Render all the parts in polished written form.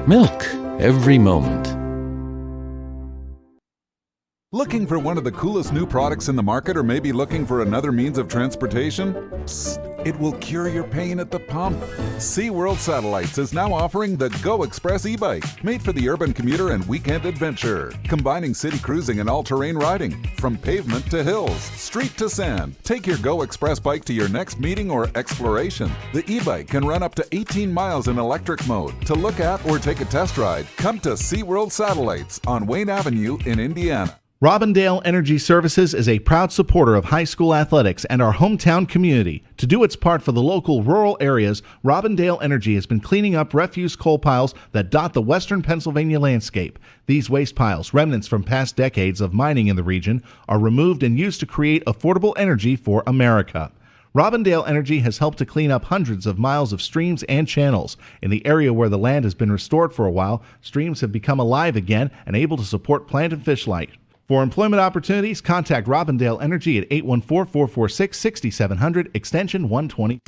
Milk every moment. Looking for one of the coolest new products in the market, or maybe looking for another means of transportation? Psst, it will cure your pain at the pump. SeaWorld Satellites is now offering the Go Express e-bike, made for the urban commuter and weekend adventure, combining city cruising and all-terrain riding. From pavement to hills, street to sand, take your Go Express bike to your next meeting or exploration. The e-bike can run up to 18 miles in electric mode. To look at or take a test ride, come to SeaWorld Satellites on Wayne Avenue in Indiana. Robindale Energy Services is a proud supporter of high school athletics and our hometown community. To do its part for the local rural areas, Robindale Energy has been cleaning up refuse coal piles that dot the western Pennsylvania landscape. These waste piles, remnants from past decades of mining in the region, are removed and used to create affordable energy for America. Robindale Energy has helped to clean up hundreds of miles of streams and channels. In the area where the land has been restored for a while, streams have become alive again and able to support plant and fish life. For employment opportunities, contact Robindale Energy at 814-446-6700, extension 120.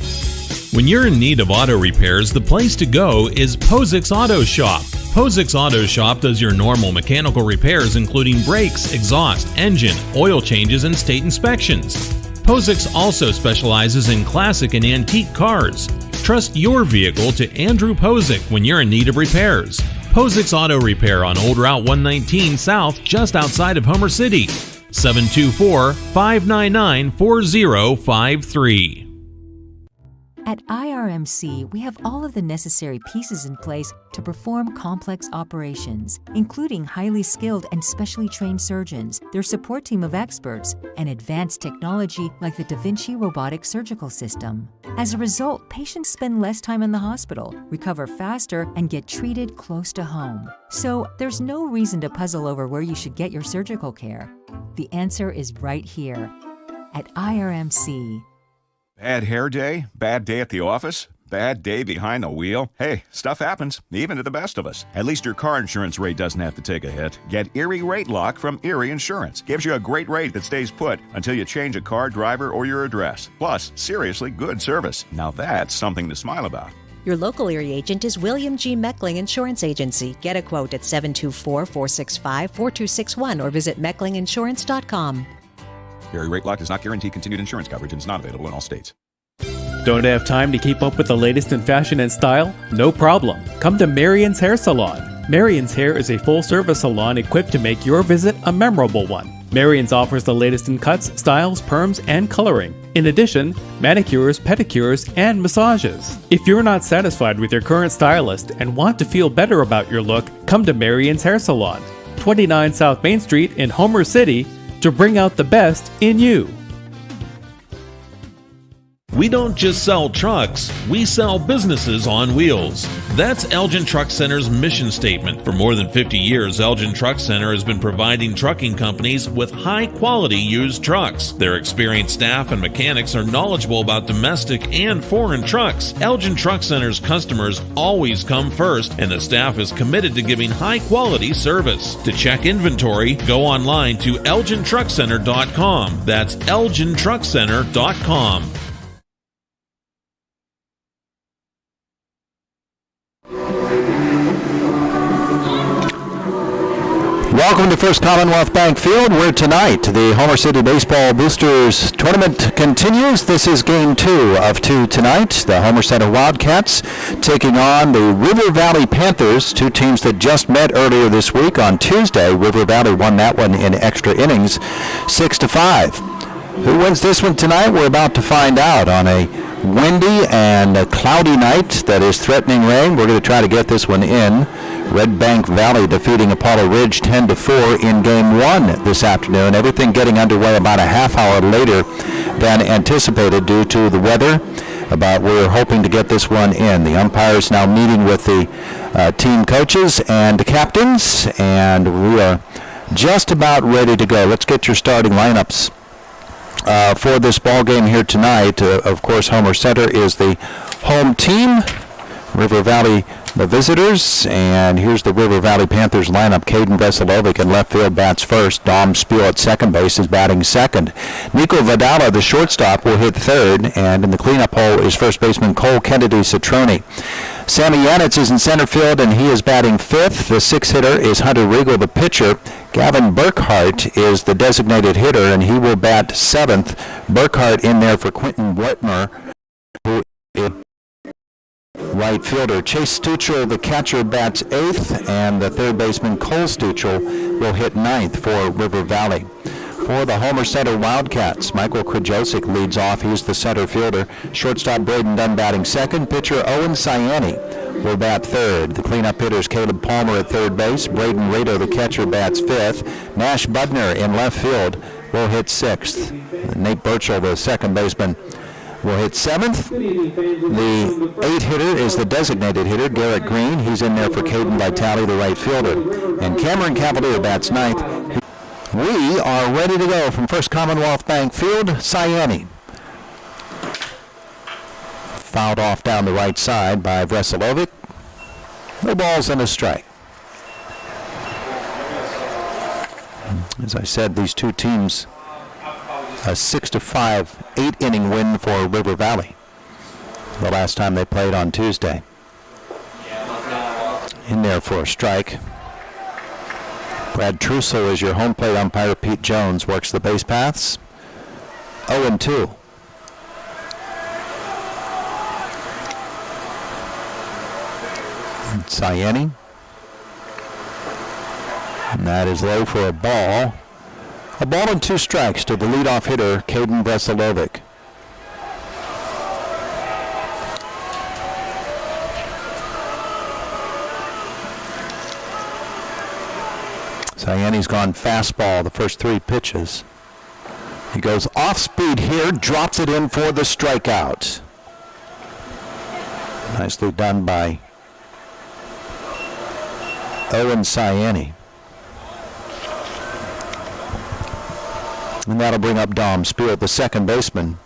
When you're in need of auto repairs, the place to go is Posix Auto Shop. Posix Auto Shop does your normal mechanical repairs, including brakes, exhaust, engine, oil changes, and state inspections. Posix also specializes in classic and antique cars. Trust your vehicle to Andrew Posix when you're in need of repairs. Posix Auto Repair on Old Route 119 South, just outside of Homer City. 724-599-4053. At IRMC, we have all of the necessary pieces in place to perform complex operations, including highly skilled and specially trained surgeons, their support team of experts, and advanced technology like the Da Vinci robotic surgical system. As a result, patients spend less time in the hospital, recover faster, and get treated close to home. So there's no reason to puzzle over where you should get your surgical care. The answer is right here at IRMC. Bad hair day? Bad day at the office? Bad day behind the wheel? Hey, stuff happens, even to the best of us. At least your car insurance rate doesn't have to take a hit. Get Erie Rate Lock from Erie Insurance. Gives you a great rate that stays put until you change a car, driver, or your address. Plus, seriously good service. Now that's something to smile about. Your local Erie agent is William G. Meckling Insurance Agency. Get a quote at 724-465-4261 or visit mecklinginsurance.com. Erie Rate Lock does not guarantee continued insurance coverage and is not available in all states. Don't have time to keep up with the latest in fashion and style? No problem. Come to Marion's Hair Salon. Marion's Hair is a full-service salon equipped to make your visit a memorable one. Marion's offers the latest in cuts, styles, perms, and coloring. In addition, manicures, pedicures, and massages. If you're not satisfied with your current stylist and want to feel better about your look, come to Marion's Hair Salon, 29 South Main Street in Homer City, to bring out the best in you. We don't just sell trucks, we sell businesses on wheels. That's Elgin Truck Center's mission statement. For more than 50 years, Elgin Truck Center has been providing trucking companies with high-quality used trucks. Their experienced staff and mechanics are knowledgeable about domestic and foreign trucks. Elgin Truck Center's customers always come first, and the staff is committed to giving high-quality service. To check inventory, go online to elgintruckcenter.com. That's elgintruckcenter.com. Welcome to First Commonwealth Bank Field, where tonight the Homer City Baseball Boosters tournament continues. This is game 2 of 2 tonight. The Homer Center Wildcats taking on the River Valley Panthers, two teams that just met earlier this week. On Tuesday, River Valley won that one in extra innings, 6-5. Who wins this one tonight? We're about to find out on a windy and a cloudy night that is threatening rain. We're going to try to get this one in. Red Bank Valley defeating Apollo Ridge 10-4 in game 1 this afternoon. Everything getting underway about a half hour later than anticipated due to the weather, but we're hoping to get this one in. The umpires now meeting with the team coaches and captains, and we are just about ready to go. Let's get your starting lineups for this ball game here tonight. Of course, Homer Center is the home team. River Valley the visitors, and here's the River Valley Panthers lineup. Caden Vesalovic in left field bats first. Dom Spiel at second base is batting second. Nico Vidala, the shortstop, will hit third, and in the cleanup hole is first baseman Cole Kennedy Citrone. Sammy Yanitz is in center field, and he is batting fifth. The sixth hitter is Hunter Regal, the pitcher. Gavin Burkhart is the designated hitter, and he will bat seventh. Burkhart in there for Quentin Whitmer, who is right fielder. Chase Stuchel, the catcher, bats eighth, and the third baseman Cole Stuchel will hit ninth for River Valley. For the Homer Center Wildcats, Michael Krajosic leads off. He's the center fielder. Shortstop Braden Dunn batting second. Pitcher Owen Ciani will bat third. The cleanup hitters Caleb Palmer at third base. Braden Rado, the catcher, bats fifth. Nash Budner in left field will hit sixth. Nate Burchell, the second baseman, will hit seventh. The eighth hitter is the designated hitter, Garrett Green. He's in there for Caden Vitale, the right fielder. And Cameron Cavalier bats ninth. We are ready to go from First Commonwealth Bank Field. Ciani fouled off down the right side by Veselovic. No balls and a strike. As I said, these two teams, a 6-5 8-inning win for River Valley the last time they played on Tuesday. In there for a strike. Brad Trussell is your home plate umpire. Pete Jones works the base paths. 0-2. Ciani. And that is low for a ball. A ball and two strikes to the leadoff hitter, Caden Veselovic. Ciani's gone fastball the first three pitches. He goes off speed here, drops it in for the strikeout. Nicely done by Owen Ciani. And that'll bring up Dom Spiel, the second baseman.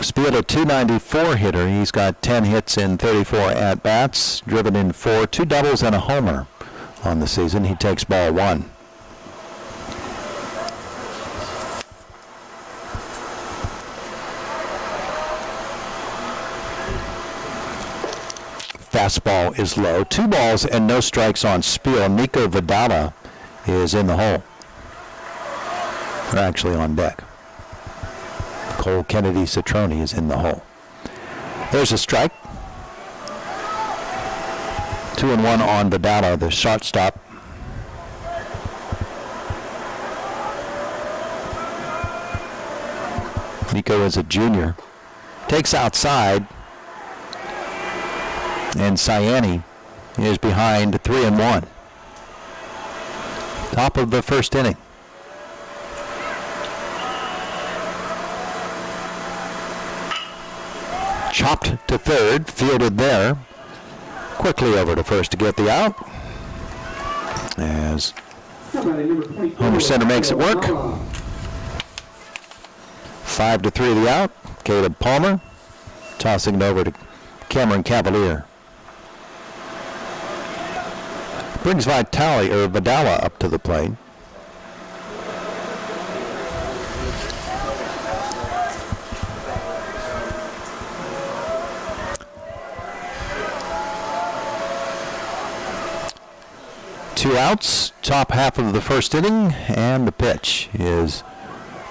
Spiel, a .294 hitter. He's got 10 hits in 34 at-bats, driven in 4, 2 doubles and a homer on the season. He takes ball one. Fastball is low. 2 balls and no strikes on Spiel. Nico Vidala is in the hole. They're actually on deck. Cole Kennedy Citrone is in the hole. There's a strike. 2-1 on Vidala, the shortstop. Nico is a junior. Takes outside. And Ciani is behind 3-1. Top of the first inning. Chopped to third, fielded there. Quickly over to first to get the out. As Homer Center makes it work. 5-3 the out. Caleb Palmer tossing it over to Cameron Cavalier. Brings Vidala up to the plate. Two outs, top half of the first inning, and the pitch is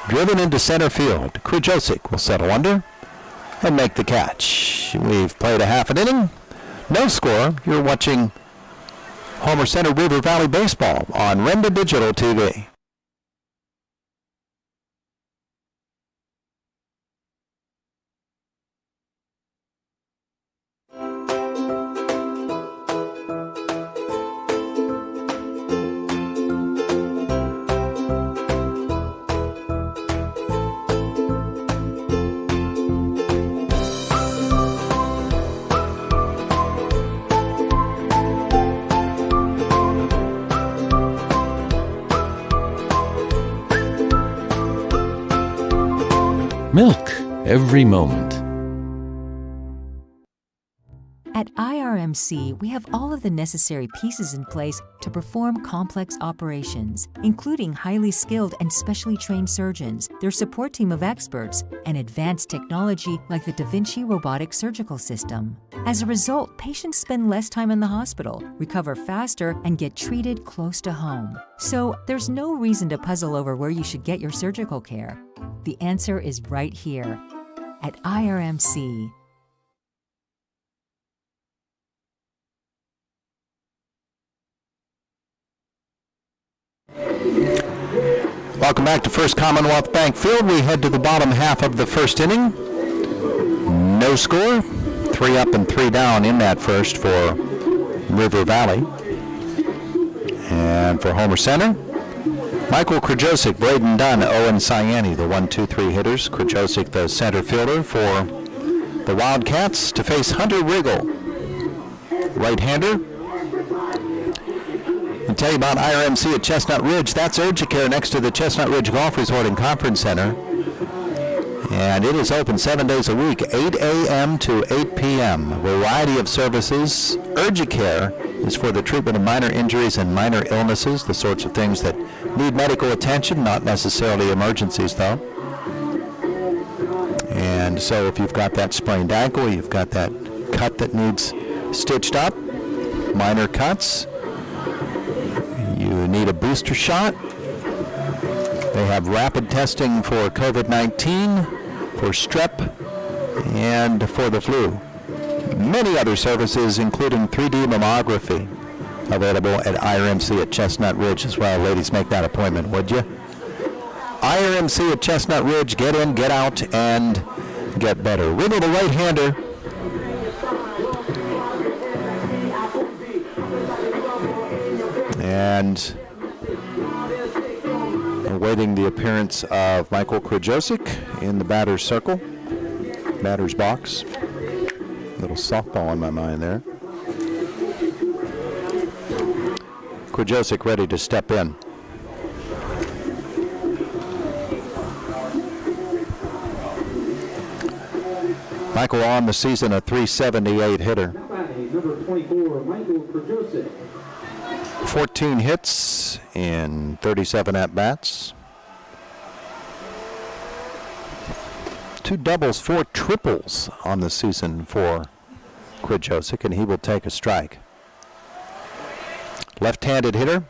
driven into center field. Krajosic will settle under and make the catch. We've played a half an inning. No score. You're watching Homer Center River Valley Baseball on Renda Digital TV. Milk every moment. At IRMC, we have all of the necessary pieces in place to perform complex operations, including highly skilled and specially trained surgeons, their support team of experts, and advanced technology like the Da Vinci robotic surgical system. As a result, patients spend less time in the hospital, recover faster, and get treated close to home. So there's no reason to puzzle over where you should get your surgical care. The answer is right here at IRMC. Welcome back to First Commonwealth Bank Field. We head to the bottom half of the first inning. No score. 3 up and 3 down in that first for River Valley. And for Homer Center, Michael Krajosik, Braden Dunn, Owen Cyani, the 1-2-3 hitters. Krajosik, the center fielder for the Wildcats, to face Hunter Riggle, right-hander. I'll tell you about IRMC at Chestnut Ridge. That's Urgicare next to the Chestnut Ridge Golf Resort and Conference Center. And it is open 7 days a week, 8 a.m. to 8 p.m. A variety of services. Urgicare is for the treatment of minor injuries and minor illnesses, the sorts of things that need medical attention, not necessarily emergencies, though. And so if you've got that sprained ankle, you've got that cut that needs stitched up, minor cuts, you need a booster shot. They have rapid testing for COVID-19, for strep, and for the flu. Many other services, including 3D mammography, available at IRMC at Chestnut Ridge as well. Ladies, make that appointment, would you? IRMC at Chestnut Ridge. Get in, get out, and get better. Riggle, the right-hander. And awaiting the appearance of Michael Krajosik in the batter's circle, batter's box. Little softball in my mind there. Krajosik ready to step in. Michael on the season, a .378 hitter. Number 24, Michael Krajosik. 14 hits in 37 at-bats. 2 doubles, 4 triples on the season for Krajosik, and he will take a strike. Left-handed hitter.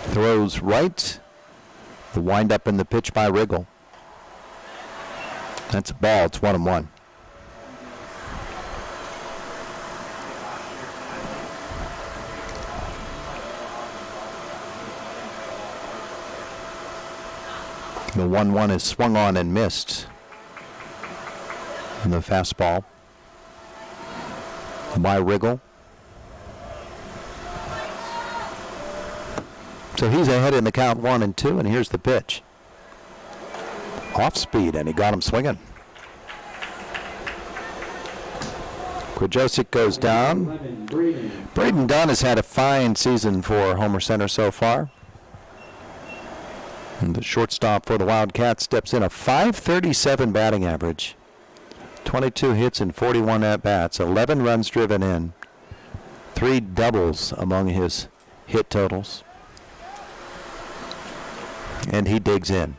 Throws right. The wind-up in the pitch by Riggle. That's a ball. It's 1-1. The 1-1 is swung on and missed. And the fastball by Riggle. So he's ahead in the count 1-2, and here's the pitch. Off speed, and he got him swinging. Krajosik goes down. Braden Dunn has had a fine season for Homer Center so far. And the shortstop for the Wildcats steps in, a .537 batting average, 22 hits and 41 at-bats, 11 runs driven in, 3 doubles among his hit totals. And he digs in.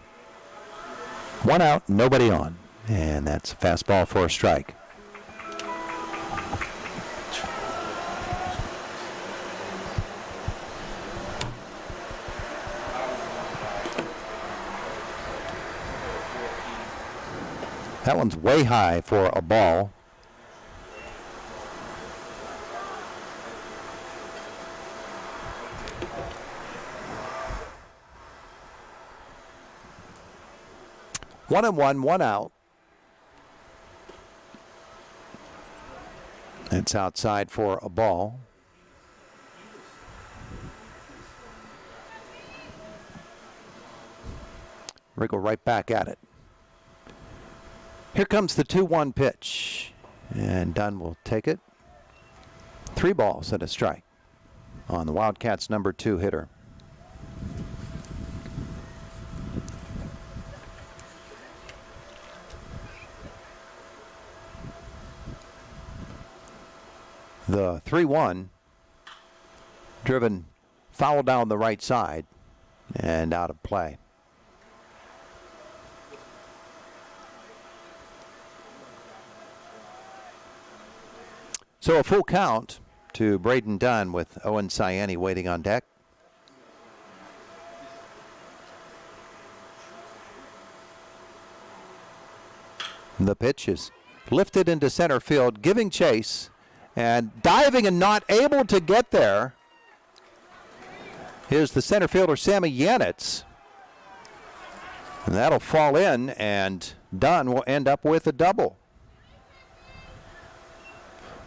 1 out, nobody on. And that's a fastball for a strike. That one's way high for a ball. One and one, 1 out. It's outside for a ball. Riggle right back at it. Here comes the 2-1 pitch, and Dunn will take it. 3 balls and a strike on the Wildcats' number 2 hitter. The 3-1 driven foul down the right side and out of play. So a full count to Braden Dunn with Owen Ciani waiting on deck. The pitch is lifted into center field, giving chase and diving and not able to get there. Here's the center fielder, Sammy Yanitz. And that'll fall in, and Dunn will end up with a double.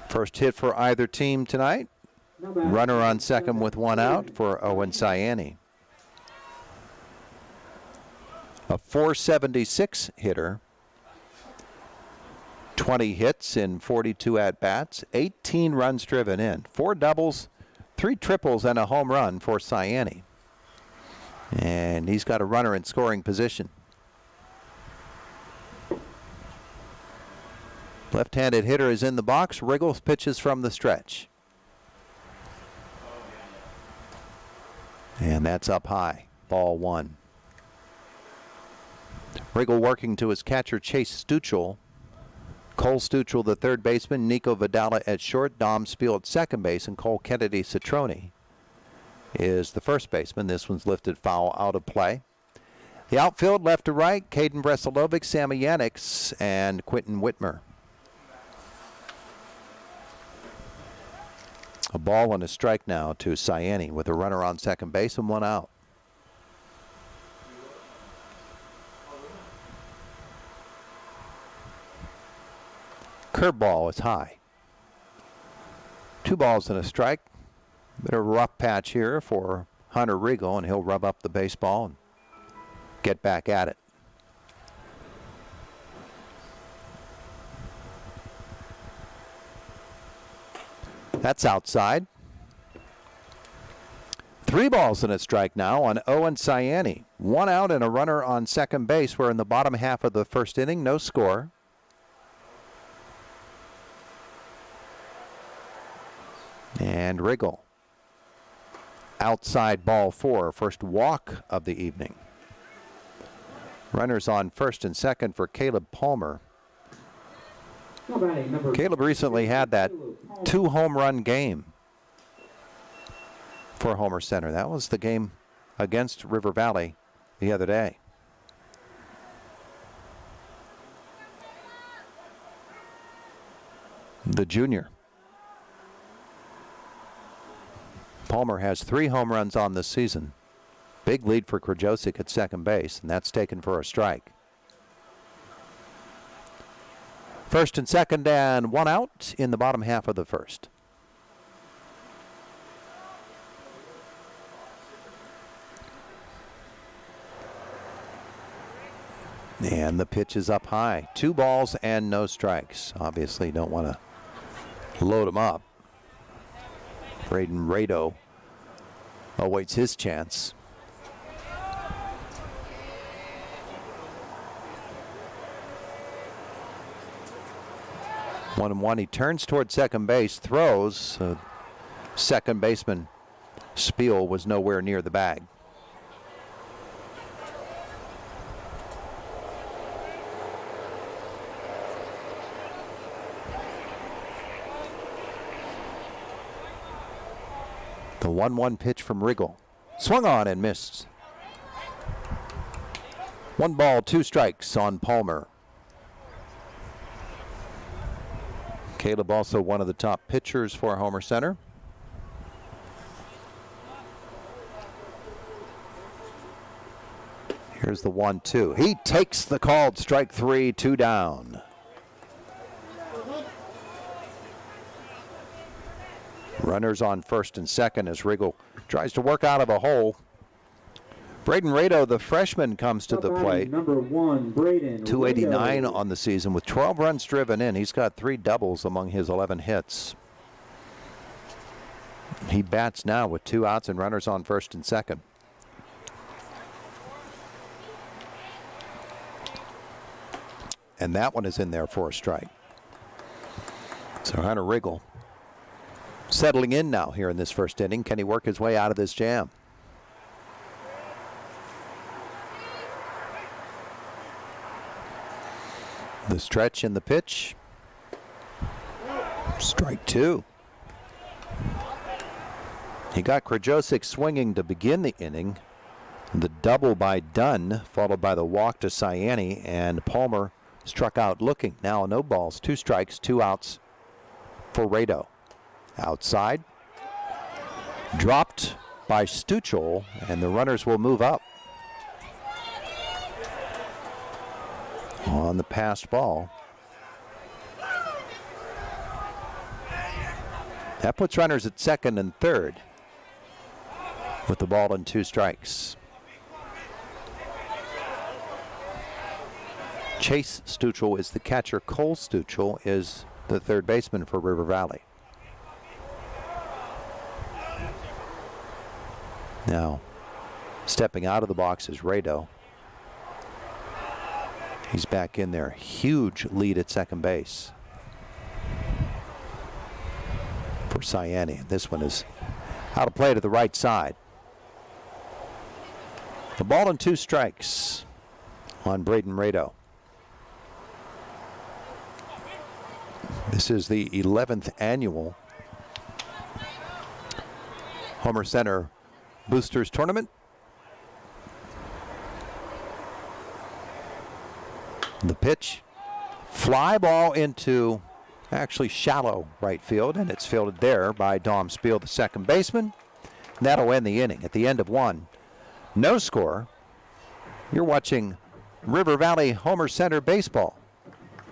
First hit for either team tonight. Runner on second with one out for Owen Ciani. A .476 hitter. 20 hits in 42 at-bats, 18 runs driven in, 4 doubles, 3 triples, and a home run for Ciani. And he's got a runner in scoring position. Left-handed hitter is in the box. Wriggles pitches from the stretch. And that's up high. Ball 1. Wriggle working to his catcher, Chase Stuchel. Cole Stuchel, the third baseman, Nico Vidala at short, Dom Spiel at second base, and Cole Kennedy Citrone is the first baseman. This one's lifted foul out of play. The outfield, left to right, Caden Breselovic, Sammy Yanix, and Quentin Whitmer. A ball and a strike now to Ciani with a runner on second base and one out. Curveball is high. 2 balls and a strike. Bit of a rough patch here for Hunter Riegel, and he'll rub up the baseball and get back at it. That's outside. 3 balls and a strike now on Owen Ciani. 1 out and a runner on second base. We're in the bottom half of the first inning. No score. And Wriggle. Outside ball 4. First walk of the evening. Runners on first and second for Caleb Palmer. Caleb recently had that 2 home run game for Homer Center. That was the game against River Valley the other day. The junior. Palmer has 3 home runs on this season. Big lead for Krajosik at second base, and that's taken for a strike. First and second and 1 out in the bottom half of the first. And the pitch is up high. 2 balls and no strikes. Obviously, you don't want to load them up. Braden Rado awaits his chance. 1-1. He turns toward second base, throws. Second baseman Spiel was nowhere near the bag. The 1-1 pitch from Wriggle. Swung on and missed. 1 ball, 2 strikes on Palmer. Caleb also one of the top pitchers for Homer Center. Here's the 1-2. He takes the called strike 3, 2 down. Runners on first and second as Wriggle tries to work out of a hole. Braden Rado, the freshman, comes to the plate. Number 1, Braden 289 Rado. on the season with 12 runs driven in. He's got 3 doubles among his 11 hits. He bats now with 2 outs and runners on first and second. And that one is in there for a strike. So Hunter Wriggle settling in now here in this first inning. Can he work his way out of this jam? The stretch and the pitch. Strike two. He got Krajosik swinging to begin the inning. The double by Dunn, followed by the walk to Ciani, and Palmer struck out looking. Now no balls, 2 strikes, 2 outs for Rado. Outside. Dropped by Stuchel, and the runners will move up. On the passed ball. That puts runners at second and third with the ball and 2 strikes. Chase Stuchel is the catcher. Cole Stuchel is the third baseman for River Valley. Now, stepping out of the box is Rado. He's back in there. Huge lead at second base for Ciani. This one is out of play to the right side. The ball and 2 strikes on Braden Rado. This is the 11th annual Homer Center Boosters Tournament. The pitch, fly ball into actually shallow right field, and it's fielded there by Dom Spiel, the second baseman. That'll end the inning. At the end of 1, no score. You're watching River Valley Homer Center Baseball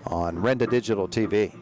on Renda Digital TV.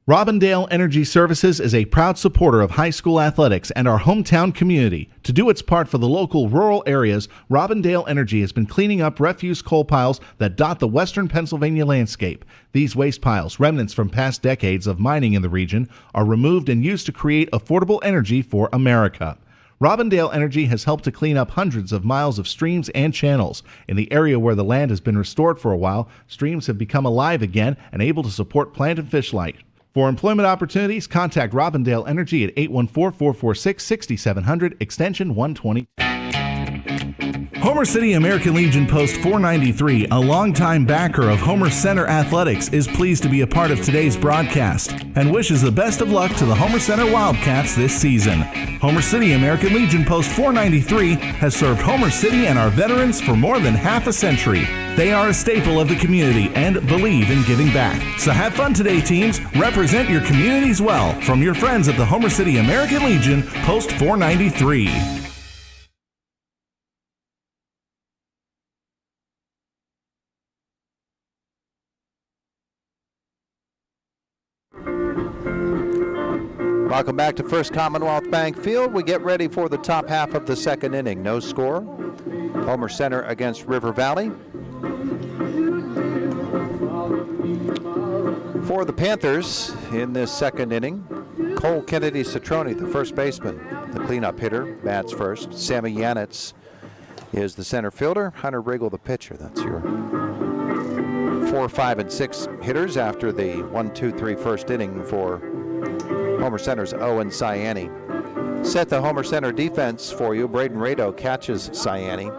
Robindale Energy Services is a proud supporter of high school athletics and our hometown community. To do its part for the local rural areas, Robindale Energy has been cleaning up refuse coal piles that dot the western Pennsylvania landscape. These waste piles, remnants from past decades of mining in the region, are removed and used to create affordable energy for America. Robindale Energy has helped to clean up hundreds of miles of streams and channels. In the area where the land has been restored for a while, streams have become alive again and able to support plant and fish life. For employment opportunities, contact Robindale Energy at 814-446-6700, extension 120. Homer City American Legion Post 493, a longtime backer of Homer Center Athletics, is pleased to be a part of today's broadcast and wishes the best of luck to the Homer Center Wildcats this season. Homer City American Legion Post 493 has served Homer City and our veterans for more than half a century. They are a staple of the community and believe in giving back. So have fun today, teams. Represent your communities well. From your friends at the Homer City American Legion, Post 493. Welcome back to First Commonwealth Bank Field. We get ready for the top half of the second inning. No score. Homer Center against River Valley. For the Panthers in this second inning, Cole Kennedy Citrone, the first baseman, the cleanup hitter, bats first. Sammy Yanitz is the center fielder. Hunter Riggle, the pitcher. That's your 4, 5, and 6 hitters after the 1-2-3 first inning for Homer Center's Owen Ciani. Set the Homer Center defense for you. Braden Rado catches Ciani.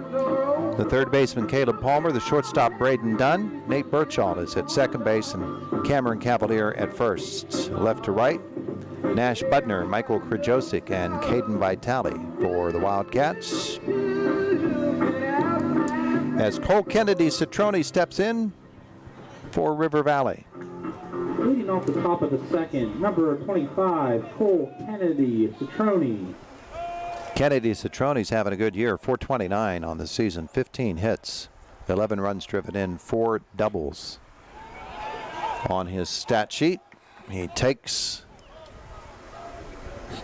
The third baseman, Caleb Palmer. The shortstop, Braden Dunn. Nate Birchall is at second base, and Cameron Cavalier at first. Left to right, Nash Budner, Michael Krajosik, and Caden Vitale for the Wildcats. As Cole Kennedy Citrone steps in for River Valley. Leading off the top of the second, number 25, Cole Kennedy Citrone. Kennedy Citrone's having a good year. 429 on the season, 15 hits, 11 runs driven in, 4 doubles. On his stat sheet, he takes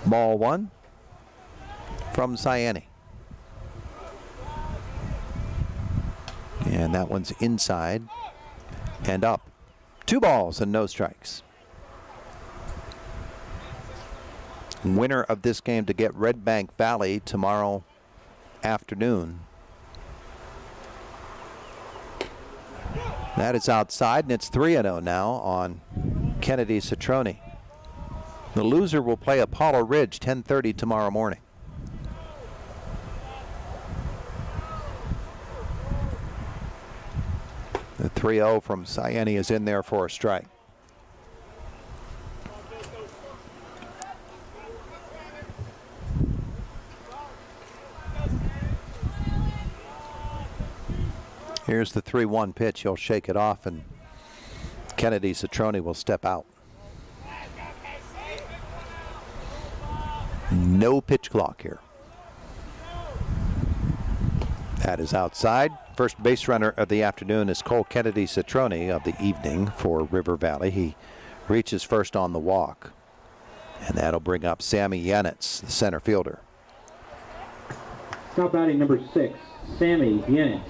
ball 1 from Ciani. And that one's inside and up. 2 balls and no strikes. Winner of this game to get Red Bank Valley tomorrow afternoon. That is outside, and it's 3-0 now on Kennedy Citrone. The loser will play Apollo Ridge 10:30 tomorrow morning. The 3-0 from Ciani is in there for a strike. Here's the 3-1 pitch. He'll shake it off, and Kennedy Citrone will step out. No pitch clock here. That is outside. First base runner of the afternoon is Cole Kennedy Citrone of the evening for River Valley. He reaches first on the walk. And that'll bring up Sammy Yanitz, the center fielder. Now batting number 6, Sammy Yanitz.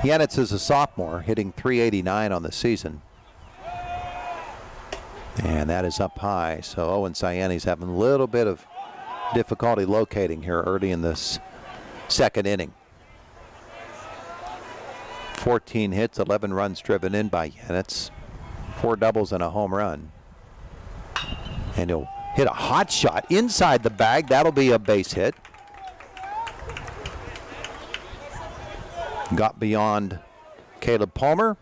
Yanitz is a sophomore, hitting .389 on the season. And that is up high, so Owen Ciani's having a little bit of difficulty locating here early in this second inning. 14 hits, 11 runs driven in by Yanitz. 4 doubles and a home run. And he'll hit a hot shot inside the bag. That'll be a base hit. Got beyond Caleb Palmer.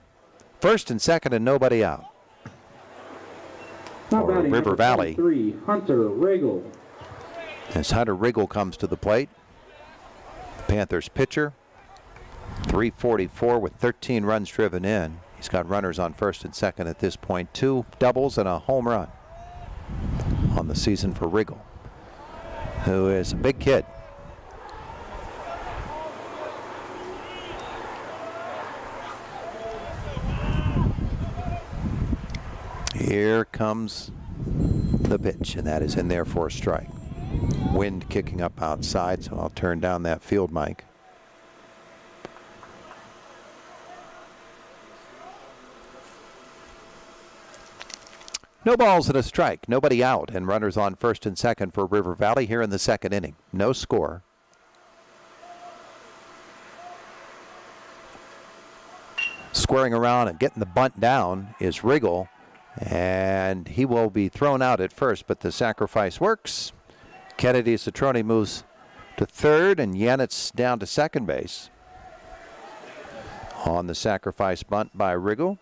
First and second and nobody out. For River Valley. 3, Hunter Riggle. As Hunter Riggle comes to the plate. Panthers pitcher. .344 with 13 runs driven in. He's got runners on first and second at this point. 2 doubles and a home run on the season for Riggle, who is a big kid. Here comes the pitch, and that is in there for a strike. Wind kicking up outside, so I'll turn down that field mic. No balls and a strike, nobody out, and runners on first and second for River Valley here in the second inning. No score. Squaring around and getting the bunt down is Riggle. And he will be thrown out at first, but the sacrifice works. Kennedy Citrone moves to third, and Yanitz down to second base. On the sacrifice bunt by Riggle.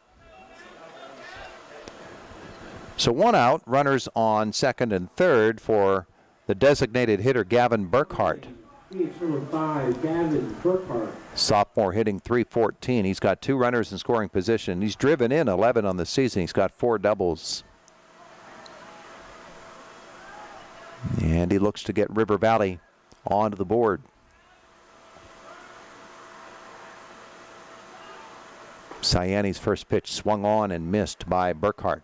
So 1 out, runners on second and third for the designated hitter Gavin Burkhart. Number 5, Gavin Burkhart. Sophomore hitting .314. He's got 2 runners in scoring position. He's driven in 11 on the season. He's got 4 doubles. And he looks to get River Valley onto the board. Ciani's first pitch swung on and missed by Burkhart.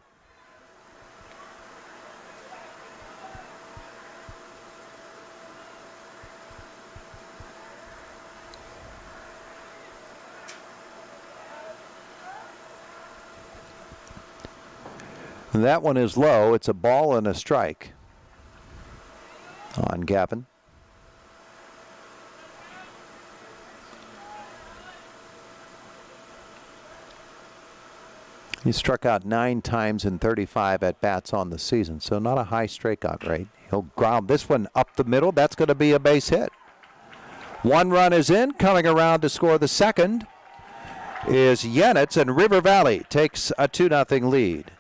That one is low. It's a ball and a strike on Gavin. He struck out 9 times in 35 at-bats on the season, so not a high strikeout rate. He'll ground this one up the middle. That's going to be a base hit. 1 run is in. Coming around to score the second is Yanitz, and River Valley takes a 2-0 lead.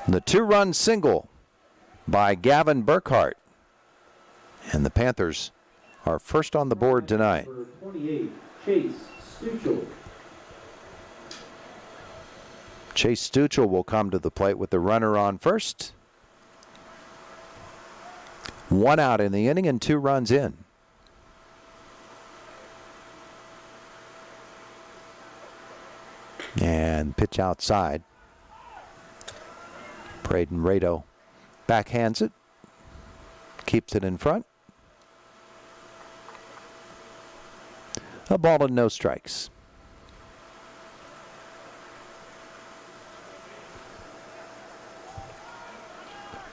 The 2-run single by Gavin Burkhart. And the Panthers are first on the board tonight. Number 28, Chase Stuchel. Chase Stuchel will come to the plate with the runner on first. 1 out in the inning and 2 runs in. And pitch outside. Braden Rado backhands it, keeps it in front. A ball and no strikes.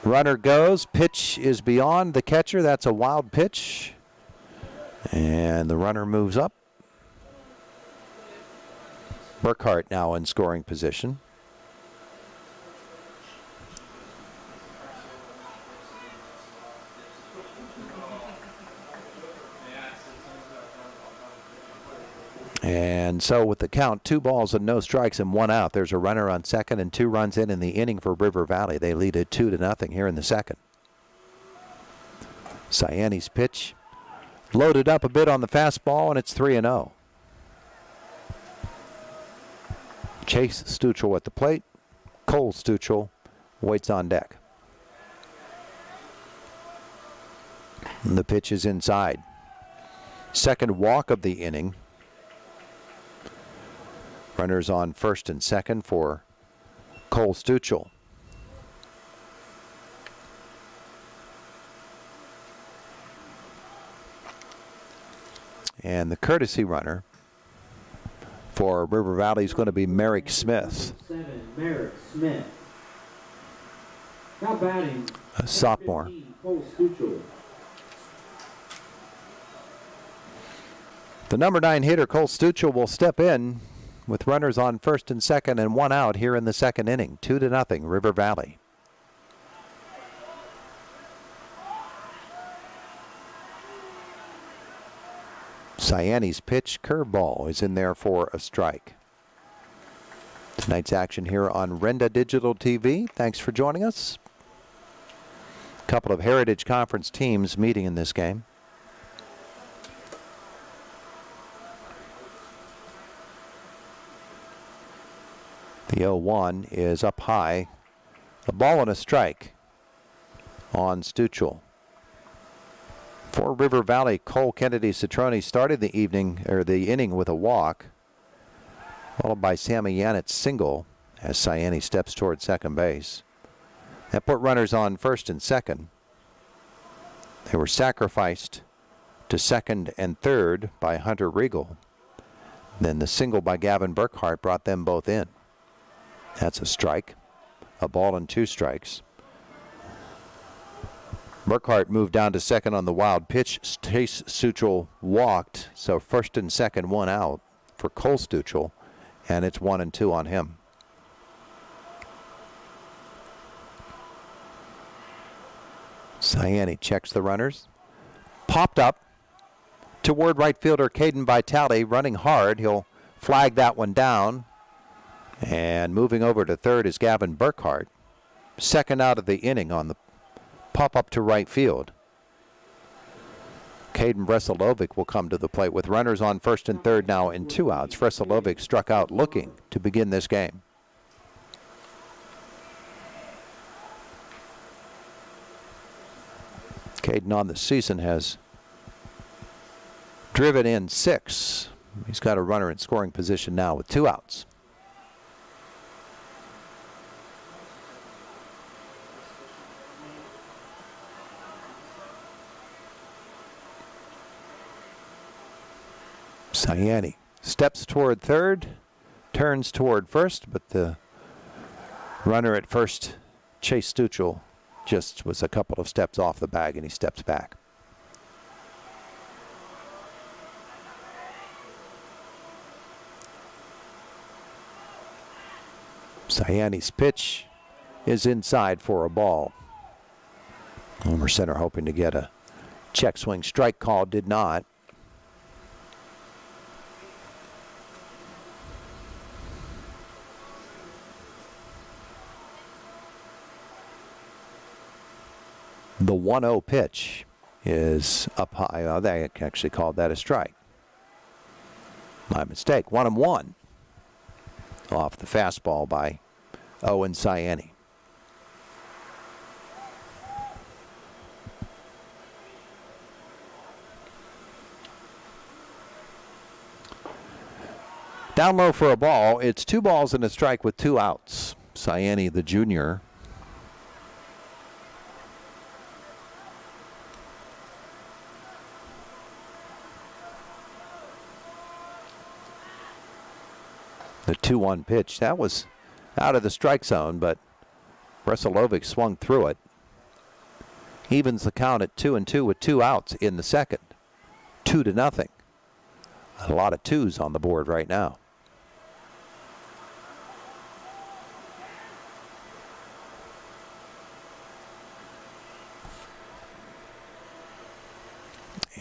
Runner goes. Pitch is beyond the catcher. That's a wild pitch. And the runner moves up. Burkhart now in scoring position. And so with the count, 2 balls and no strikes and 1 out, there's a runner on second and 2 runs in the inning for River Valley. They lead it 2-0 here in the second. Cyani's pitch loaded up a bit on the fastball, and it's 3-0. Chase Stuchel at the plate. Cole Stuchel waits on deck. And the pitch is inside. Second walk of the inning. Runners on first and second for Cole Stuchel. And the courtesy runner for River Valley is going to be Merrick Smith. 7, Merrick Smith. Now batting, A sophomore. 15, Cole Stuchel. The number 9 hitter, Cole Stuchel, will step in with runners on first and second and 1 out here in the second inning. 2-0, River Valley. Cyani's pitch, curveball, is in there for a strike. Tonight's action here on Renda Digital TV. Thanks for joining us. A couple of Heritage Conference teams meeting in this game. The 0-1 is up high. A ball and a strike on Stuchel. For River Valley, Cole Kennedy Citrone started the inning with a walk, followed by Sammy Yannett's single as Cyani steps toward second base. That put runners on first and second. They were sacrificed to second and third by Hunter Regal. Then the single by Gavin Burkhart brought them both in. That's a strike, a ball and 2 strikes. Burkhart moved down to second on the wild pitch. Chase Stuchel walked, so first and second, 1 out for Cole Stuchel, and it's 1-2 on him. Cyani checks the runners. Popped up toward right fielder Caden Vitale, running hard. He'll flag that one down. And moving over to third is Gavin Burkhart. Second out of the inning on the pop-up to right field. Caden Vreselovic will come to the plate with runners on first and third now in 2 outs. Vreselovic struck out looking to begin this game. Caden on the season has driven in 6. He's got a runner in scoring position now with 2 outs. Cyani steps toward third, turns toward first, but the runner at first, Chase Stuchel, just was a couple of steps off the bag and he steps back. Cyani's pitch is inside for a ball. Homer Center hoping to get a check swing strike call, did not. The 1-0 pitch is up high. Oh, they actually called that a strike. My mistake. 1-1 off the fastball by Owen Cyani. Down low for a ball. It's 2 balls and a strike with 2 outs. Cyani, the junior. The 2-1 pitch, that was out of the strike zone, but Vreselovic swung through it. evens the count at 2-2 with 2 outs in the second. 2-0. A lot of twos on the board right now.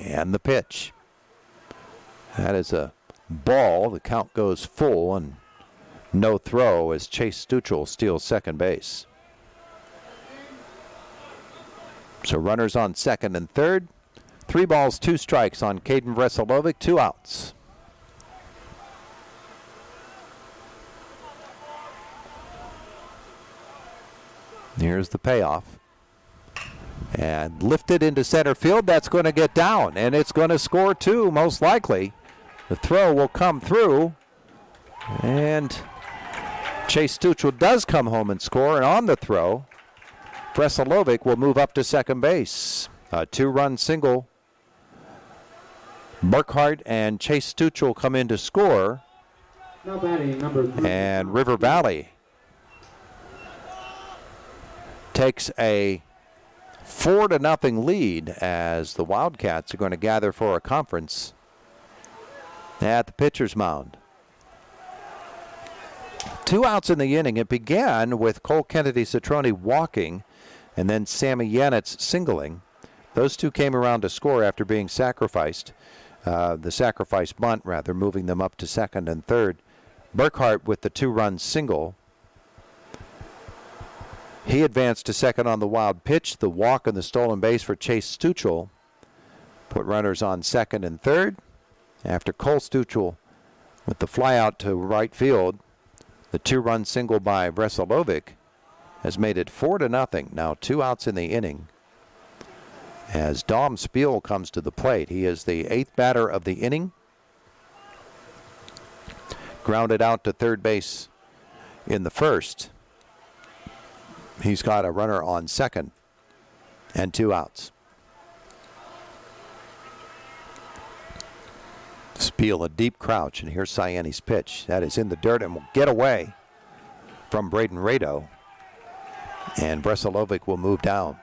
And the pitch. That is a ball. The count goes full and no throw as Chase Stuchel steals second base. So runners on second and third. 3 balls, 2 strikes on Caden Veselovic, 2 outs. Here's the payoff. And lifted into center field. That's going to get down, and it's going to score 2, most likely. The throw will come through, and Chase Stuchel does come home and score, and on the throw, Veselovic will move up to second base. A 2-run single. Burkhart and Chase Stuchel come in to score. Now batting number 3. And River Valley takes a 4-0 lead as the Wildcats are going to gather for a conference at the pitcher's mound. 2 outs in the inning. It began with Cole Kennedy Citrone walking and then Sammy Yanitz singling. Those two came around to score after being sacrificed. The sacrifice bunt, rather, moving them up to second and third. Burkhart with the 2-run single. He advanced to second on the wild pitch. The walk and the stolen base for Chase Stuchel put runners on second and third. After Cole Stuchel with the fly out to right field, the 2-run single by Veselovic has made it 4-0. Now 2 outs in the inning as Dom Spiel comes to the plate. He is the 8th batter of the inning. Grounded out to third base in the first. He's got a runner on second and 2 outs. Spiel a deep crouch, and here's Cyani's pitch. That is in the dirt and will get away from Braden Rado. And Veselovic will move down.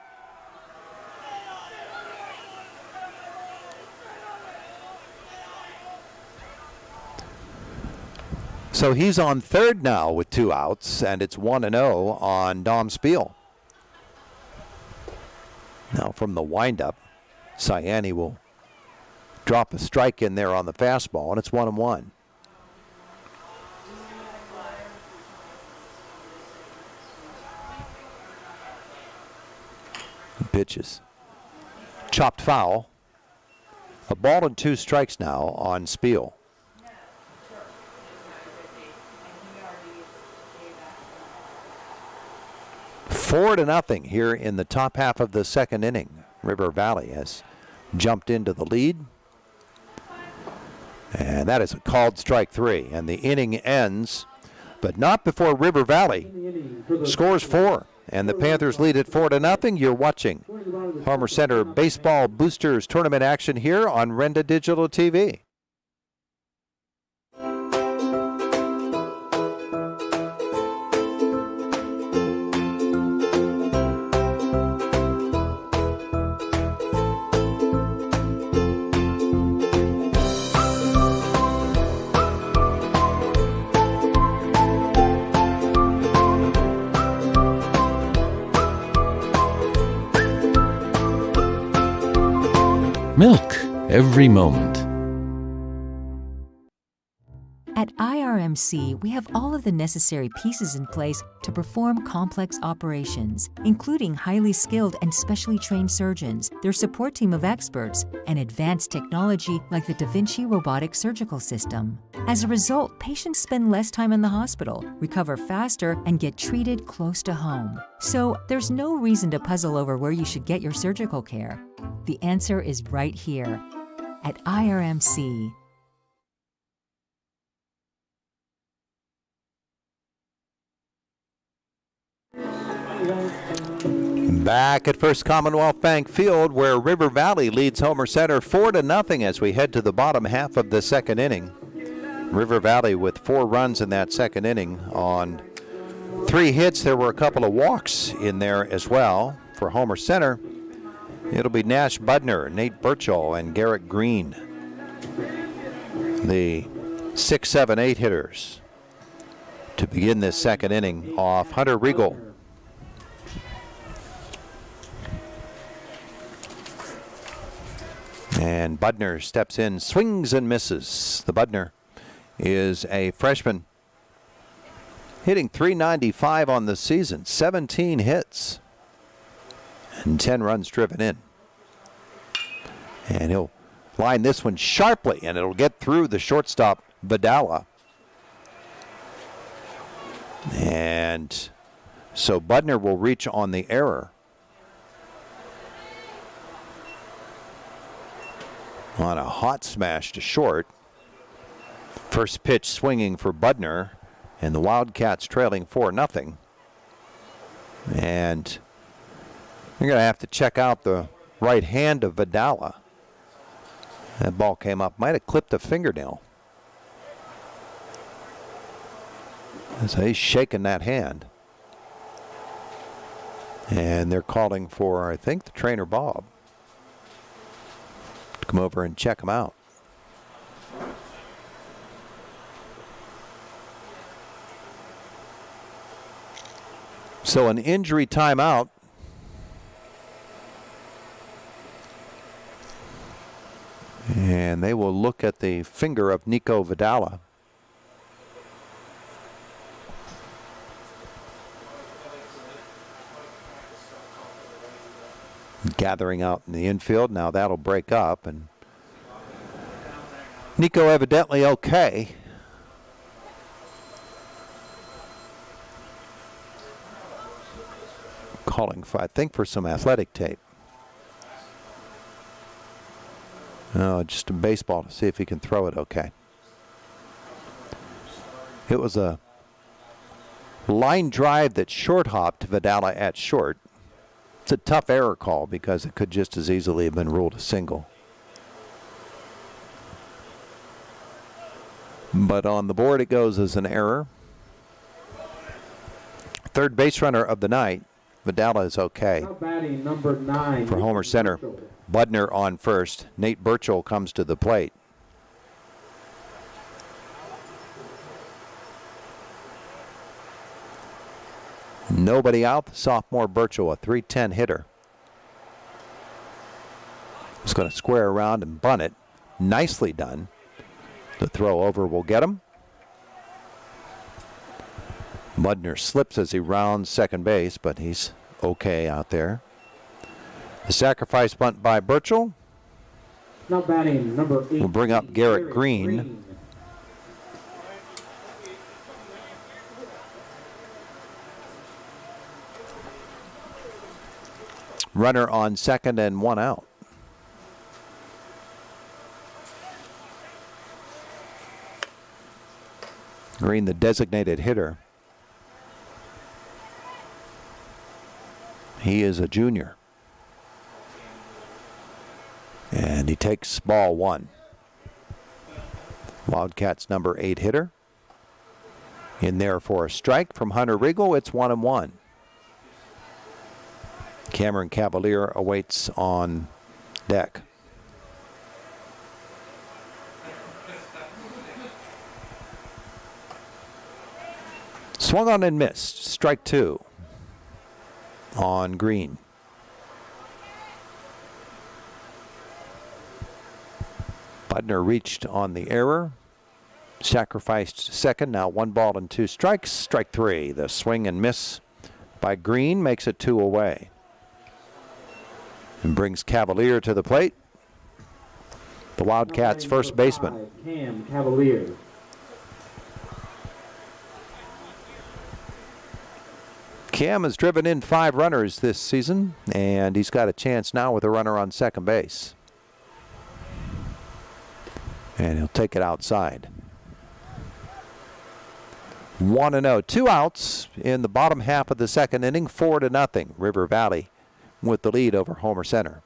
So he's on third now with 2 outs, and it's 1-0 on Dom Spiel. Now from the windup, Cyani will drop a strike in there on the fastball, and it's 1-1. Pitches. Chopped foul. A ball and 2 strikes now on Spiel. Four to nothing here in the top half of the second inning. River Valley has jumped into the lead. And that is a called strike 3. And the inning ends, but not before River Valley scores 4. And the Panthers lead at 4-0. You're watching Homer Center Baseball Boosters Tournament action here on Renda Digital TV. Milk every moment. At IRMC, we have all of the necessary pieces in place to perform complex operations, including highly skilled and specially trained surgeons, their support team of experts, and advanced technology like the Da Vinci robotic surgical system. As a result, patients spend less time in the hospital, recover faster, and get treated close to home. So there's no reason to puzzle over where you should get your surgical care. The answer is right here at IRMC. Back at First Commonwealth Bank Field, where River Valley leads Homer Center 4-0 as we head to the bottom half of the second inning. River Valley with 4 runs in that second inning on 3 hits. There were a couple of walks in there as well for Homer Center. It'll be Nash Budner, Nate Burchell, and Garrett Green, the 6, 7, 8 hitters to begin this second inning off Hunter Regal. And Budner steps in, swings and misses. The Budner is a freshman, hitting .395 on the season, 17 hits, and 10 runs driven in. And he'll line this one sharply, and it'll get through the shortstop, Vidala. And so Budner will reach on the error. On a hot smash to short. First pitch swinging for Budner, and the Wildcats trailing 4-0. And you're going to have to check out the right hand of Vidala. That ball came up, might have clipped a fingernail. So he's shaking that hand. And they're calling for, I think, the trainer, Bob, to come over and check him out. So an injury timeout. And they will look at the finger of Nico Vidala. Gathering out in the infield. Now that'll break up. And Nico evidently okay. Calling for, I think, for some athletic tape. No, just a baseball to see if he can throw it okay. It was a line drive that short hopped Vidala at short. It's a tough error call because it could just as easily have been ruled a single. But on the board it goes as an error. Third base runner of the night, Vidala, is okay. Batting number 9 for Homer Center. Budner on first. Nate Burchell comes to the plate. Nobody out. The sophomore Burchell, a .310 hitter. He's going to square around and bunt it. Nicely done. The throw over will get him. Budner slips as he rounds second base, but he's okay out there. The sacrifice bunt by Burchell. Now batting number 8. Will bring up Garrett Green. Runner on second and one out. Green, the designated hitter. He is a junior. And he takes ball one. Wildcats number 8 hitter. In there for a strike from Hunter Regal. It's 1-1. Cameron Cavalier awaits on deck. Swung on and missed. Strike 2 on Green. Budner reached on the error. Sacrificed second. Now 1 ball and 2 strikes. Strike 3. The swing and miss by Green makes it 2 away. And brings Cavalier to the plate. The Wildcats' first baseman. Cam Cavalier. Cam has driven in 5 runners this season, and he's got a chance now with a runner on second base. And he'll take it outside. 1-0. 2 outs in the bottom half of the second inning. 4-0. River Valley with the lead over Homer Center.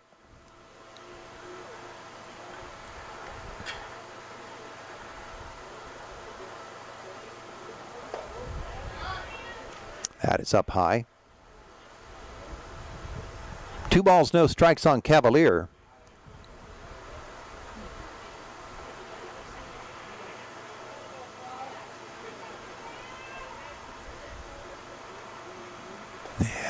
That is up high. 2 balls, no strikes on Cavalier.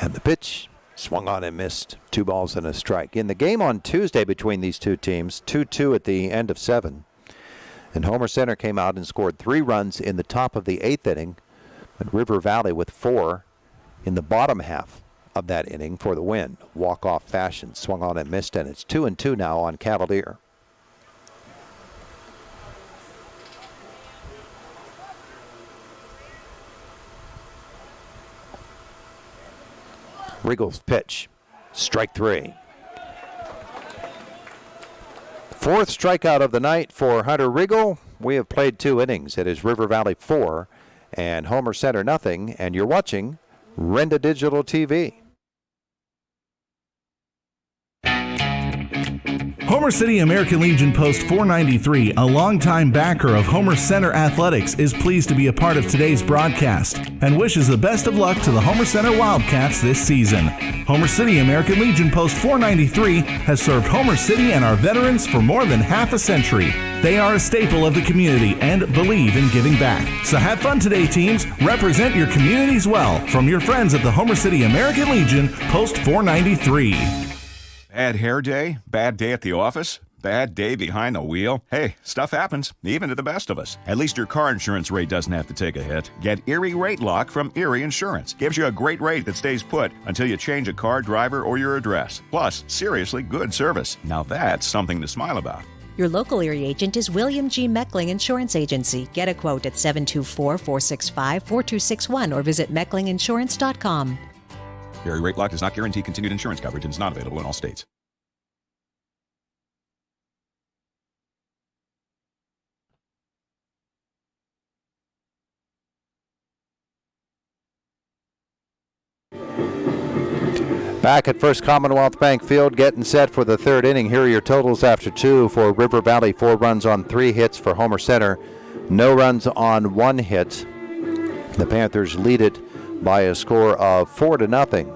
And the pitch swung on and missed. 2 balls and a strike. In the game on Tuesday between these two teams, 2-2 at the end of 7. And Homer Center came out and scored 3 runs in the top of the 8th inning. But River Valley with 4 in the bottom half of that inning for the win. Walk-off fashion, swung on and missed, and it's 2-2 now on Cavalier. Riggle's pitch, strike 3. 4th strikeout of the night for Hunter Riggle. We have played 2 innings. It is River Valley 4 and Homer Center nothing, and you're watching Renda Digital TV. Homer City American Legion Post 493, a longtime backer of Homer Center Athletics, is pleased to be a part of today's broadcast and wishes the best of luck to the Homer Center Wildcats this season. Homer City American Legion Post 493 has served Homer City and our veterans for more than half a century. They are a staple of the community and believe in giving back. So have fun today, teams. Represent your communities well. From your friends at the Homer City American Legion Post 493. Bad hair day? Bad day at the office? Bad day behind the wheel? Hey, stuff happens, even to the best of us. At least your car insurance rate doesn't have to take a hit. Get Erie Rate Lock from Erie Insurance. Gives you a great rate that stays put until you change a car, driver, or your address. Plus, seriously good service. Now that's something to smile about. Your local Erie agent is William G. Meckling Insurance Agency. Get a quote at 724-465-4261 or visit mecklinginsurance.com. Erie Rate Lock does not guarantee continued insurance coverage and is not available in all states. Back at First Commonwealth Bank Field, getting set for the 3rd inning. Here are your totals after 2 for River Valley. 4 runs on 3 hits for Homer Center. No runs on 1 hit. The Panthers lead it by a score of 4-0.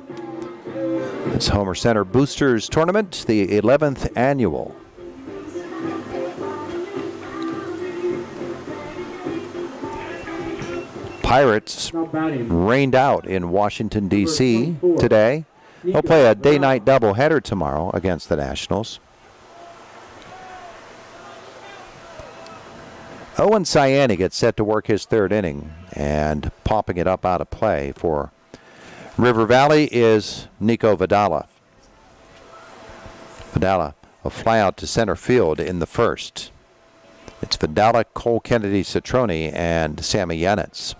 It's Homer Center Boosters Tournament, the 11th annual. Pirates rained out in Washington, D.C. today. They'll play a day-night doubleheader tomorrow against the Nationals. Owen Cyani gets set to work his 3rd inning and popping it up out of play for River Valley is Nico Vidala. Vidala, a flyout to center field in the 1st. It's Vidala, Cole Kennedy, Citrone, and Sammy Yanitz.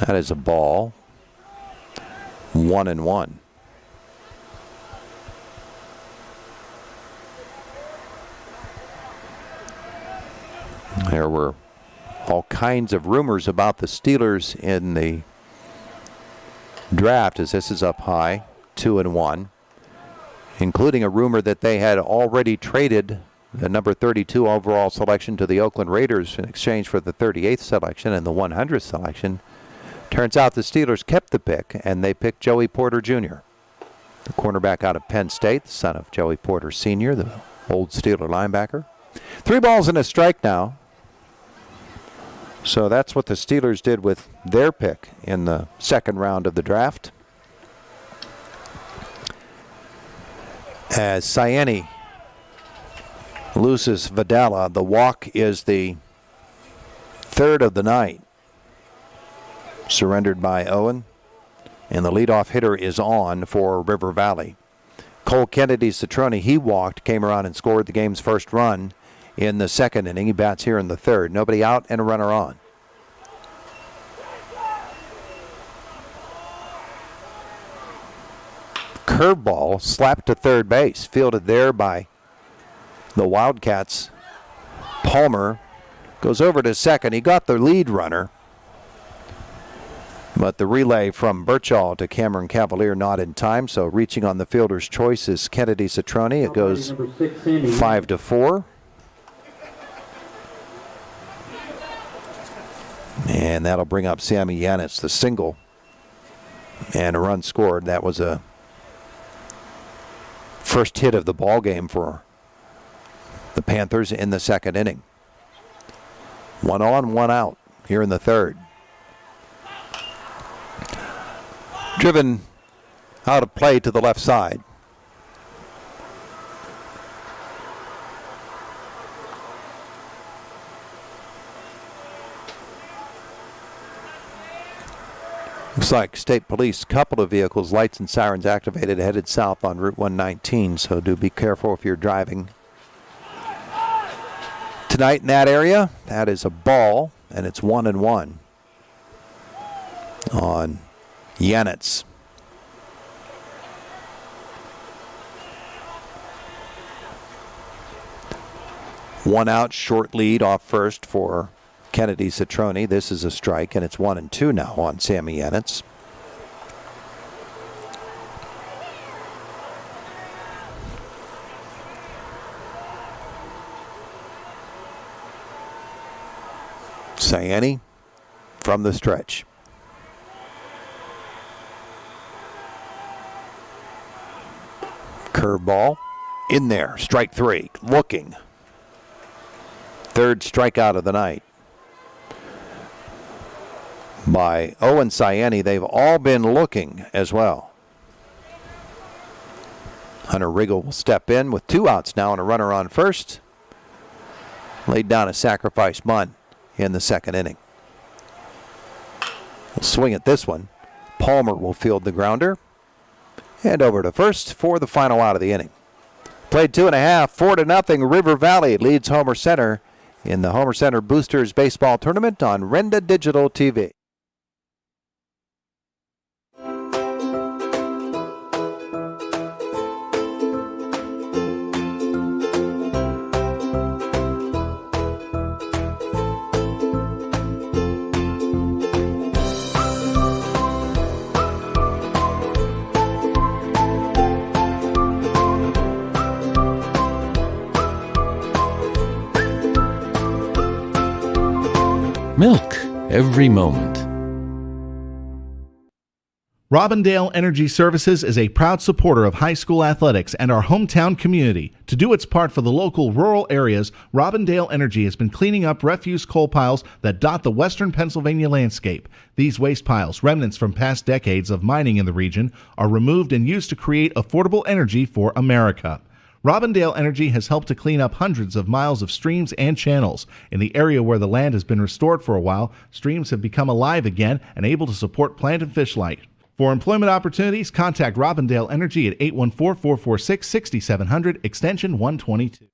That is a ball. 1-1. There were all kinds of rumors about the Steelers in the draft as this is up high, 2-1, including a rumor that they had already traded the number 32 overall selection to the Oakland Raiders in exchange for the 38th selection and the 100th selection. Turns out the Steelers kept the pick, and they picked Joey Porter Jr., the cornerback out of Penn State, the son of Joey Porter Sr., the old Steeler linebacker. 3 balls and a strike now. So that's what the Steelers did with their pick in the 2nd round of the draft. As Cyani loses Vidala, the walk is the 3rd of the night. Surrendered by Owen, and the leadoff hitter is on for River Valley. Cole Kennedy Citrone, he walked, came around and scored the game's 1st run in the 2nd inning. He bats here in the 3rd. Nobody out and a runner on. Curveball slapped to 3rd base, fielded there by the Wildcats. Palmer goes over to 2nd. He got the lead runner. But the relay from Birchall to Cameron Cavalier not in time, so reaching on the fielder's choice is Kennedy Citrone. It goes 5-4. And that'll bring up Sammy Yannis, the single. And a run scored. That was a first hit of the ball game for the Panthers in the second inning. 1 on, 1 out here in the third. Driven out of play to the left side. Looks like State Police, couple of vehicles, lights and sirens activated, headed south on Route 119, so do be careful if you're driving. Tonight in that area, that is a ball, and it's 1-1 on Yanitz. One out, short lead off first for Kennedy Citrone. This is a strike, and it's 1-2 now on Sammy Yanitz. Sayani from the stretch. Curveball in there. Strike 3. Looking. Third strikeout of the night by Owen Sayani. They've all been looking as well. Hunter Riggle will step in with 2 outs now and a runner on first. Laid down a sacrifice bunt in the second inning. We'll swing at this one. Palmer will field the grounder. And over to first for the final out of the inning. Played 2.5, 4-0. River Valley leads Homer Center in the Homer Center Boosters Baseball Tournament on Renda Digital TV. Milk every moment. Robindale Energy Services is a proud supporter of high school athletics and our hometown community. To do its part for the local rural areas, Robindale Energy has been cleaning up refuse coal piles that dot the western Pennsylvania landscape. These waste piles, remnants from past decades of mining in the region, are removed and used to create affordable energy for America. Robindale Energy has helped to clean up hundreds of miles of streams and channels. In the area where the land has been restored for a while, streams have become alive again and able to support plant and fish life. For employment opportunities, contact Robindale Energy at 814-446-6700, extension 122.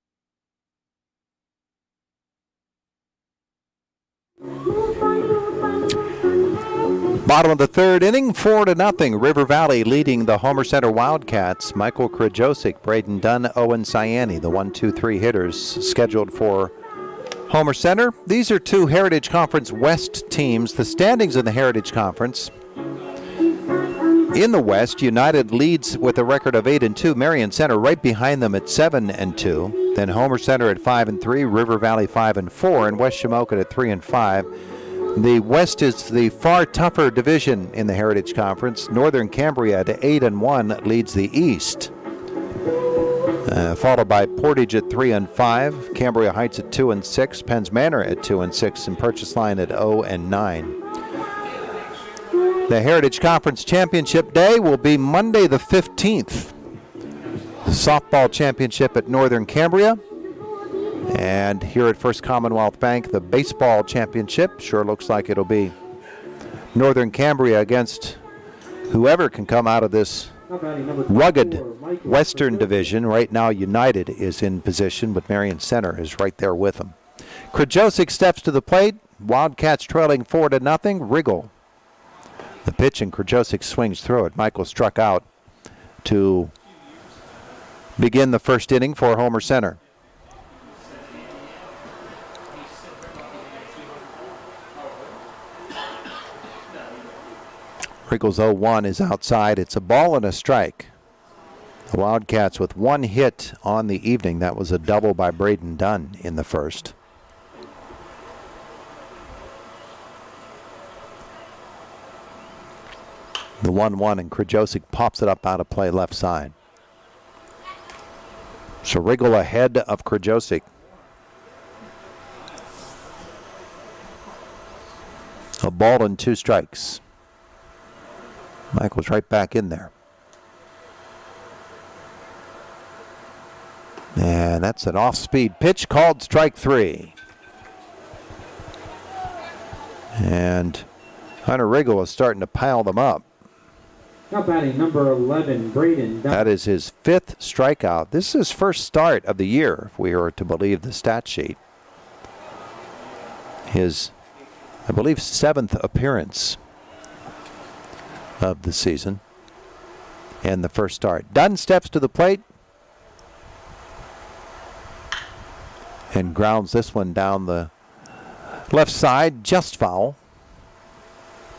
Bottom of the third inning, 4-0. River Valley leading the Homer Center Wildcats. Michael Krajosik, Braden Dunn, Owen Sayani, the 1-2-3 hitters scheduled for Homer Center. These are 2 Heritage Conference West teams. The standings in the Heritage Conference. In the West, United leads with a record of 8-2. Marion Center right behind them at 7-2. Then Homer Center at 5-3. River Valley 5-4, and West Shamokin at 3-5. The West is the far tougher division in the Heritage Conference. Northern Cambria at 8-1 leads the East, followed by Portage at 3-5, Cambria Heights at 2-6, Penns Manor at 2-6, and Purchase Line at 0-9. The Heritage Conference Championship Day will be Monday the 15th. The softball championship at Northern Cambria. And here at First Commonwealth Bank, the baseball championship. Sure looks like it'll be Northern Cambria against whoever can come out of this rugged Western Division. Right now, United is in position, but Marion Center is right there with them. Krajosik steps to the plate. Wildcats trailing 4-0. Riggle. The pitch, and Krajosik swings through it. Michael struck out to begin the first inning for Homer Center. Riggle's 0-1 is outside. It's a ball and a strike. The Wildcats with 1 hit on the evening. That was a double by Braden Dunn in the first. The 1-1, and Krajosik pops it up out of play left side. So Riggle ahead of Krajosik. A ball and 2 strikes. Michael's right back in there. And that's an off-speed pitch called strike 3. And Hunter Riggle is starting to pile them up. Now batting number 11, Braden. That is his 5th strikeout. This is his first start of the year, if we are to believe the stat sheet. His, I believe, 7th appearance of the season and the first start. Dunn steps to the plate and grounds this one down the left side, just foul.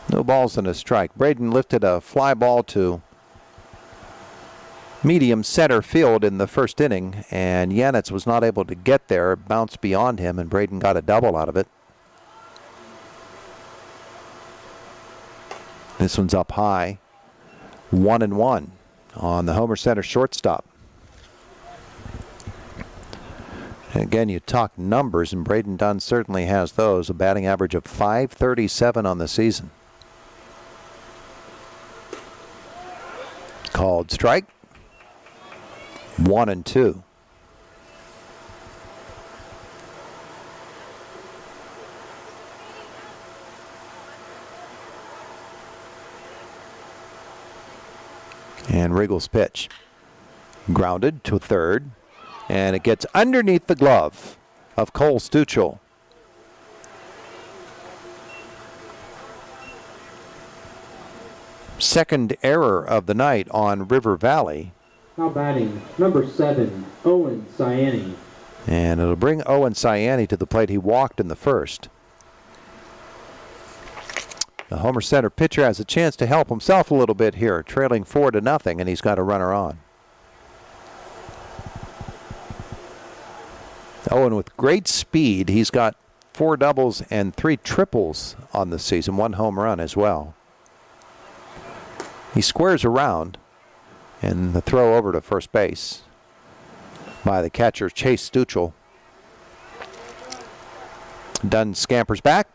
No balls and a strike. Braden lifted a fly ball to medium center field in the first inning, and Yanitz was not able to get there. It bounced beyond him, and Braden got a double out of it. This one's up high. 1-1 on the Homer Center shortstop. And again, you talk numbers, and Braden Dunn certainly has those. A batting average of .537 on the season. Called strike. 1-2. And Riggle's pitch. Grounded to third. And it gets underneath the glove of Cole Stuchel. Second error of the night on River Valley. Now batting number 7, Owen Ciani. And it'll bring Owen Ciani to the plate. He walked in the first. The Homer Center pitcher has a chance to help himself a little bit here, trailing 4-0, and he's got a runner on. Owen with great speed. He's got 4 doubles and 3 triples on the season, 1 home run as well. He squares around, and the throw over to first base by the catcher, Chase Stuchel. Dunn scampers back.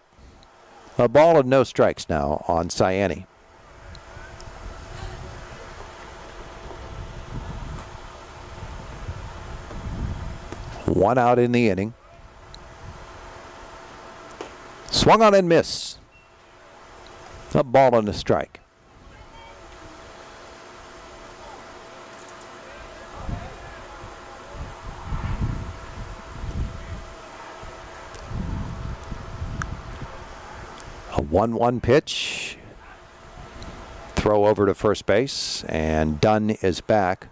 A ball and no strikes now on Ciani. One out in the inning. Swung on and missed. A ball and a strike. A 1-1 pitch. Throw over to first base, and Dunn is back.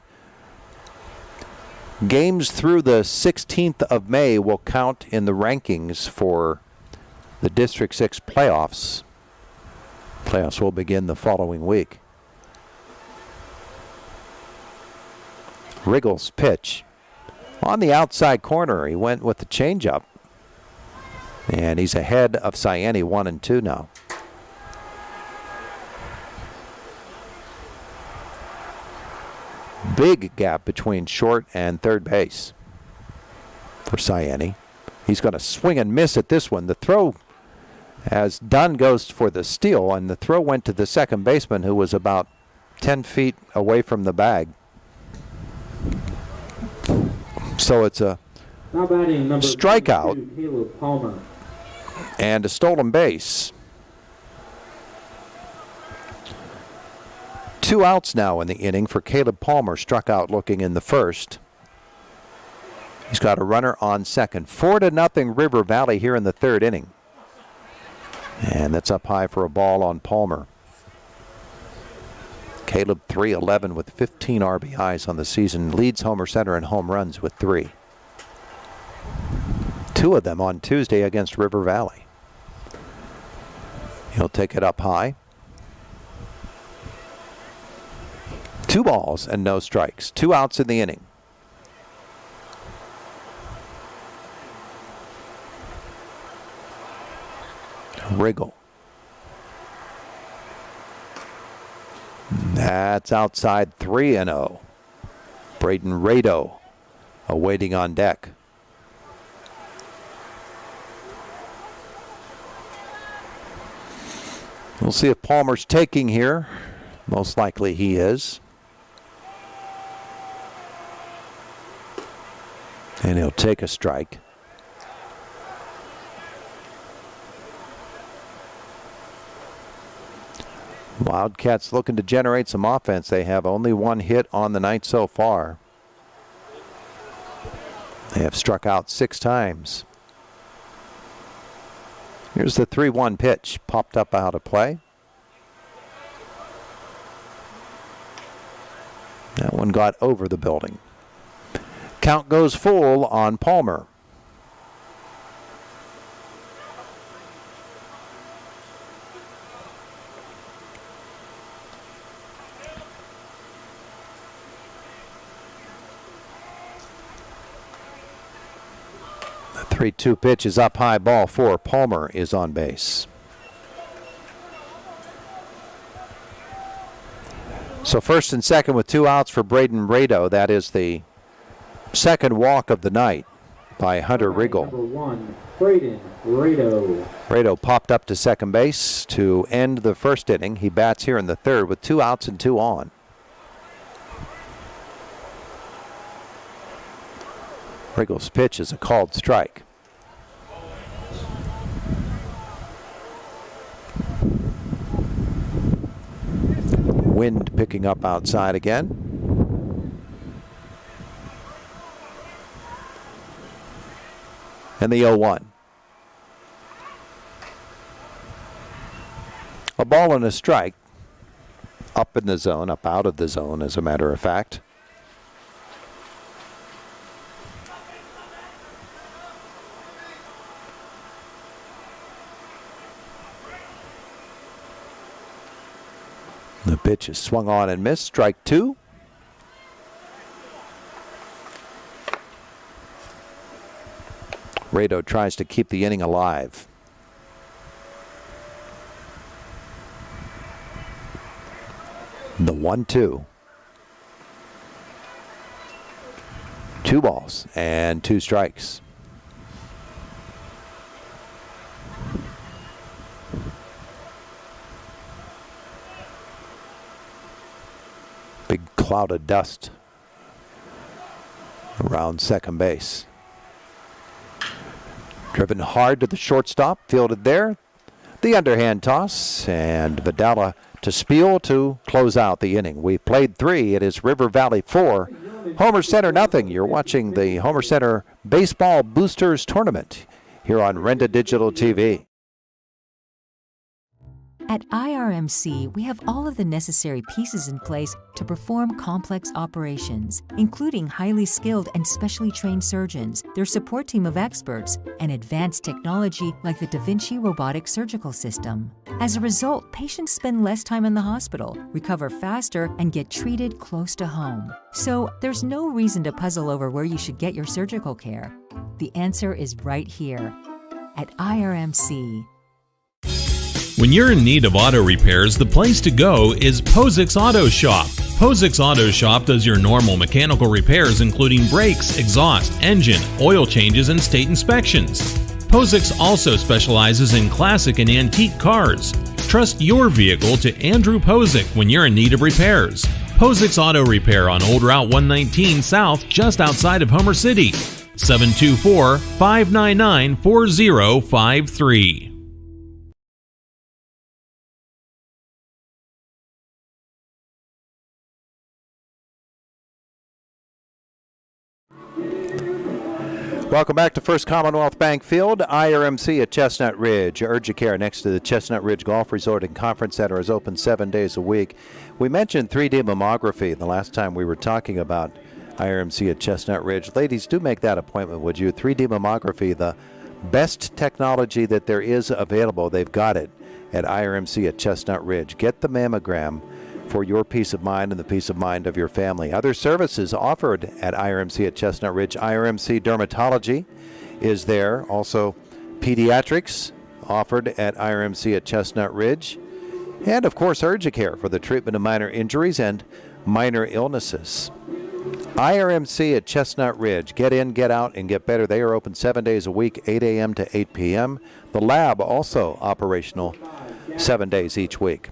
Games through the 16th of May will count in the rankings for the District 6 playoffs. Playoffs will begin the following week. Riggle's pitch. On the outside corner, he went with the changeup. And he's ahead of Ciani, 1-2 now. Big gap between short and third base for Ciani. He's going to swing and miss at this one. The throw, as Dunn goes for the steal, and the throw went to the second baseman, who was about 10 feet away from the bag. So it's a strikeout 22, Caleb Palmer. And a stolen base. 2 outs now in the inning for Caleb Palmer, struck out looking in the first. He's got a runner on second. 4-0 River Valley here in the third inning. And that's up high for a ball on Palmer. Caleb 3-11 with 15 RBIs on the season. Leads Homer Center in home runs with 3. 2 of them on Tuesday against River Valley. He'll take it up high. 2 balls and no strikes. 2 outs in the inning. Riggle. That's outside 3-0. Braden Rado awaiting on deck. We'll see if Palmer's taking here. Most likely he is. And he'll take a strike. Wildcats looking to generate some offense. They have only one hit on the night so far. They have struck out 6 times. Here's the 3-1 pitch, popped up out of play. That one got over the building. Count goes full on Palmer. The 3-2 pitch is up high, ball 4. Palmer is on base. So first and second with 2 outs for Braden Rado. That is the second walk of the night by Hunter Riggle. Number 1, Braden Rado. Rado popped up to second base to end the first inning. He bats here in the third with 2 outs and 2 on. Riggle's pitch is a called strike. Wind picking up outside again. And the 0-1. A ball and a strike. Up in the zone, up out of the zone, as a matter of fact. The pitch is swung on and missed. Strike 2. Rado tries to keep the inning alive. The 1-2. 2 balls and 2 strikes. Big cloud of dust around second base. Driven hard to the shortstop, fielded there. The underhand toss, and Vidala to Spiel to close out the inning. We've played 3. It is River Valley 4, Homer Center nothing. You're watching the Homer Center Baseball Boosters Tournament here on Renda Digital TV. At IRMC, we have all of the necessary pieces in place to perform complex operations, including highly skilled and specially trained surgeons, their support team of experts, and advanced technology like the Da Vinci robotic surgical system. As a result, patients spend less time in the hospital, recover faster, and get treated close to home. So there's no reason to puzzle over where you should get your surgical care. The answer is right here at IRMC. When you're in need of auto repairs, the place to go is Posix Auto Shop. Posix Auto Shop does your normal mechanical repairs, including brakes, exhaust, engine, oil changes, and state inspections. Posix also specializes in classic and antique cars. Trust your vehicle to Andrew Posix when you're in need of repairs. Posix Auto Repair on Old Route 119 South, just outside of Homer City. 724-599-4053. Welcome back to First Commonwealth Bank Field. IRMC at Chestnut Ridge. Urgicare next to the Chestnut Ridge Golf Resort and Conference Center is open 7 days a week. We mentioned 3D mammography the last time we were talking about IRMC at Chestnut Ridge. Ladies, do make that appointment, would you? 3D mammography, the best technology that there is available. They've got it at IRMC at Chestnut Ridge. Get the mammogram for your peace of mind and the peace of mind of your family. Other services offered at IRMC at Chestnut Ridge. IRMC Dermatology is there. Also, pediatrics offered at IRMC at Chestnut Ridge. And, of course, Urgicare for the treatment of minor injuries and minor illnesses. IRMC at Chestnut Ridge. Get in, get out, and get better. They are open 7 days a week, 8 a.m. to 8 p.m. The lab also operational 7 days each week.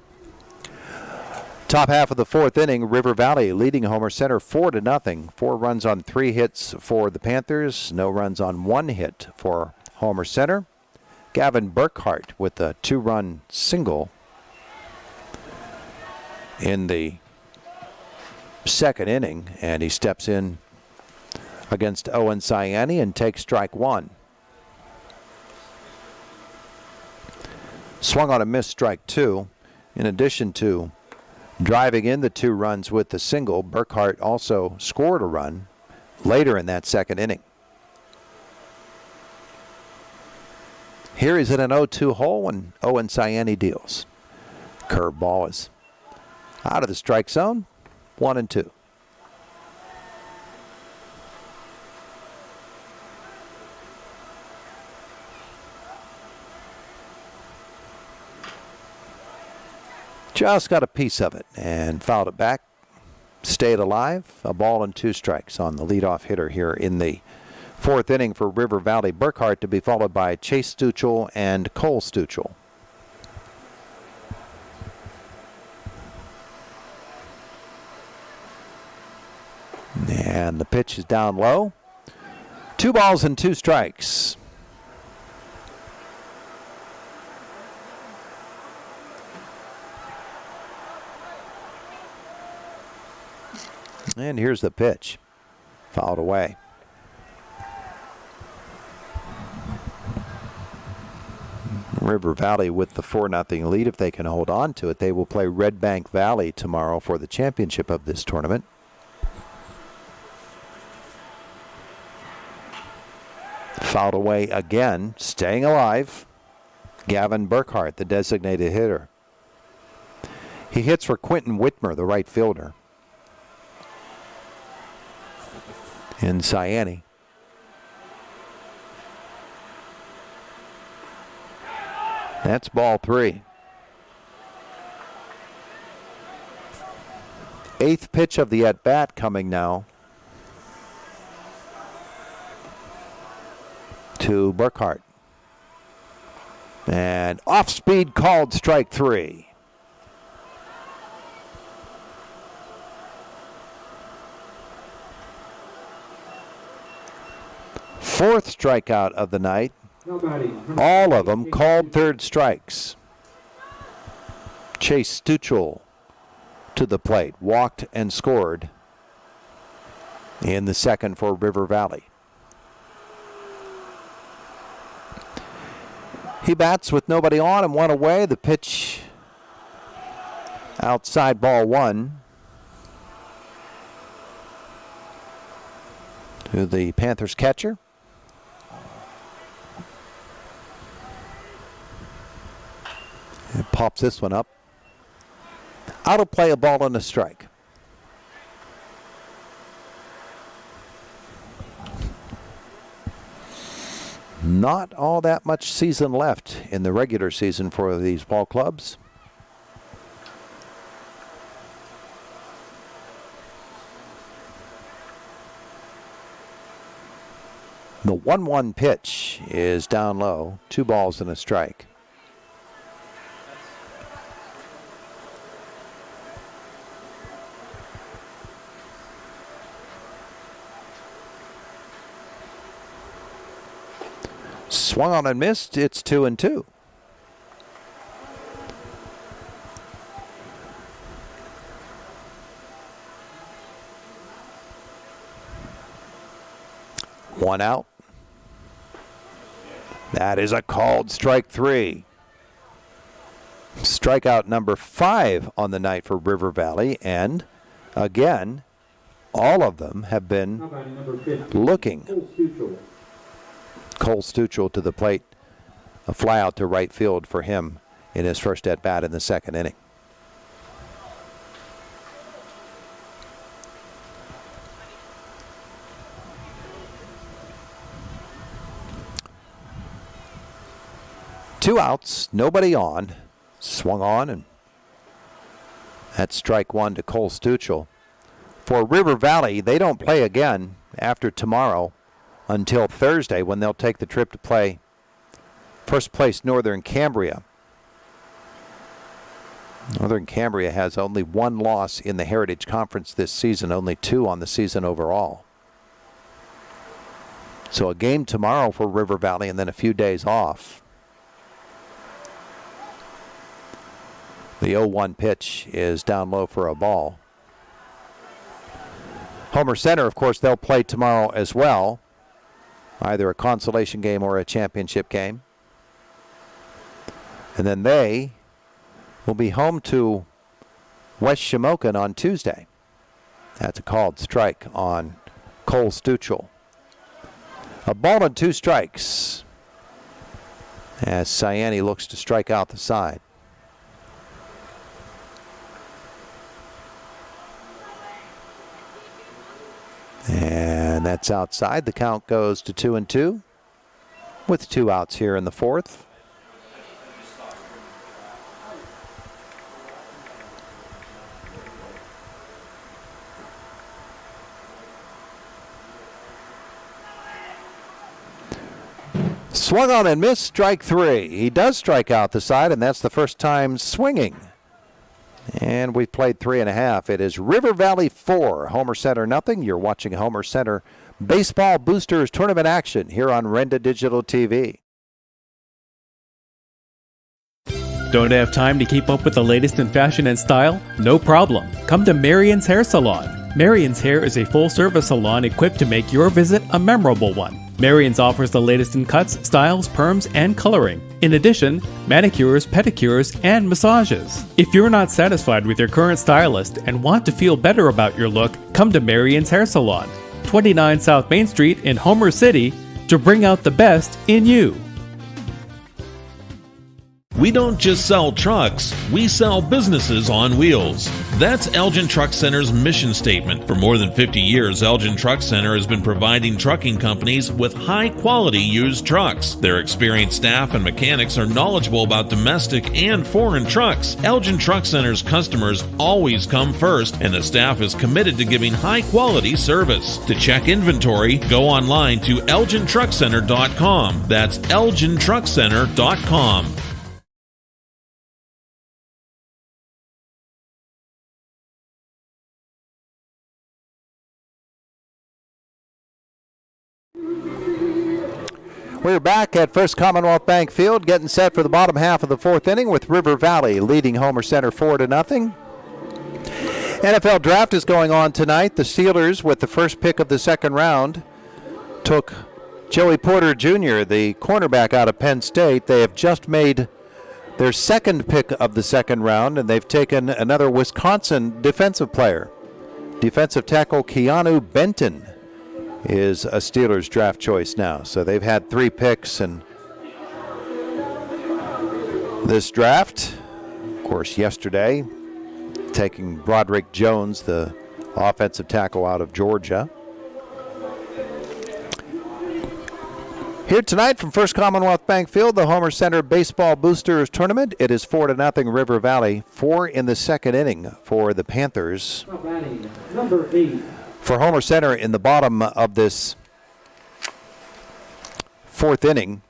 Top half of the fourth inning, River Valley leading Homer Center 4-0. 4 runs on 3 hits for the Panthers. No runs on 1 hit for Homer Center. Gavin Burkhart with a 2-run single in the second inning, and he steps in against Owen Cyani and takes strike 1. Swung on a missed, strike 2. In addition to driving in the 2 runs with the single, Burkhart also scored a run later in that second inning. Here he's in an 0-2 hole when Owen Cyani deals. Curveball is out of the strike zone, 1-2. Just got a piece of it and fouled it back. Stayed alive. A ball and 2 strikes on the leadoff hitter here in the fourth inning for River Valley. Burkhart to be followed by Chase Stuchel and Cole Stuchel. And the pitch is down low. 2 balls and 2 strikes. And here's the pitch. Fouled away. River Valley with the 4-0 lead. If they can hold on to it, they will play Red Bank Valley tomorrow for the championship of this tournament. Fouled away again. Staying alive. Gavin Burkhart, the designated hitter. He hits for Quentin Whitmer, the right fielder. In Cyani. That's ball 3. 8th pitch of the at-bat coming now to Burkhart. And off-speed called, strike 3. Fourth strikeout of the night. All of them called third strikes. Chase Stuchel to the plate. Walked and scored in the second for River Valley. He bats with nobody on and 1 away. The pitch outside, ball 1. To the Panthers catcher. And pops this one up. Out of play, a ball and a strike. Not all that much season left in the regular season for these ball clubs. The 1-1 pitch is down low. 2 balls and a strike. Swung on and missed. It's 2-2. One out. That is a called strike 3. Strikeout number 5 on the night for River Valley. And again, all of them have been looking. Cole Stuchel to the plate. A fly out to right field for him in his first at-bat in the second inning. Two outs, nobody on. Swung on and That's strike one to Cole Stuchel. For River Valley, they don't play again after tomorrow until Thursday, when they'll take the trip to play first place Northern Cambria. Northern Cambria has only one loss in the Heritage Conference this season, only 2 on the season overall. So a game tomorrow for River Valley and then a few days off. The 0-1 pitch is down low for a ball. Homer Center, of course, they'll play tomorrow as well. Either a consolation game or a championship game. And then they will be home to West Shamokin on Tuesday. That's a called strike on Cole Stuchel. A ball and 2 strikes as Cyani looks to strike out the side. And that's outside. The count goes to 2-2 with 2 outs here in the 4th. Swung on and missed, strike 3. He does strike out the side, and that's the first time swinging. And we've played 3.5. It is River Valley 4, Homer Center nothing. You're watching Homer Center Baseball Boosters Tournament action here on Renda Digital TV. Don't have time to keep up with the latest in fashion and style? No problem. Come to Marion's Hair Salon. Marion's Hair is a full-service salon equipped to make your visit a memorable one. Marion's offers the latest in cuts, styles, perms, and coloring. In addition, manicures, pedicures, and massages. If you're not satisfied with your current stylist and want to feel better about your look, come to Marion's Hair Salon, 29 South Main Street in Homer City, to bring out the best in you. We don't just sell trucks, we sell businesses on wheels. That's Elgin Truck Center's mission statement. For more than 50 years, Elgin Truck Center has been providing trucking companies with high-quality used trucks. Their experienced staff and mechanics are knowledgeable about domestic and foreign trucks. Elgin Truck Center's customers always come first, and the staff is committed to giving high-quality service. To check inventory, go online to elgintruckcenter.com. That's elgintruckcenter.com. We're back at First Commonwealth Bank Field, getting set for the bottom half of the 4th inning with River Valley leading Homer Center 4-0. NFL draft is going on tonight. The Steelers, with the first pick of the 2nd round, took Joey Porter Jr., the cornerback out of Penn State. They have just made their 2nd pick of the 2nd round, and they've taken another Wisconsin defensive player. Defensive tackle Keanu Benton is a Steelers draft choice now. So they've had 3 picks in this draft. Of course, yesterday, taking Broderick Jones, the offensive tackle out of Georgia. Here tonight from First Commonwealth Bank Field, the Homer Center Baseball Boosters Tournament. It is 4-0 River Valley. 4 in the 2nd inning for the Panthers. Number 8. For Homer Center in the bottom of this 4th inning,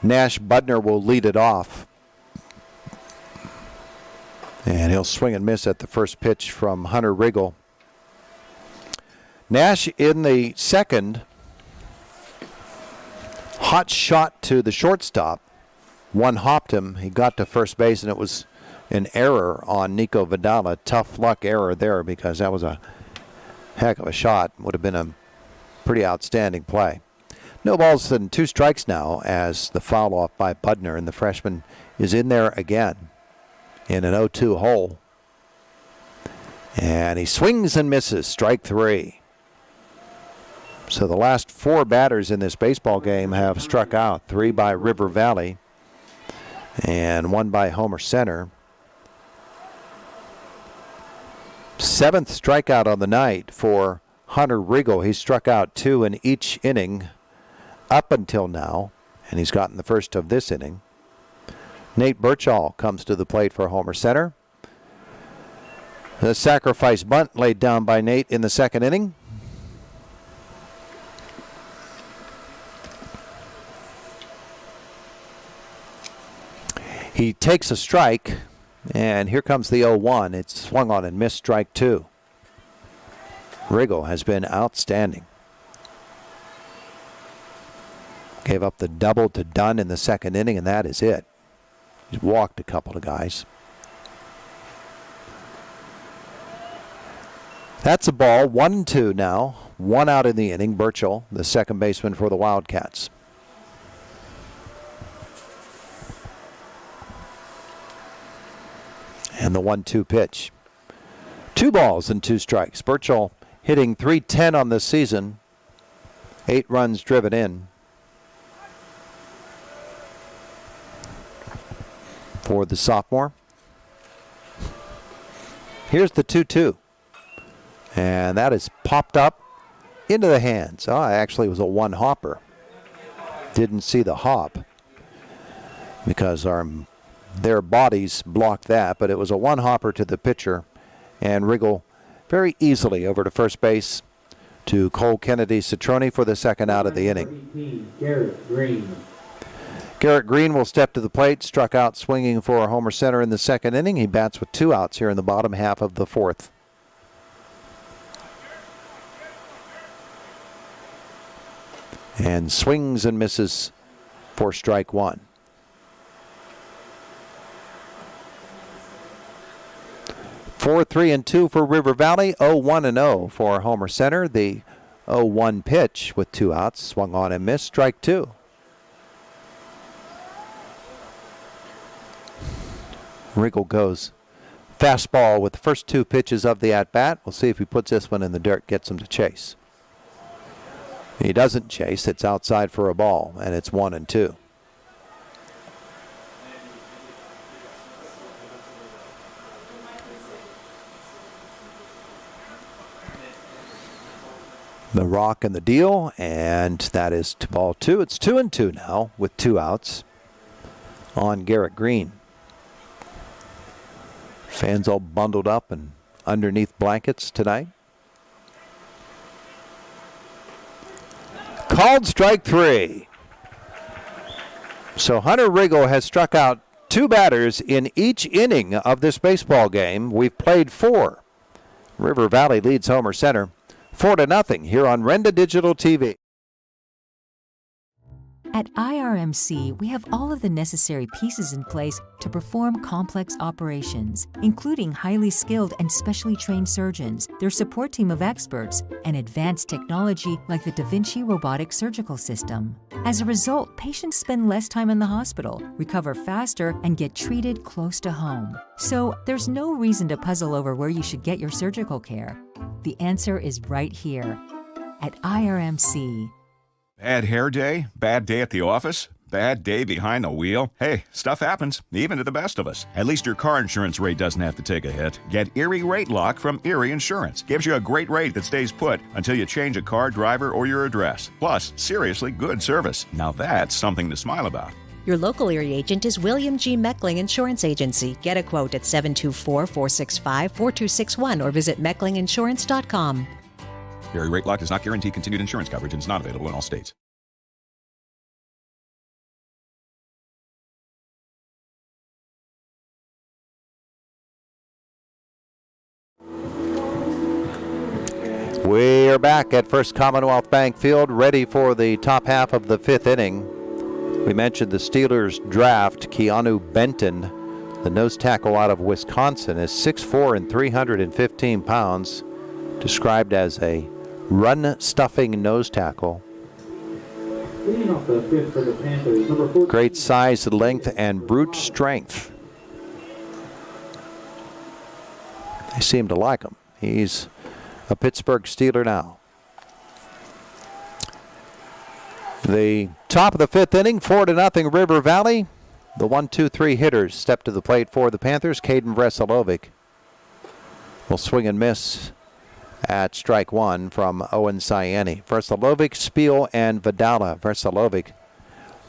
Nash Budner will lead it off. And he'll swing and miss at the first pitch from Hunter Riggle. Nash in the 2nd, hot shot to the shortstop. One hopped him. He got to first base, and it was an error on Nico Vidala. Tough luck error there because that was a heck of a shot. Would have been a pretty outstanding play. No balls and 2 strikes now as the foul off by Budner, and the freshman is in there again in an 0-2 hole. And he swings and misses, strike 3. So the last 4 batters in this baseball game have struck out. 3 by River Valley and 1 by Homer Center. 7th strikeout on the night for Hunter Riggle. He struck out 2 in each inning up until now, and he's gotten the first of this inning. Nate Birchall comes to the plate for Homer Center. The sacrifice bunt laid down by Nate in the second inning. He takes a strike, and here comes the 0-1. It's swung on and missed, strike two. Riggle has been outstanding. Gave up the double to Dunn in the second inning, and that is it. He's walked a couple of guys. That's a ball, 1-2 now. One out in the inning. Burchell, the second baseman for the Wildcats. And the 1-2 pitch. 2 balls and 2 strikes. Burchell hitting .310 on the season. 8 runs driven in. For the sophomore. Here's the 2-2. And that is popped up into the hands. Oh, actually it was a one hopper. Didn't see the hop because their bodies blocked that, but it was a one hopper to the pitcher, and Riggle very easily over to first base to Cole Kennedy Citrone for the second out of the inning. Garrett Green will step to the plate, struck out swinging for Homer Center in the second inning. He bats with 2 outs here in the bottom half of the fourth. And swings and misses for strike one. 4-3-2 for River Valley. 0-1-0 for Homer Center. The 0-1 pitch with 2 outs. Swung on and missed. Strike two. Riggle goes fastball with the first 2 pitches of the at-bat. We'll see if he puts this one in the dirt, gets him to chase. He doesn't chase. It's outside for a ball, and it's 1-2. The rock and the deal, and that is to ball 2. It's 2-2 now with 2 outs on Garrett Green. Fans all bundled up and underneath blankets tonight. Called strike 3. So Hunter Riggle has struck out 2 batters in each inning of this baseball game. We've played 4. River Valley leads Homer Center 4-0 here on Renda Digital TV. At IRMC, we have all of the necessary pieces in place to perform complex operations, including highly skilled and specially trained surgeons, their support team of experts, and advanced technology like the Da Vinci robotic surgical system. As a result, patients spend less time in the hospital, recover faster, and get treated close to home. So there's no reason to puzzle over where you should get your surgical care. The answer is right here at IRMC. Bad hair day? Bad day at the office? Bad day behind the wheel? Hey, stuff happens, even to the best of us. At least your car insurance rate doesn't have to take a hit. Get Erie Rate Lock from Erie Insurance. Gives you a great rate that stays put until you change a car, driver, or your address. Plus, seriously good service. Now that's something to smile about. Your local Erie agent is William G. Meckling Insurance Agency. Get a quote at 724-465-4261 or visit mecklinginsurance.com. Erie Rate Lock does not guarantee continued insurance coverage and is not available in all states. We are back at First Commonwealth Bank Field, ready for the top half of the 5th inning. We mentioned the Steelers draft. Keanu Benton, the nose tackle out of Wisconsin, is 6'4" and 315 pounds, described as a run-stuffing nose tackle. Great size, length, and brute strength. They seem to like him. He's a Pittsburgh Steeler now. The top of the 5th inning, 4-0 River Valley. The 1-2-3 hitters step to the plate for the Panthers. Caden Versalovic will swing and miss at strike 1 from Owen Ciani. Versalovic, Spiel, and Vidala. Versalovic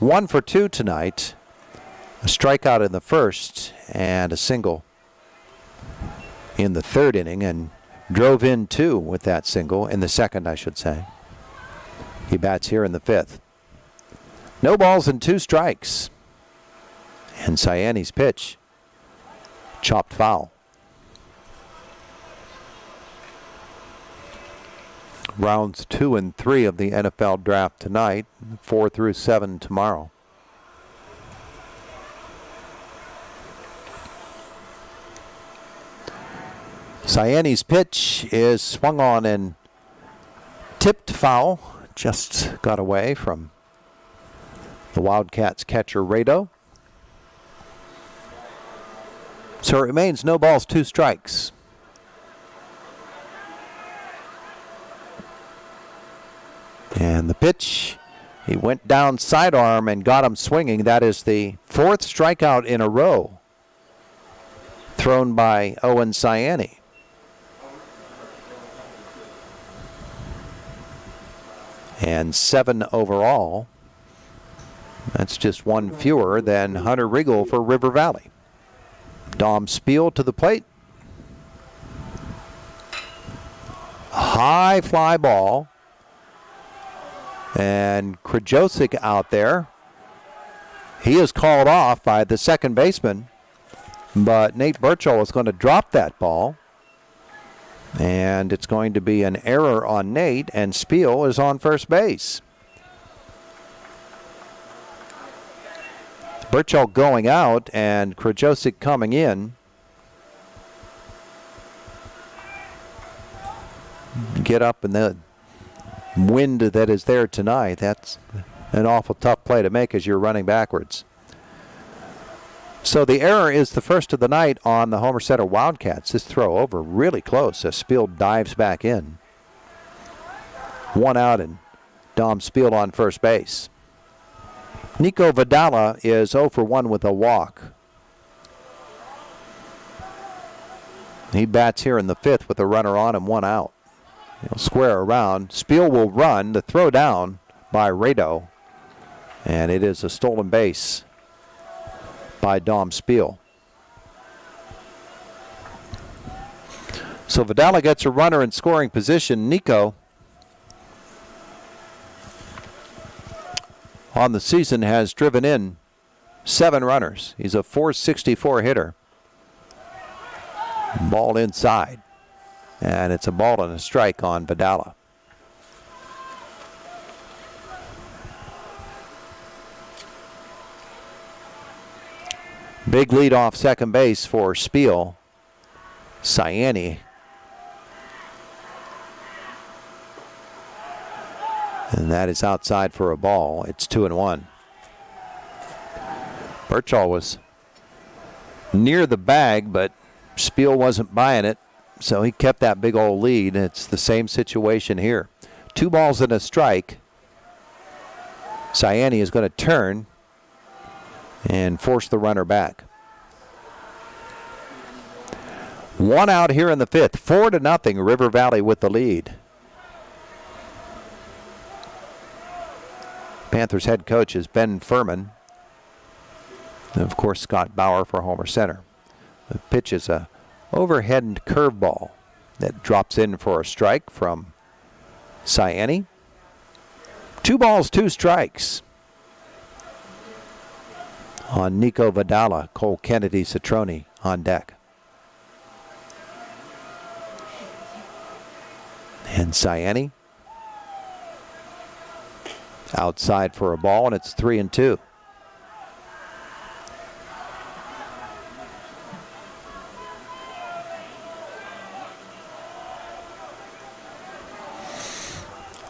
1 for 2 tonight. A strikeout in the first and a single in the third inning and drove in 2 with that single, in the second, I should say. He bats here in the 5th. No balls and 2 strikes. And Cyanni's pitch, chopped foul. Rounds 2 and 3 of the NFL draft tonight, 4 through 7 tomorrow. Cyanni's pitch is swung on and tipped foul. Just got away from the Wildcats catcher, Rado. So it remains no balls, 2 strikes. And the pitch, he went down sidearm and got him swinging. That is the 4th strikeout in a row thrown by Owen Cyanni. And 7 overall. That's just 1 fewer than Hunter Regal for River Valley. Dom Spiel to the plate. High fly ball. And Krajosik out there. He is called off by the second baseman. But Nate Birchall is going to drop that ball. And it's going to be an error on Nate, and Spiel is on first base. Birchall going out and Krajosik coming in. Get up in the wind that is there tonight. That's an awful tough play to make as you're running backwards. So the error is the first of the night on the Homer Center Wildcats. This throw over really close as Spiel dives back in. 1 out and Dom Spiel on first base. Nico Vidala is 0 for 1 with a walk. He bats here in the 5th with a runner on and 1 out. He'll square around. Spiel will run. The throw down by Rado. And it is a stolen base by Dom Spiel. So Vidala gets a runner in scoring position. Nico on the season has driven in 7 runners. He's a .464 hitter. Ball inside. And it's a ball and a strike on Vidala. Big lead off second base for Spiel. Cyanni. And that is outside for a ball. It's 2-1. Birchall was near the bag, but Spiel wasn't buying it. So he kept that big old lead. It's the same situation here. 2 balls and a strike. Cyanni is going to turn and force the runner back. 1 out here in the 5th. 4-0. River Valley with the lead. Panthers head coach is Ben Furman. And of course, Scott Bauer for Homer Center. The pitch is a overhead curveball that drops in for a strike from Cyanni. 2 balls, 2 strikes on Nico Vidala. Cole Kennedy Citrone on deck. And Cyanni outside for a ball, and it's 3-2.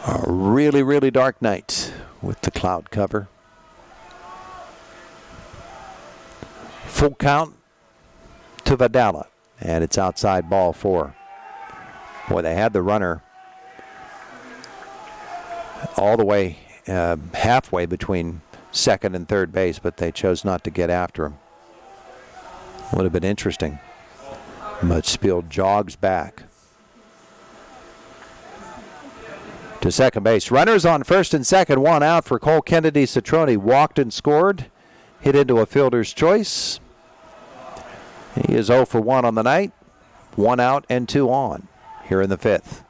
A really, really dark night with the cloud cover. Full count to Vidala, and it's outside ball 4. Boy, they had the runner all the way halfway between second and third base, but they chose not to get after him. Would have been interesting. But Spiel jogs back to second base. Runners on first and second, 1 out for Cole Kennedy Citrone. Walked and scored. Hit into a fielder's choice. He is 0 for 1 on the night 1 out and 2 on here in the 5th.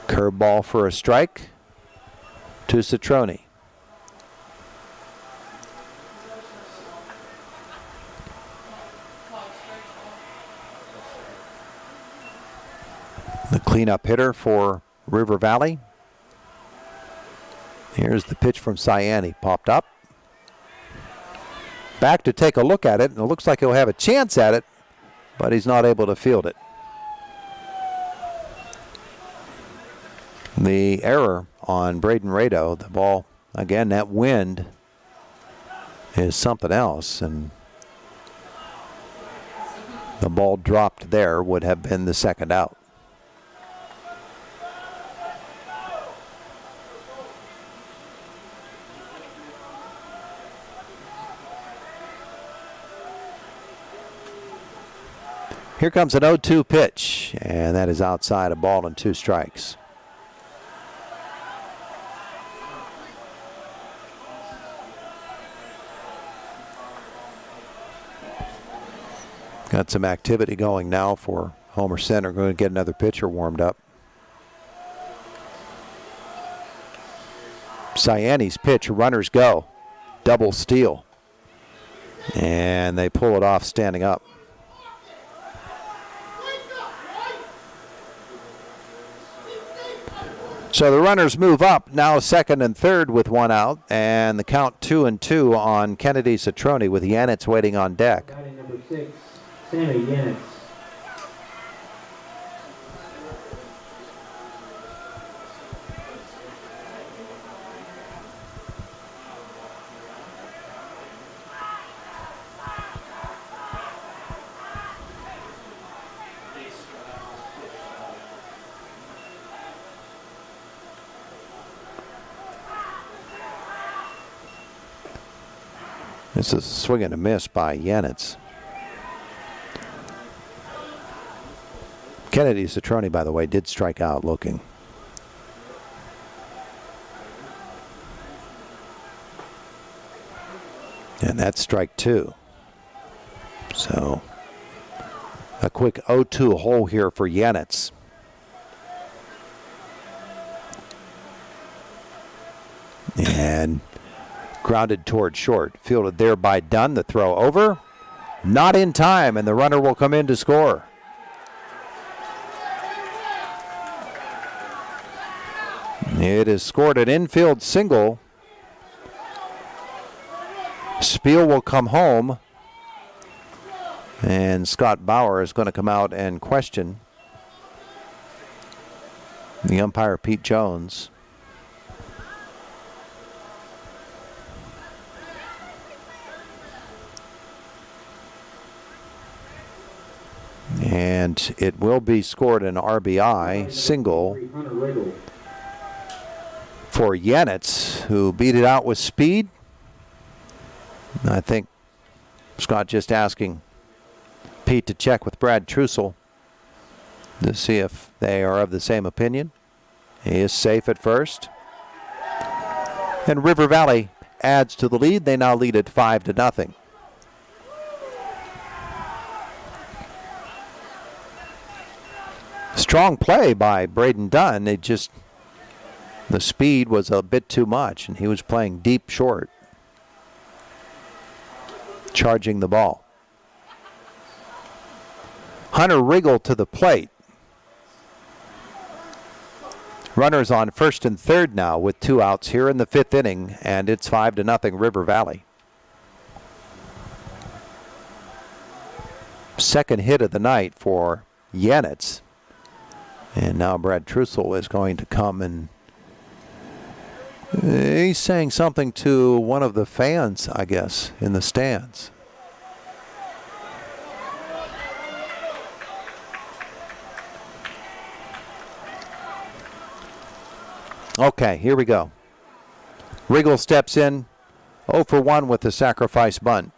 Curveball for a strike to Citrone. The cleanup hitter for River Valley. Here's the pitch from Cyane. Popped up. Back to take a look at it, and it looks like he'll have a chance at it, but he's not able to field it. The error on Braden Rado, the ball, again, that wind is something else, and the ball dropped there would have been the second out. Here comes an 0-2 pitch, and that is outside, a ball and 2 strikes. Got some activity going now for Homer Center. Going to get another pitcher warmed up. Cyane's pitch, runners go. Double steal. And they pull it off standing up. So the runners move up, now second and third with 1 out, and the count 2-2 on Kennedy Citrone with Yanitz waiting on deck. Batting number 6, Sammy Yanitz. This is a swing and a miss by Yanitz. Kennedy Citrone, by the way, did strike out looking. And that's strike 2. So a quick 0-2 hole here for Yanitz. And grounded toward short. Fielded there by Dunn. The throw over. Not in time, and the runner will come in to score. It is scored an infield single. Spiel will come home. And Scott Bauer is going to come out and question the umpire, Pete Jones. And it will be scored an RBI single for Yanitz, who beat it out with speed. I think Scott just asking Pete to check with Brad Trussell to see if they are of the same opinion. He is safe at first. And River Valley adds to the lead. They now lead at 5-0. Strong play by Braden Dunn. The speed was a bit too much, and he was playing deep short, charging the ball. Hunter Riggle to the plate. Runners on first and third now with 2 outs here in the 5th inning, and it's 5-0 River Valley. Second hit of the night for Yanitz. And now Brad Trussell is going to come, and he's saying something to one of the fans, I guess, in the stands. Okay, here we go. Riggle steps in, 0 for 1 with the sacrifice bunt.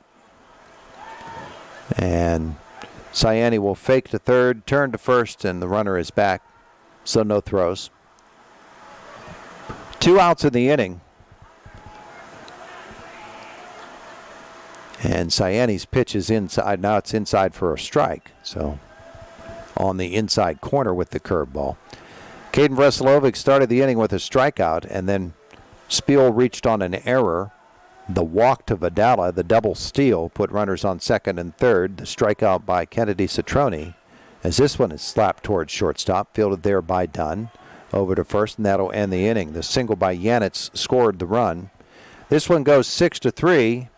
And Cyane will fake to third, turn to first, and the runner is back, so no throws. 2 outs in the inning. And Cyani's pitch is inside. Now it's inside for a strike. So on the inside corner with the curveball. Caden Veselovic started the inning with a strikeout, and then Spiel reached on an error. The walk to Vidala, the double steal, put runners on second and third. The strikeout by Kennedy Citrone, as this one is slapped towards shortstop, fielded there by Dunn. Over to first, and that'll end the inning. The single by Yanitz scored the run. This one goes 6-3,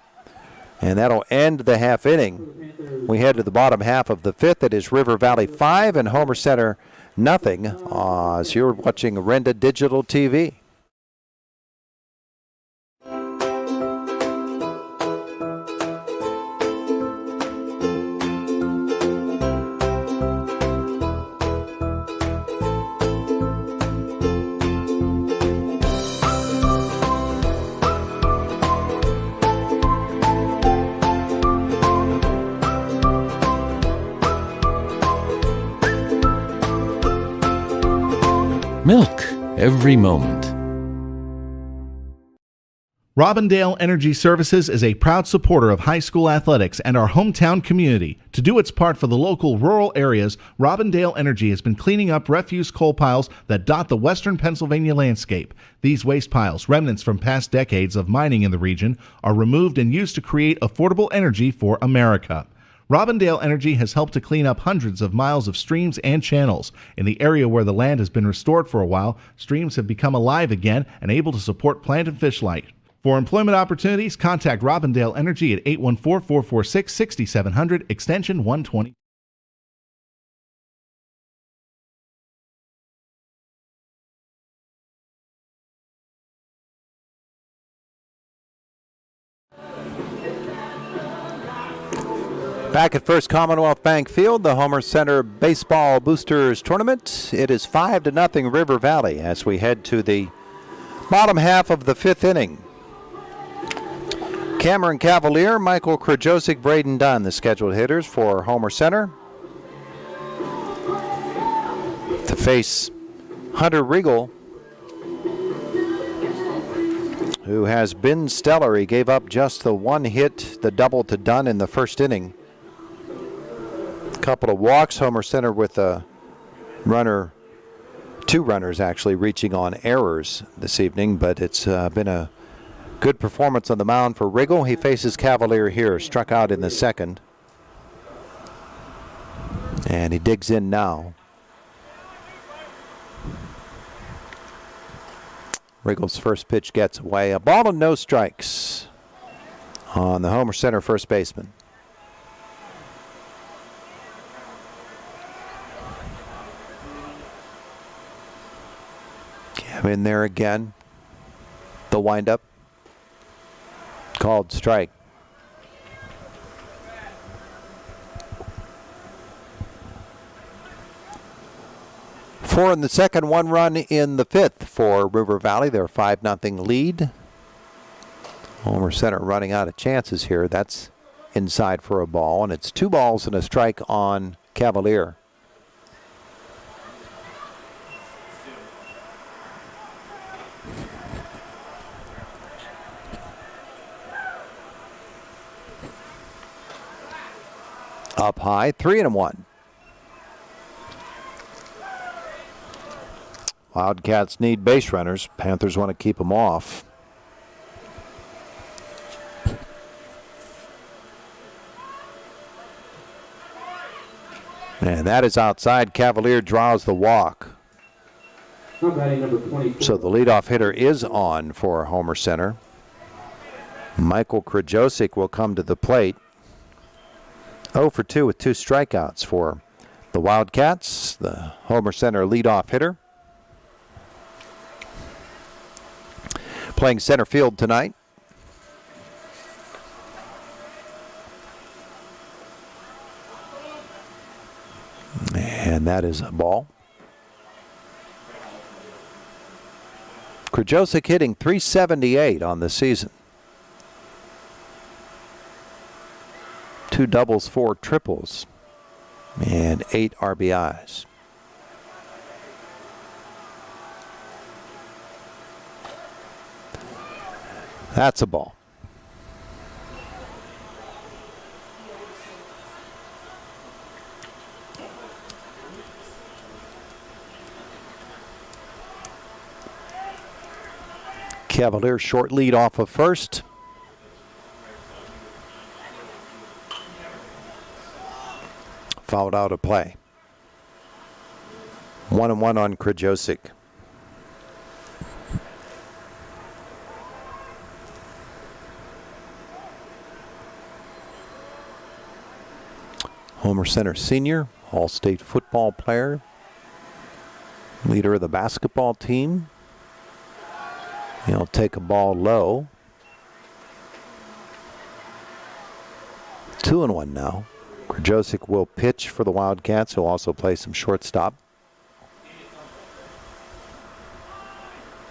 and that'll end the half inning. We head to the bottom half of the fifth. It is River Valley 5 and Homer Center nothing. As you're watching Renda Digital TV. Milk every moment. Robindale Energy Services is a proud supporter of high school athletics and our hometown community. To do its part for the local rural areas, Robindale Energy has been cleaning up refuse coal piles that dot the western Pennsylvania landscape. These waste piles, remnants from past decades of mining in the region, are removed and used to create affordable energy for America. Robindale Energy has helped to clean up hundreds of miles of streams and channels. In the area where the land has been restored for a while, streams have become alive again and able to support plant and fish life. For employment opportunities, contact Robindale Energy at 814-446-6700, extension 120. Back at First Commonwealth Bank Field, the Homer Center Baseball Boosters Tournament. It is 5-0 River Valley as we head to the bottom half of the fifth inning. Cameron Cavalier, Michael Krajosik, Braden Dunn, the scheduled hitters for Homer Center. To face Hunter Regal, who has been stellar. He gave up just the one hit, the double to Dunn in the first inning. Couple of walks. Homer Center with a runner, two runners actually reaching on errors this evening, but it's been a good performance on the mound for Riggle. He faces Cavalier here, struck out in the second. And he digs in now. Riggle's first pitch gets away. A ball and no strikes on the Homer Center first baseman. In there again. The windup. Called strike. Four in the second, one run in the fifth for River Valley. Their 5-0 lead. Homer Center running out of chances here. That's inside for a ball, and it's 2 balls and a strike on Cavalier. Up high, 3-1. Wildcats need base runners. Panthers want to keep them off. And that is outside. Cavalier draws the walk. So the leadoff hitter is on for Homer Center. Michael Krajosik will come to the plate. 0 for 2 with 2 strikeouts for the Wildcats, the Homer Center leadoff hitter. Playing center field tonight. And that is a ball. Krajosik hitting .378 on the season. 2 doubles, 4 triples, and 8 RBIs. That's a ball. Cavaliers short lead off of first. Fouled out of play. 1-1 on Krajosik. Homer Center senior, all-state football player, leader of the basketball team. He'll take a ball low. 2-1 now. Krajosik will pitch for the Wildcats. He'll also play some shortstop.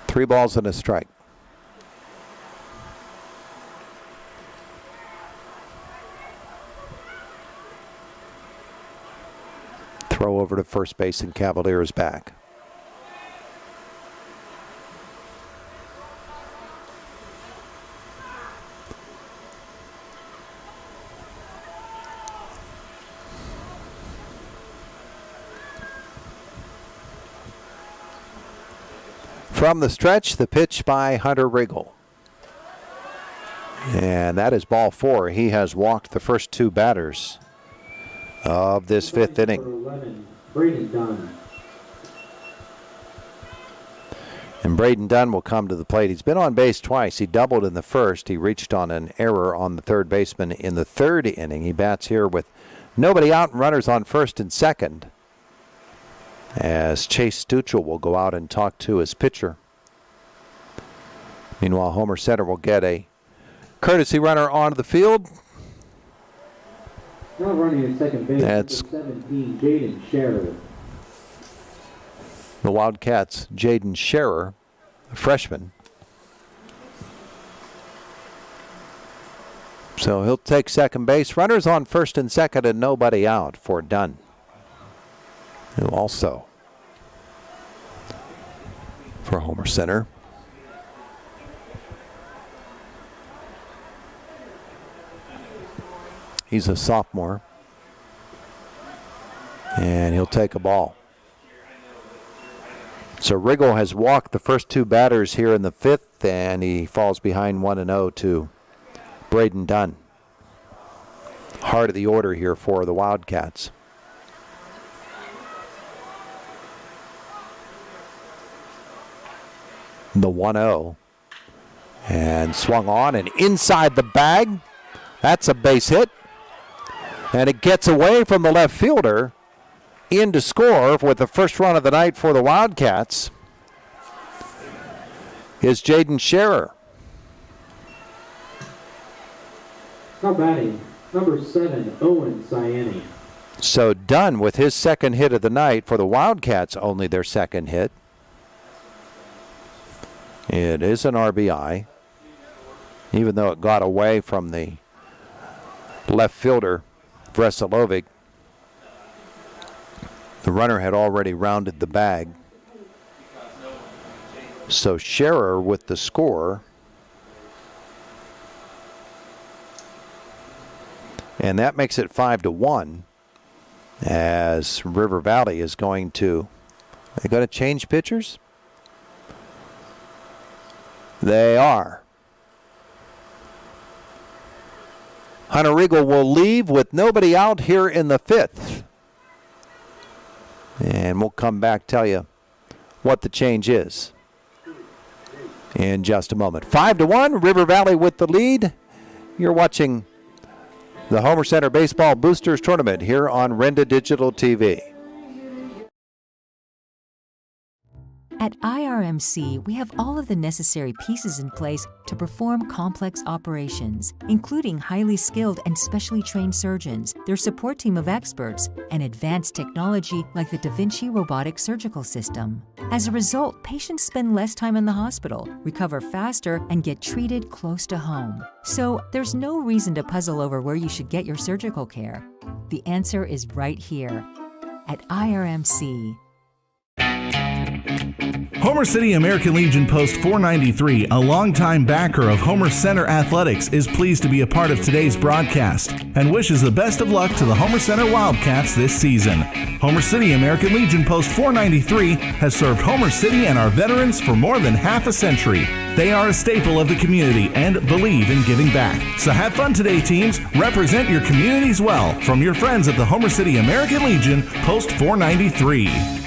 3 balls and a strike. Throw over to first base and Cavaliers back. From the stretch, the pitch by Hunter Riggle. And that is ball 4. He has walked the first 2 batters of this 5th inning. 11, Braden Dunn. And Braden Dunn will come to the plate. He's been on base twice. He doubled in the first. He reached on an error on the third baseman in the 3rd inning. He bats here with nobody out and runners on first and second, as Chase Stuchel will go out and talk to his pitcher. Meanwhile, Homer Center will get a courtesy runner onto the field. Now running at second base, That's 17, Jaden Scherer. The Wildcats' Jaden Scherer, a freshman. So he'll take second base. Runners on first and second and nobody out for Dunn, who also for Homer Center. He's a sophomore, and he'll take a ball. So Riggle has walked the first 2 batters here in the 5th, and he falls behind 1-0 to Braden Dunn. Heart of the order here for the Wildcats. The 1-0, and swung on and inside the bag. That's a base hit. And it gets away from the left fielder. In to score with the first run of the night for the Wildcats is Jaden Scherer. Now batting, number 7, Owen Cyani. So Dunn with his second hit of the night for the Wildcats, only their second hit. It is an RBI, even though it got away from the left fielder, Vresilovic. The runner had already rounded the bag. So Scherer with the score. And that makes it 5-1, as River Valley is going to, they going to change pitchers? They are. Hunter Riggle will leave with nobody out here in the 5th. And we'll come back, tell you what the change is in just a moment. 5-1, River Valley with the lead. You're watching the Homer Center Baseball Boosters Tournament here on Renda Digital TV. At IRMC, we have all of the necessary pieces in place to perform complex operations, including highly skilled and specially trained surgeons, their support team of experts, and advanced technology like the Da Vinci robotic surgical system. As a result, patients spend less time in the hospital, recover faster, and get treated close to home. So there's no reason to puzzle over where you should get your surgical care. The answer is right here at IRMC. Homer City American Legion Post 493, a longtime backer of Homer Center Athletics, is pleased to be a part of today's broadcast and wishes the best of luck to the Homer Center Wildcats this season. Homer City American Legion Post 493 has served Homer City and our veterans for more than half a century. They are a staple of the community and believe in giving back. So have fun today, teams. Represent your communities well. From your friends at the Homer City American Legion Post 493.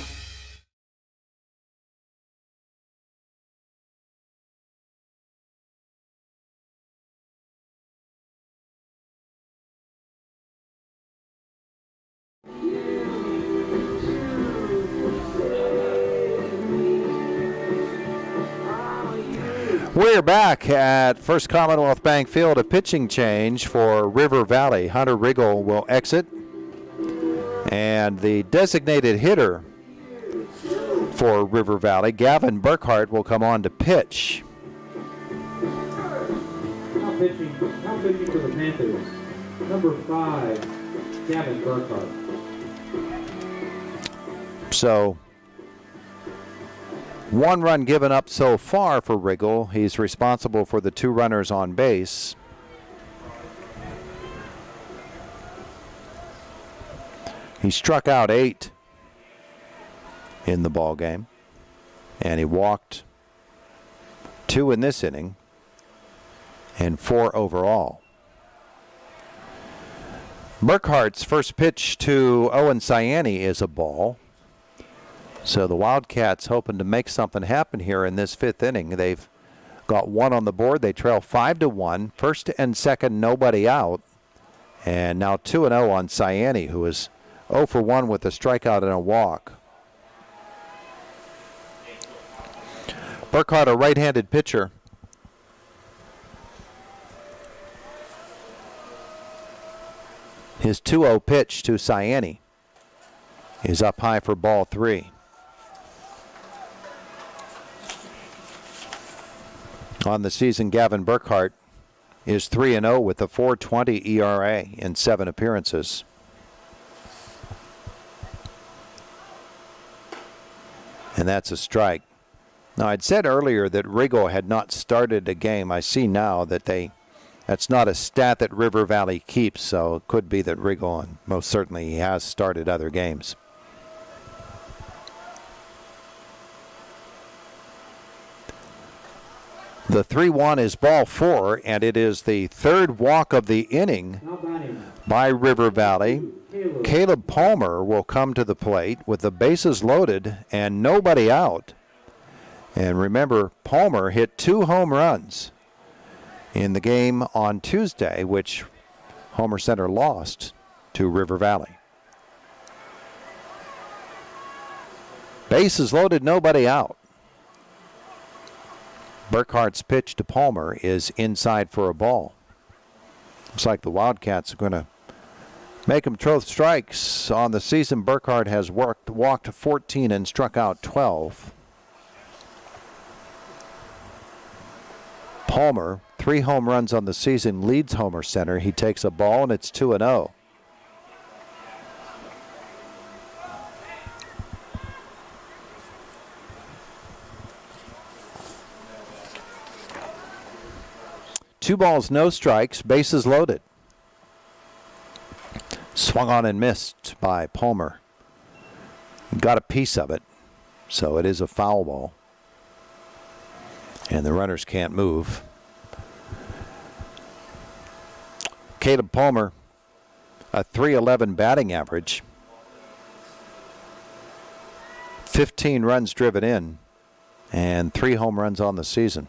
We're back at First Commonwealth Bank Field. A pitching change for River Valley. Hunter Riggle will exit. And the designated hitter for River Valley, Gavin Burkhart, will come on to pitch. Now pitching for the Panthers, number 5, Gavin Burkhart. So, 1 run given up so far for Riggle. He's responsible for the 2 runners on base. He struck out 8 in the ball game, and he walked 2 in this inning and 4 overall. Burkhart's first pitch to Owen Ciani is a ball. So the Wildcats hoping to make something happen here in this 5th inning. They've got 1 on the board. They trail 5-1. First and second, nobody out. And now 2-0 on Ciani, who is 0 for 1 with a strikeout and a walk. Burkhart, a right-handed pitcher. His 2-0 pitch to Ciani is up high for ball 3. On the season, Gavin Burkhart is 3-0 with a 4.20 ERA in 7 appearances. And that's a strike. Now, I'd said earlier that Riggle had not started a game. I see now that that's not a stat that River Valley keeps, so it could be that Riggle, and most certainly he has started other games. The 3-1 is ball 4, and it is the 3rd walk of the inning by River Valley. Caleb Palmer will come to the plate with the bases loaded and nobody out. And remember, Palmer hit 2 home runs in the game on Tuesday, which Homer Center lost to River Valley. Bases loaded, nobody out. Burkhart's pitch to Palmer is inside for a ball. Looks like the Wildcats are going to make him throw strikes. On the season, Burkhart has walked 14 and struck out 12. Palmer, 3 home runs on the season, leads Homer Center. He takes a ball, and it's 2-0. Two balls, no strikes, bases loaded. Swung on and missed by Palmer. Got a piece of it, so it is a foul ball. And the runners can't move. Caleb Palmer, a .311 batting average. 15 runs driven in, and 3 home runs on the season.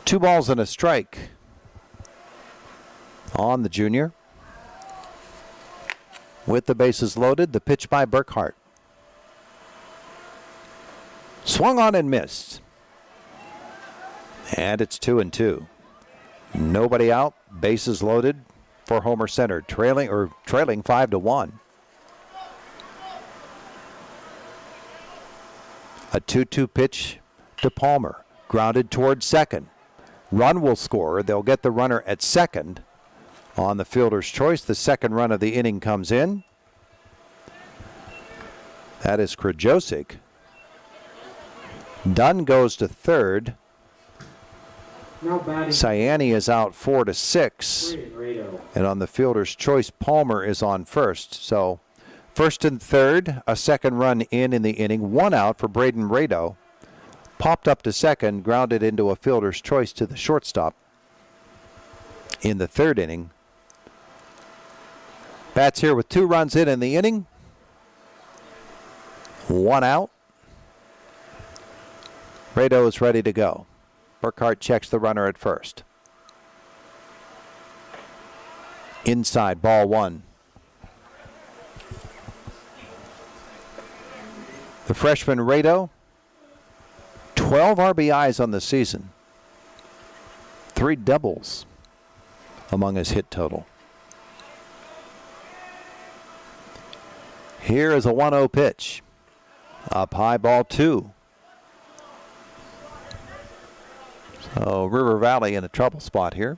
2 balls and a strike on the junior. With the bases loaded, the pitch by Burkhart. Swung on and missed. And it's 2-2. Nobody out, bases loaded for Homer Center, trailing 5-1. A 2-2 pitch to Palmer, grounded towards second. Run will score. They'll get the runner at second on the fielder's choice. The second run of the inning comes in. That is Krajosik. Dunn goes to third. Now batting. Sayani is out 4-6. And on the fielder's choice, Palmer is on first. So first and third, a second run in the inning. 1 out for Braden Rado. Popped up to second, grounded into a fielder's choice to the shortstop in the third inning. Bats here with 2 runs in the inning. 1 out. Rado is ready to go. Burkhart checks the runner at first. Inside, ball 1. The freshman Rado, 12 RBIs on the season. 3 doubles among his hit total. Here is a 1-0 pitch. Up high, ball 2. So River Valley in a trouble spot here.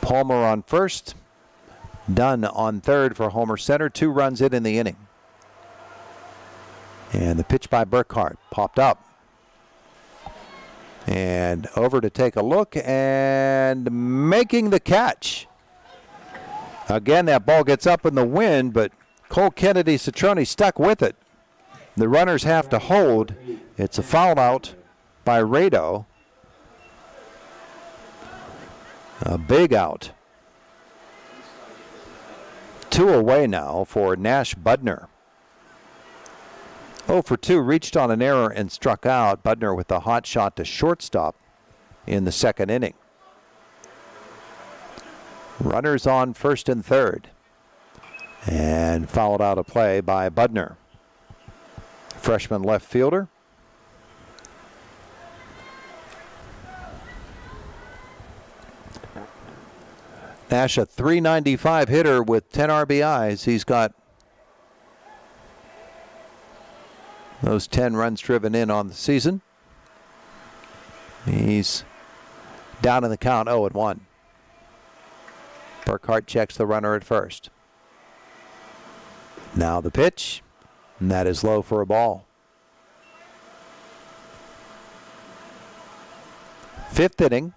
Palmer on first. Dunn on third for Homer Center. 2 runs in the inning. And the pitch by Burkhart popped up. And over to take a look and making the catch. Again, that ball gets up in the wind, but Cole Kennedy Citrone stuck with it. The runners have to hold. It's a foul out by Rado. A big out. 2 away now for Nash Budner. 0 for 2, reached on an error and struck out. Budner with the hot shot to shortstop in the second inning. Runners on first and third. And fouled out of play by Budner. Freshman left fielder. Nash, a .395 hitter with 10 RBIs. He's got those 10 runs driven in on the season. He's down in the count 0-1. Burkhart checks the runner at first. Now the pitch, and that is low for a ball. 5th inning,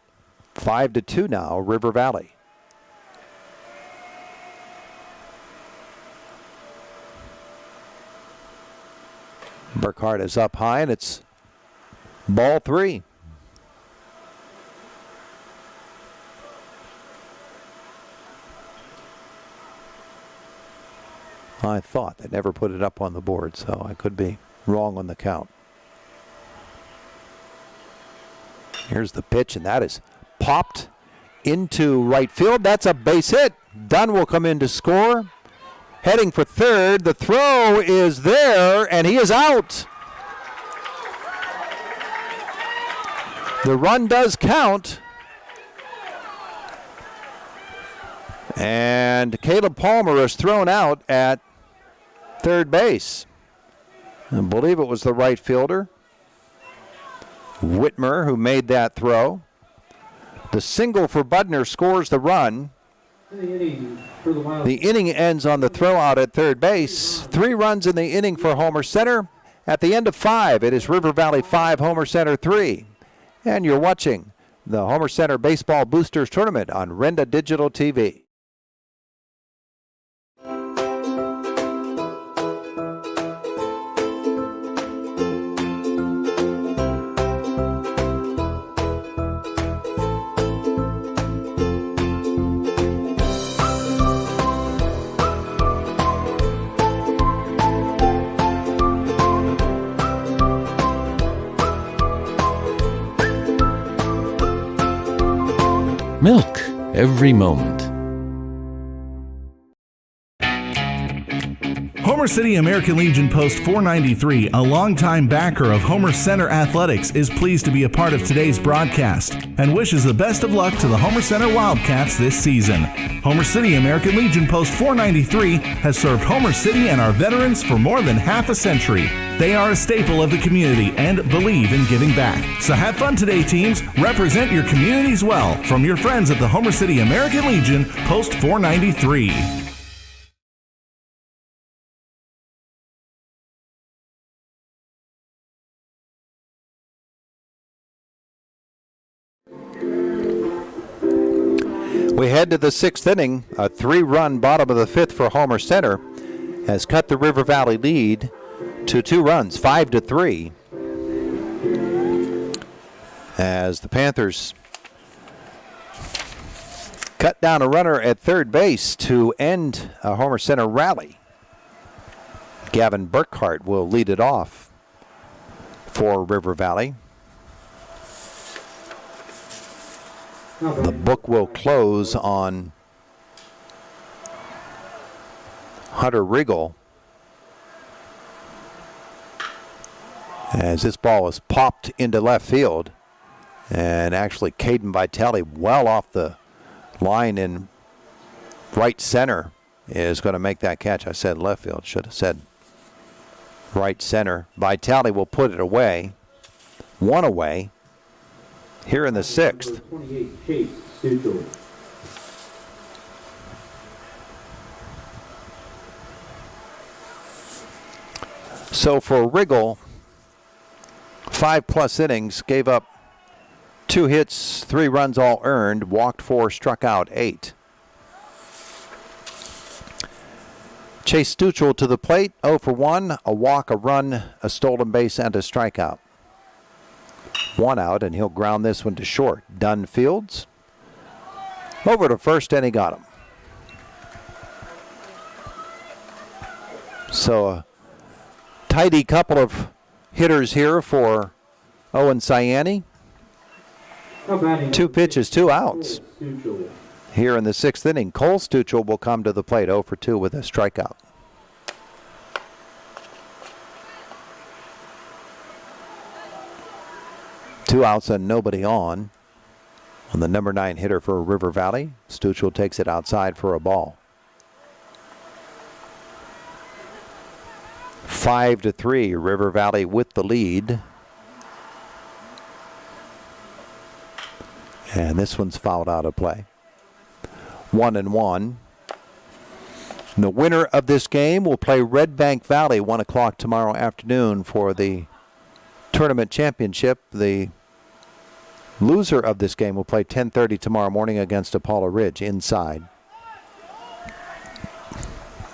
5-2 now, River Valley. Burkhart is up high, and it's ball 3. I thought they never put it up on the board, so I could be wrong on the count. Here's the pitch, and that is popped into right field. That's a base hit. Dunn will come in to score. Heading for third. The throw is there, and he is out. The run does count. And Caleb Palmer is thrown out at third base. I believe it was the right fielder, Whitmer, who made that throw. The single for Budner scores the run. The inning ends on the throw out at third base. 3 runs in the inning for Homer Center. At the end of 5, it is River Valley 5, Homer Center 3. And you're watching the Homer Center Baseball Boosters Tournament on Renda Digital TV. Milk every moment. Homer Homer City American Legion Post 493, a longtime backer of Homer Center Athletics, is pleased to be a part of today's broadcast and wishes the best of luck to the Homer Center Wildcats this season. Homer City American Legion Post 493 has served Homer City and our veterans for more than half a century. They are a staple of the community and believe in giving back. So have fun today, teams. Represent your communities well. From your friends at the Homer City American Legion, Post 493. We head to the sixth inning. A 3-run bottom of the fifth for Homer Center has cut the River Valley lead to 2 runs, 5-3. As the Panthers cut down a runner at third base to end a Homer Center rally. Gavin Burkhart will lead it off for River Valley. The book will close on Hunter Riggle as this ball is popped into left field. And actually Caden Vitale well off the line in right center is going to make that catch. I said left field, should have said right center. Vitale will put it away. 1 away here in the sixth. So for Riggle, 5+ innings, gave up 2 hits, 3 runs all earned, walked 4, struck out 8. Chase Stuchel to the plate, 0 for 1, a walk, a run, a stolen base, and a strikeout. 1 out, and he'll ground this one to short. Dunn Fields over to first, and he got him. So a tidy couple of hitters here for Owen Cyani. 2 pitches, 2 outs. Here in the sixth inning, Cole Stuchel will come to the plate, 0 for 2 with a strikeout. Two outs and nobody on the number 9 hitter for River Valley. Stuchel takes it outside for a ball. 5-3, River Valley with the lead. And this one's fouled out of play. 1-1. The winner of this game will play Red Bank Valley 1 o'clock tomorrow afternoon for the tournament championship. The loser of this game will play 10:30 tomorrow morning against Apollo Ridge inside.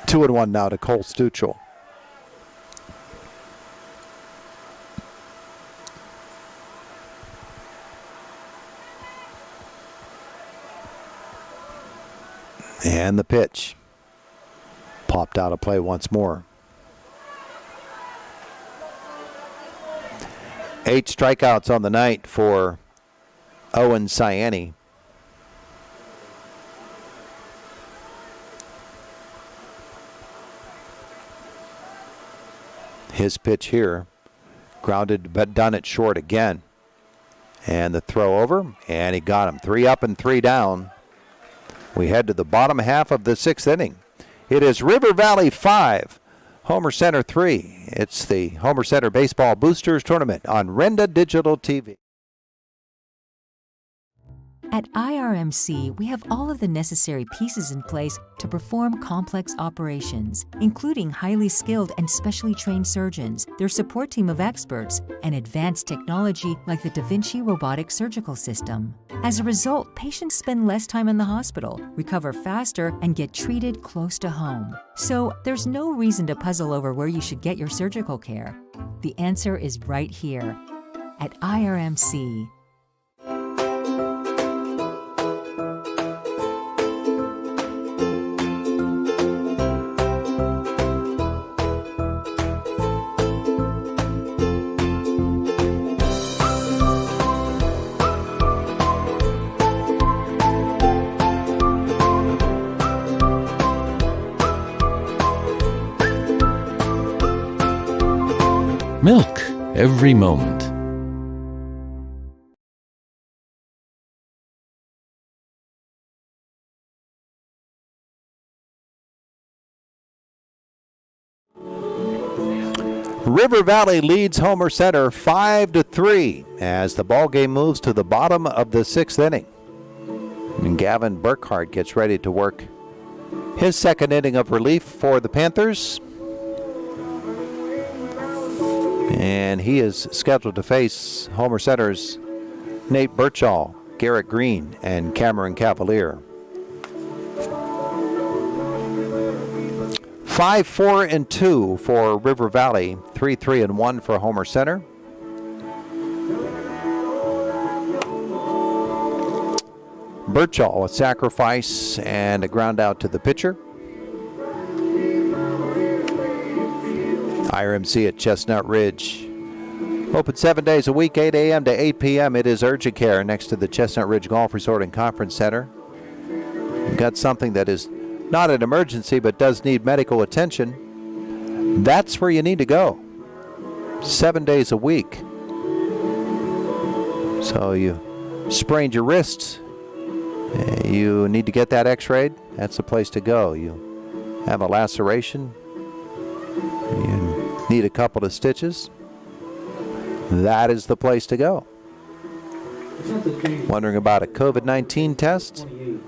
2-1 now to Cole Stuchel. And the pitch popped out of play once more. 8 strikeouts on the night for Owen Cyani. His pitch here, grounded but done it short again. And the throw over, and he got him. 3 up and 3 down. We head to the bottom half of the sixth inning. It is River Valley 5, Homer Center 3. It's the Homer Center Baseball Boosters Tournament on Renda Digital TV. At IRMC, we have all of the necessary pieces in place to perform complex operations, including highly skilled and specially trained surgeons, their support team of experts, and advanced technology like the Da Vinci robotic surgical system. As a result, patients spend less time in the hospital, recover faster, and get treated close to home. So there's no reason to puzzle over where you should get your surgical care. The answer is right here at IRMC. every moment. River Valley leads Homer Center 5-3 as the ball game moves to the bottom of the 6th inning. And Gavin Burkhart gets ready to work his second inning of relief for the Panthers. And he is scheduled to face Homer Center's Nate Birchall, Garrett Green, and Cameron Cavalier. 5-4-2 for River Valley, 3-3-1 for Homer Center. Birchall, a sacrifice and a ground out to the pitcher. IRMC at Chestnut Ridge. Open 7 days a week, 8 a.m. to 8 p.m. It is Urgent Care next to the Chestnut Ridge Golf Resort and Conference Center. You've got something that is not an emergency but does need medical attention. That's where you need to go. 7 days a week. So you sprained your wrist. You need to get that x-rayed. That's the place to go. You have a laceration. You need a couple of stitches. That is the place to go. Wondering about a COVID-19 test,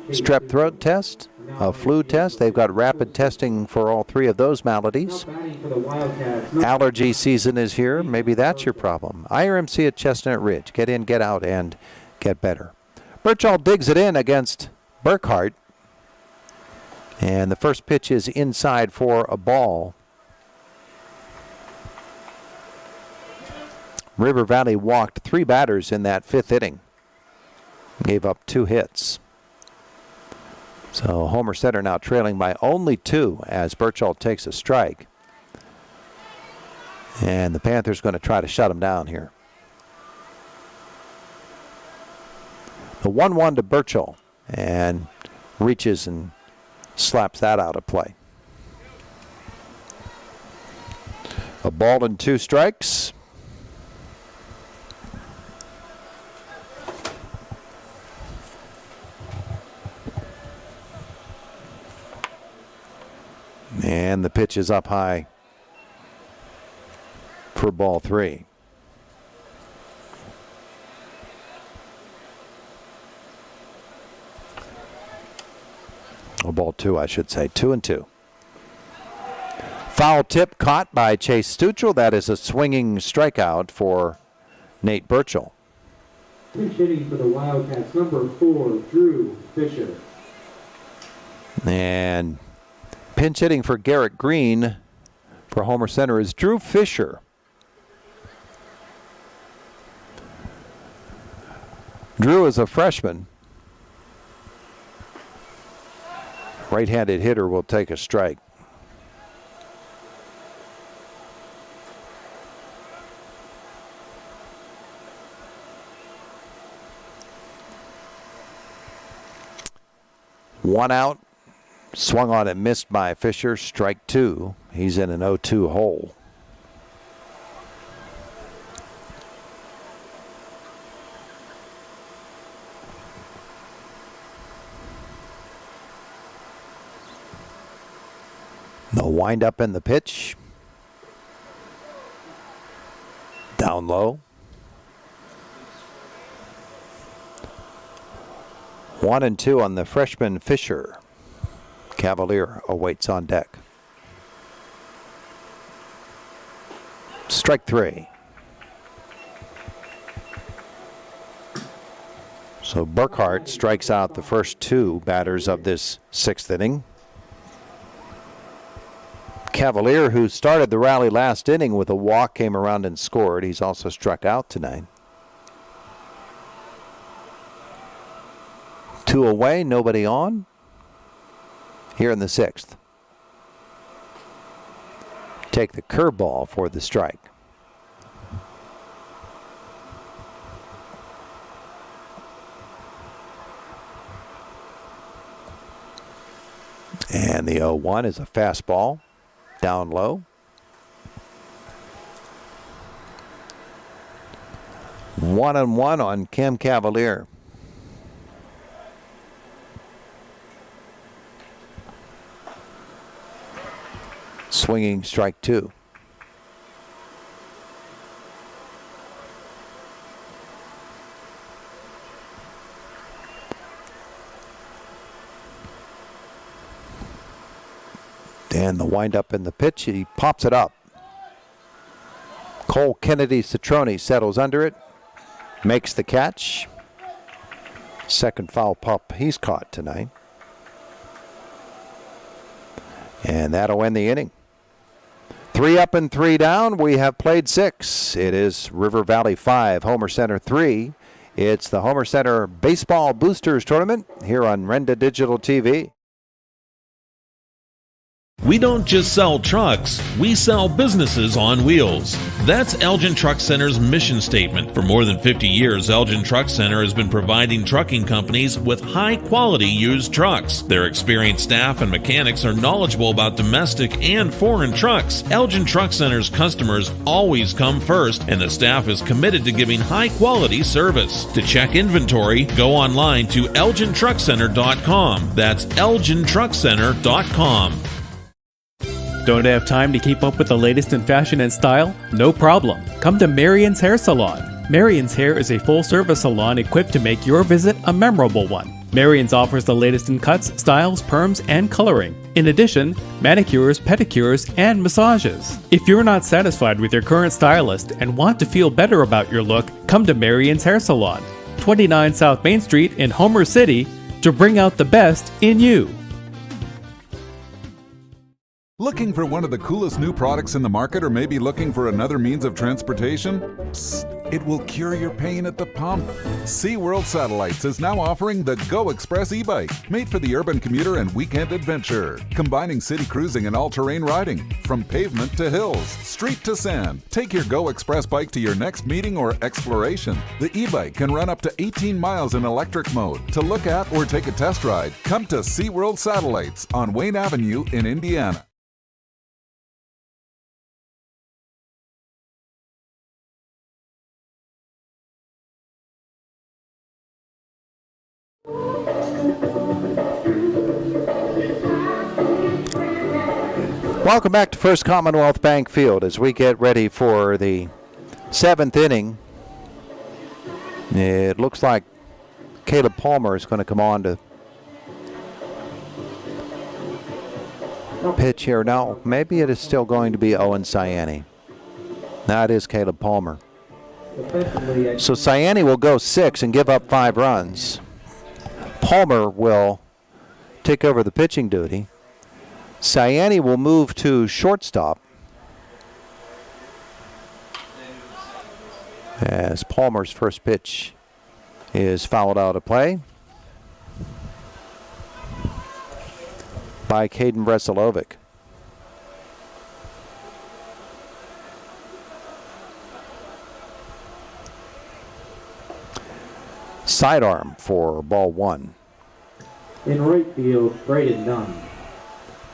strep throat test, a flu test? They've got rapid testing for all three of those maladies. Allergy season is here. Maybe that's your problem. IRMC at Chestnut Ridge. Get in, get out, and get better. Birchall digs it in against Burkhart. And the first pitch is inside for a ball. River Valley walked 3 batters in that 5th inning. Gave up 2 hits. So Homer Center now trailing by only 2 as Birchall takes a strike. And the Panthers going to try to shut him down here. The 1-1 to Birchall, and reaches and slaps that out of play. A ball and 2 strikes. And the pitch is up high for ball 3. Or ball 2, I should say. 2-2. Foul tip caught by Chase Stuchel. That is a swinging strikeout for Nate Birchall. Pinch hitting for the Wildcats, number 4, Drew Fisher. And pinch hitting for Garrett Green for Homer Center is Drew Fisher. Drew is a freshman. Right-handed hitter will take a strike. One out. Swung on and missed by Fisher. Strike 2. He's in an 0-2 hole. The wind up in the pitch. Down low. 1-2 on the freshman Fisher. Cavalier awaits on deck. Strike 3. So Burkhart strikes out the first 2 batters of this 6th inning. Cavalier, who started the rally last inning with a walk, came around and scored. He's also struck out tonight. 2 away, nobody on. Here in the 6th. Take the curveball for the strike. And the 0-1 is a fastball. Down low. 1-1 on Cam Cavalier. Swinging strike 2. And the windup in the pitch, he pops it up. Cole Kennedy Citrone settles under it, makes the catch. Second foul pup he's caught tonight. And that'll end the inning. 3 up and 3 down. We have played 6. It is River Valley 5, Homer Center 3. It's the Homer Center Baseball Boosters Tournament here on Renda Digital TV. We don't just sell trucks, we sell businesses on wheels. That's Elgin Truck Center's mission statement. For more than 50 years, Elgin Truck Center has been providing trucking companies with high-quality used trucks. Their experienced staff and mechanics are knowledgeable about domestic and foreign trucks. Elgin Truck Center's customers always come first, and the staff is committed to giving high-quality service. To check inventory, go online to elgintruckcenter.com. That's elgintruckcenter.com. Don't have time to keep up with the latest in fashion and style? No problem. Come to Marion's Hair Salon. Marion's Hair is a full-service salon equipped to make your visit a memorable one. Marion's offers the latest in cuts, styles, perms, and coloring. In addition, manicures, pedicures, and massages. If you're not satisfied with your current stylist and want to feel better about your look, come to Marion's Hair Salon, 29 South Main Street in Homer City, to bring out the best in you. Looking for one of the coolest new products in the market, or maybe looking for another means of transportation? Psst, it will cure your pain at the pump. SeaWorld Satellites is now offering the Go Express e-bike, made for the urban commuter and weekend adventure, combining city cruising and all-terrain riding, from pavement to hills, street to sand. Take your Go Express bike to your next meeting or exploration. The e-bike can run up to 18 miles in electric mode. To look at or take a test ride, come to SeaWorld Satellites on Wayne Avenue in Indiana. Welcome back to First Commonwealth Bank Field as we get ready for the 7th inning. It looks like Caleb Palmer is going to come on to pitch here. Now, maybe it is still going to be Owen Ciani. That is Caleb Palmer. So Ciani will go 6 and give up 5 runs. Palmer will take over the pitching duty. Ciani will move to shortstop as Palmer's first pitch is fouled out of play by Caden Breselovic. Sidearm for ball 1. In right field, Braden Dunn.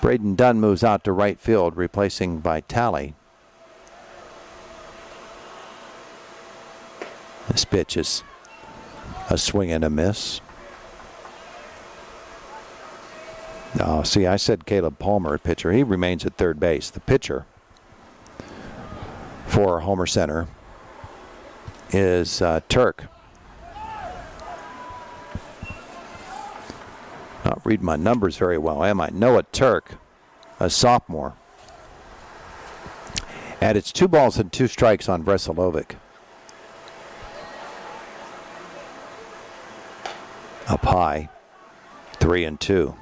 Braden Dunn moves out to right field, replacing Vitale. This pitch is a swing and a miss. Oh, see, I said Caleb Palmer at pitcher. He remains at third base. The pitcher for Homer Center is Turk. Not reading my numbers very well, am I? Noah Turk, a sophomore. And it's 2 balls and 2 strikes on Breselovic. Up high, 3-2.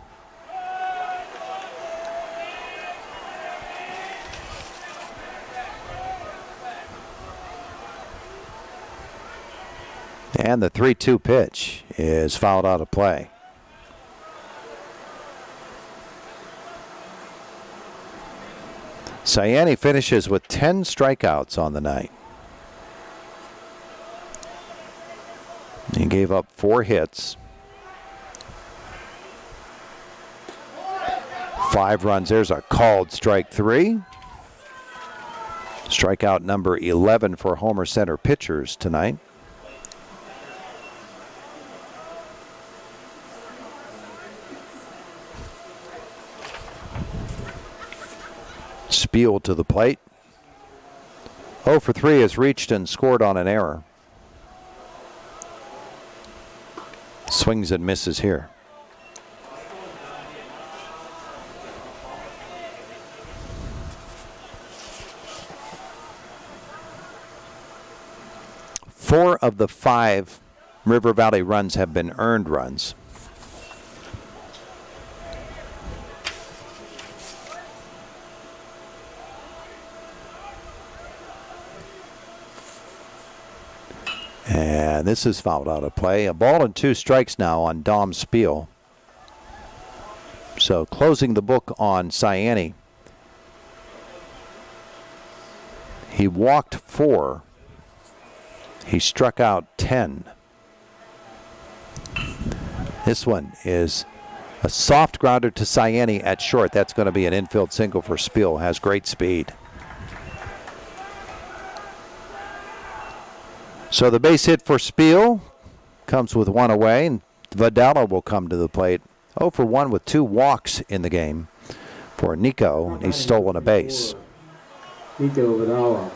And the 3-2 pitch is fouled out of play. Ciani finishes with 10 strikeouts on the night. He gave up 4 hits. 5 runs. There's a called strike 3. Strikeout number 11 for Homer Center pitchers tonight. Spiel to the plate. 0 for 3 has reached and scored on an error. Swings and misses here. Four of the 5 River Valley runs have been earned runs. And this is fouled out of play. A ball and 2 strikes now on Dom Spiel. So closing the book on Ciani. He walked 4. He struck out 10. This one is a soft grounder to Ciani at short. That's going to be an infield single for Spiel. Has great speed. So the base hit for Spiel comes with 1 away, and Vidala will come to the plate. 0 for 1 with 2 walks in the game for Nico. He's stolen a base. Nico Vidala.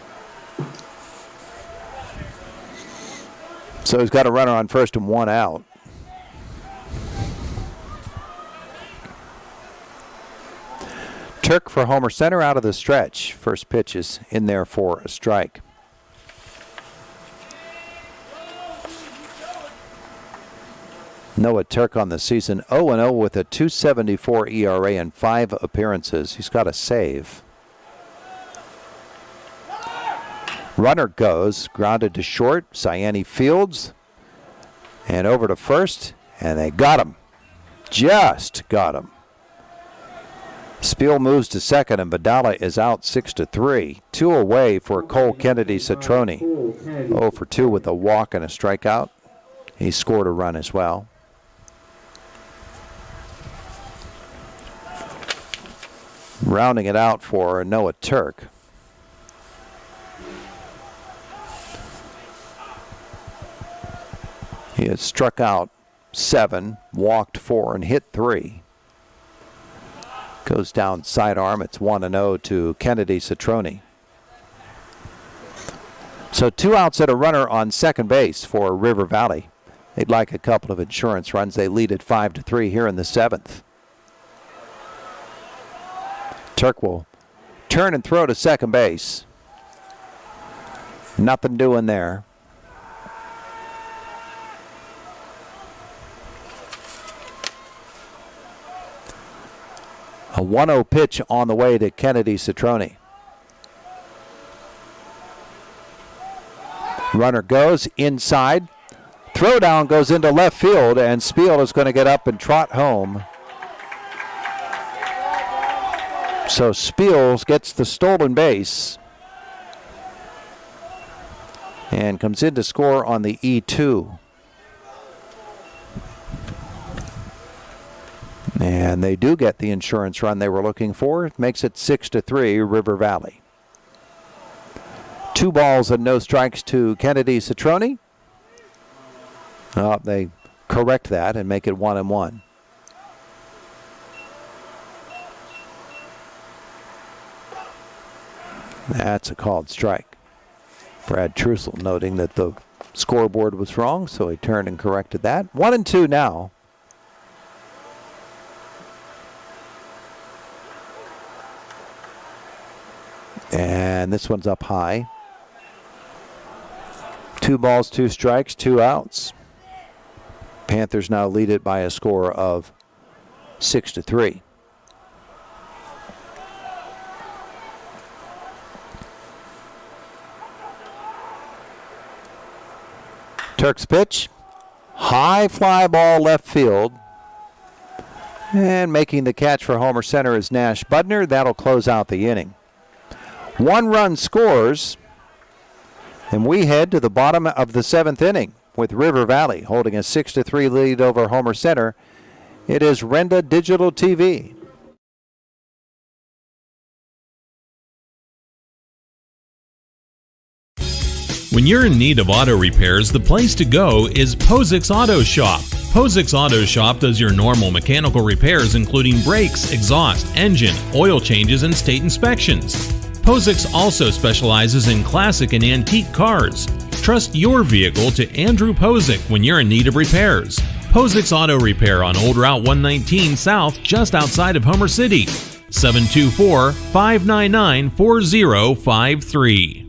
So he's got a runner on first and 1 out. Turk for Homer Center out of the stretch. First pitch is in there for a strike. Noah Turk on the season 0-0 with a 2.74 ERA in 5 appearances. He's got a save. Runner goes, grounded to short. Ciani fields and over to first, and they got him. Just got him. Spiel moves to second, and Vidala is out 6-3. 2 away for Cole Kennedy Citrone. 0 for 2 with a walk and a strikeout. He scored a run as well. Rounding it out for Noah Turk. He has struck out 7, walked 4, and hit 3. Goes down sidearm. It's 1-0 to Kennedy Citrone. So 2 outs and a runner on second base for River Valley. They'd like a couple of insurance runs. They lead at 5-3 here in the 7th. Turk will turn and throw to second base. Nothing doing there. A 1-0 pitch on the way to Kennedy Citrone. Runner goes inside. Throwdown goes into left field, and Spiel is going to get up and trot home. So Spiel gets the stolen base and comes in to score on the E2. And they do get the insurance run they were looking for. It makes it 6-3 River Valley. 2 balls and no strikes to Kennedy Citrone. They correct that and make it 1-1. That's a called strike. Brad Trussell noting that the scoreboard was wrong, so he turned and corrected that. 1-2 now. And this one's up high. 2 balls, 2 strikes, 2 outs. Panthers now lead it by a score of 6-3. Turk's pitch. High fly ball left field. And making the catch for Homer Center is Nash Budner. That'll close out the inning. 1 run scores, and we head to the bottom of the 7th inning with River Valley holding a 6-3 lead over Homer Center. It is Renda Digital TV. When you're in need of auto repairs, the place to go is Posick's Auto Shop. Posix Auto Shop does your normal mechanical repairs including brakes, exhaust, engine, oil changes, and state inspections. Posix also specializes in classic and antique cars. Trust your vehicle to Andrew Posix when you're in need of repairs. Posix Auto Repair on Old Route 119 South, just outside of Homer City. 724-599-4053.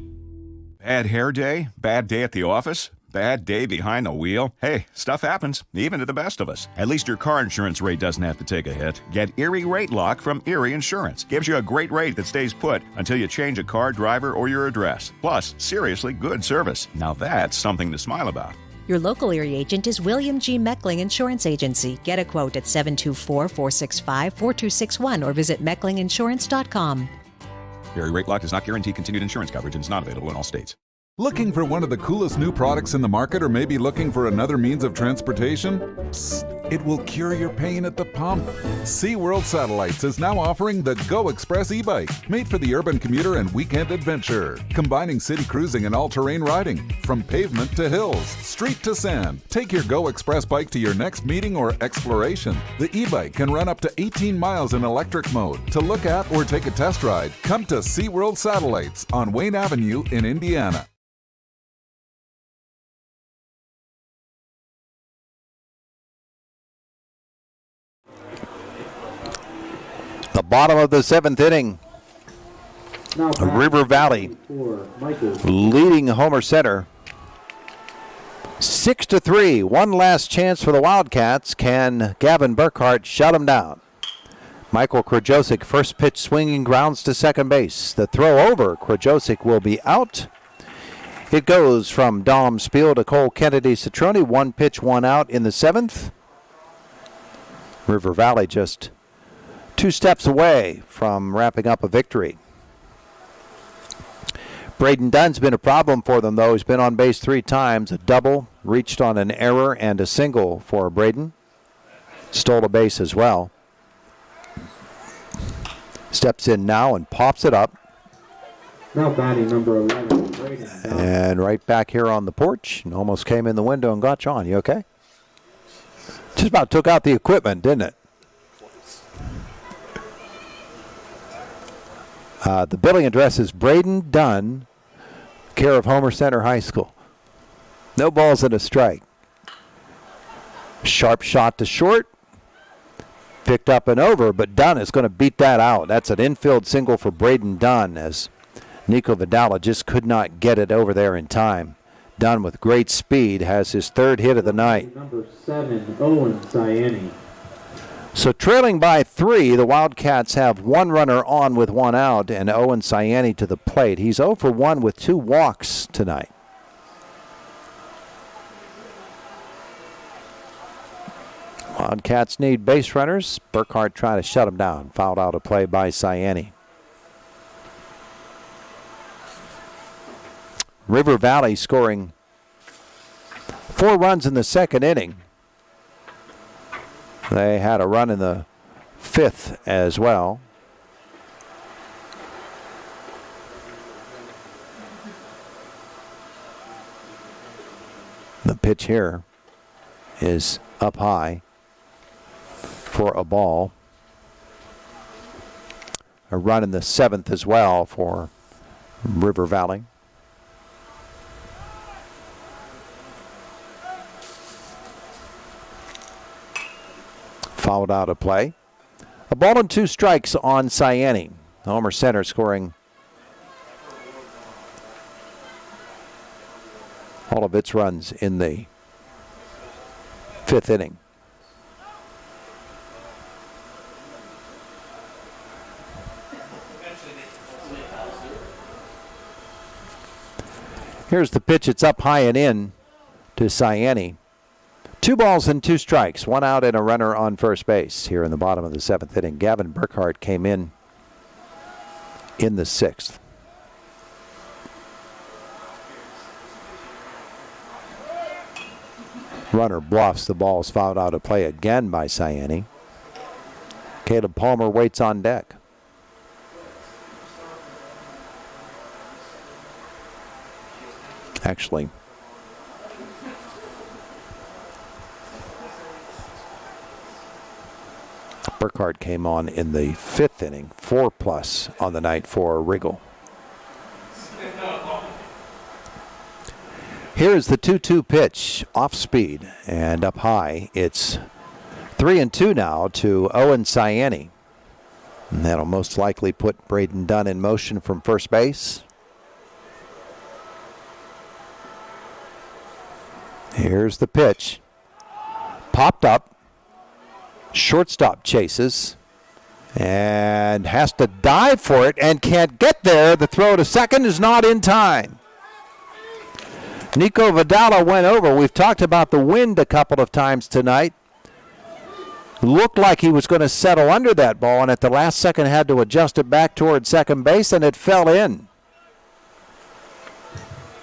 Bad hair day? Bad day at the office? Bad day behind the wheel? Hey, stuff happens, even to the best of us. At least your car insurance rate doesn't have to take a hit. Get Erie Rate Lock from Erie Insurance. Gives you a great rate that stays put until you change a car, driver, or your address. Plus, seriously good service. Now that's something to smile about. Your local Erie agent is William G. Meckling Insurance Agency. Get a quote at 724-465-4261 or visit mecklinginsurance.com. Erie Rate Lock does not guarantee continued insurance coverage and is not available in all states. Looking for one of the coolest new products in the market or maybe looking for another means of transportation? Psst, it will cure your pain at the pump. SeaWorld Satellites is now offering the Go Express e-bike, made for the urban commuter and weekend adventure, combining city cruising and all-terrain riding. From pavement to hills, street to sand, take your Go Express bike to your next meeting or exploration. The e-bike can run up to 18 miles in electric mode. To look at or take a test ride, come to SeaWorld Satellites on Wayne Avenue in Indiana. The bottom of the seventh inning. River Valley leading Homer Center 6-3. One last chance for the Wildcats. Can Gavin Burkhart shut them down? Michael Krajosic, first pitch swinging, grounds to second base. The throw over. Krajosic will be out. It goes from Dom Spiel to Cole Kennedy Citrone. One pitch, one out in the seventh. River Valley just 2 steps away from wrapping up a victory. Braden Dunn's been a problem for them, though. He's been on base 3 times. A double, reached on an error, and a single for Braden. Stole a base as well. Steps in now and pops it up. Now batting number 11, Braden Dunn. And right back here on the porch. And almost came in the window and got you on. You okay? Just about took out the equipment, didn't it? The billing address is Braden Dunn, care of Homer Center High School. No balls and a strike. Sharp shot to short. Picked up and over, but Dunn is going to beat that out. That's an infield single for Braden Dunn, as Nico Vidala just could not get it over there in time. Dunn with great speed has his 3rd hit of the night. Number 7, Owen Ciani. So trailing by 3, the Wildcats have 1 runner on with 1 out, and Owen Ciani to the plate. He's 0 for 1 with 2 walks tonight. Wildcats need base runners. Burkhart trying to shut him down. Fouled out a play by Ciani. River Valley scoring 4 runs in the second inning. They had a run in the 5th as well. The pitch here is up high for a ball. A run in the 7th as well for River Valley. Fouled out a play. A ball and 2 strikes on Ciani. Homer Center scoring all of its runs in the 5th inning. Here's the pitch. It's up high and in to Ciani. 2 balls and 2 strikes, 1 out and a runner on first base here in the bottom of the 7th inning. Gavin Burkhart came in the 6th. Runner bluffs. The ball's fouled out of play again by Ciani. Caleb Palmer waits on deck. Actually, Burkhardt came on in the 5th inning, 4+ on the night for Riggle. Here is the 2-2 pitch, off speed and up high. It's 3-2 now to Owen Ciani. And that'll most likely put Braden Dunn in motion from first base. Here's the pitch. Popped up. Shortstop chases and has to dive for it and can't get there. The throw to second is not in time. Nico Vidala went over. We've talked about the wind a couple of times tonight. Looked like he was going to settle under that ball, and at the last second had to adjust it back toward second base, and it fell in.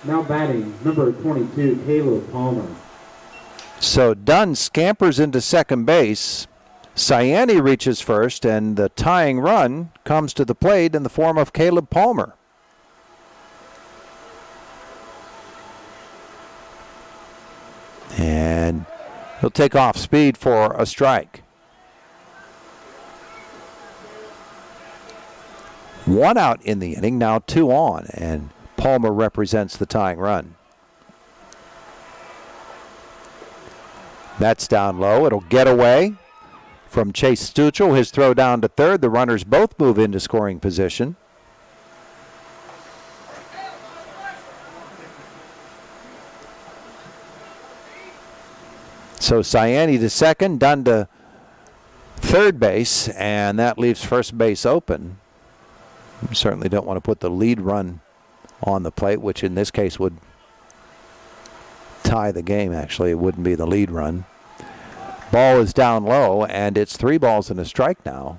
Now batting, number 22, Caleb Palmer. So Dunn scampers into second base. Ciani reaches first, and the tying run comes to the plate in the form of Caleb Palmer. And he'll take off speed for a strike. 1 out in the inning, now 2 on, and Palmer represents the tying run. That's down low. It'll get away from Chase Stuchel. His throw down to third. The runners both move into scoring position. So Ciani to second, Dunn to third base, and that leaves first base open. You certainly don't want to put the lead run on the plate, which in this case would tie the game, actually. It wouldn't be the lead run. Ball is down low, and it's 3 balls and a strike now.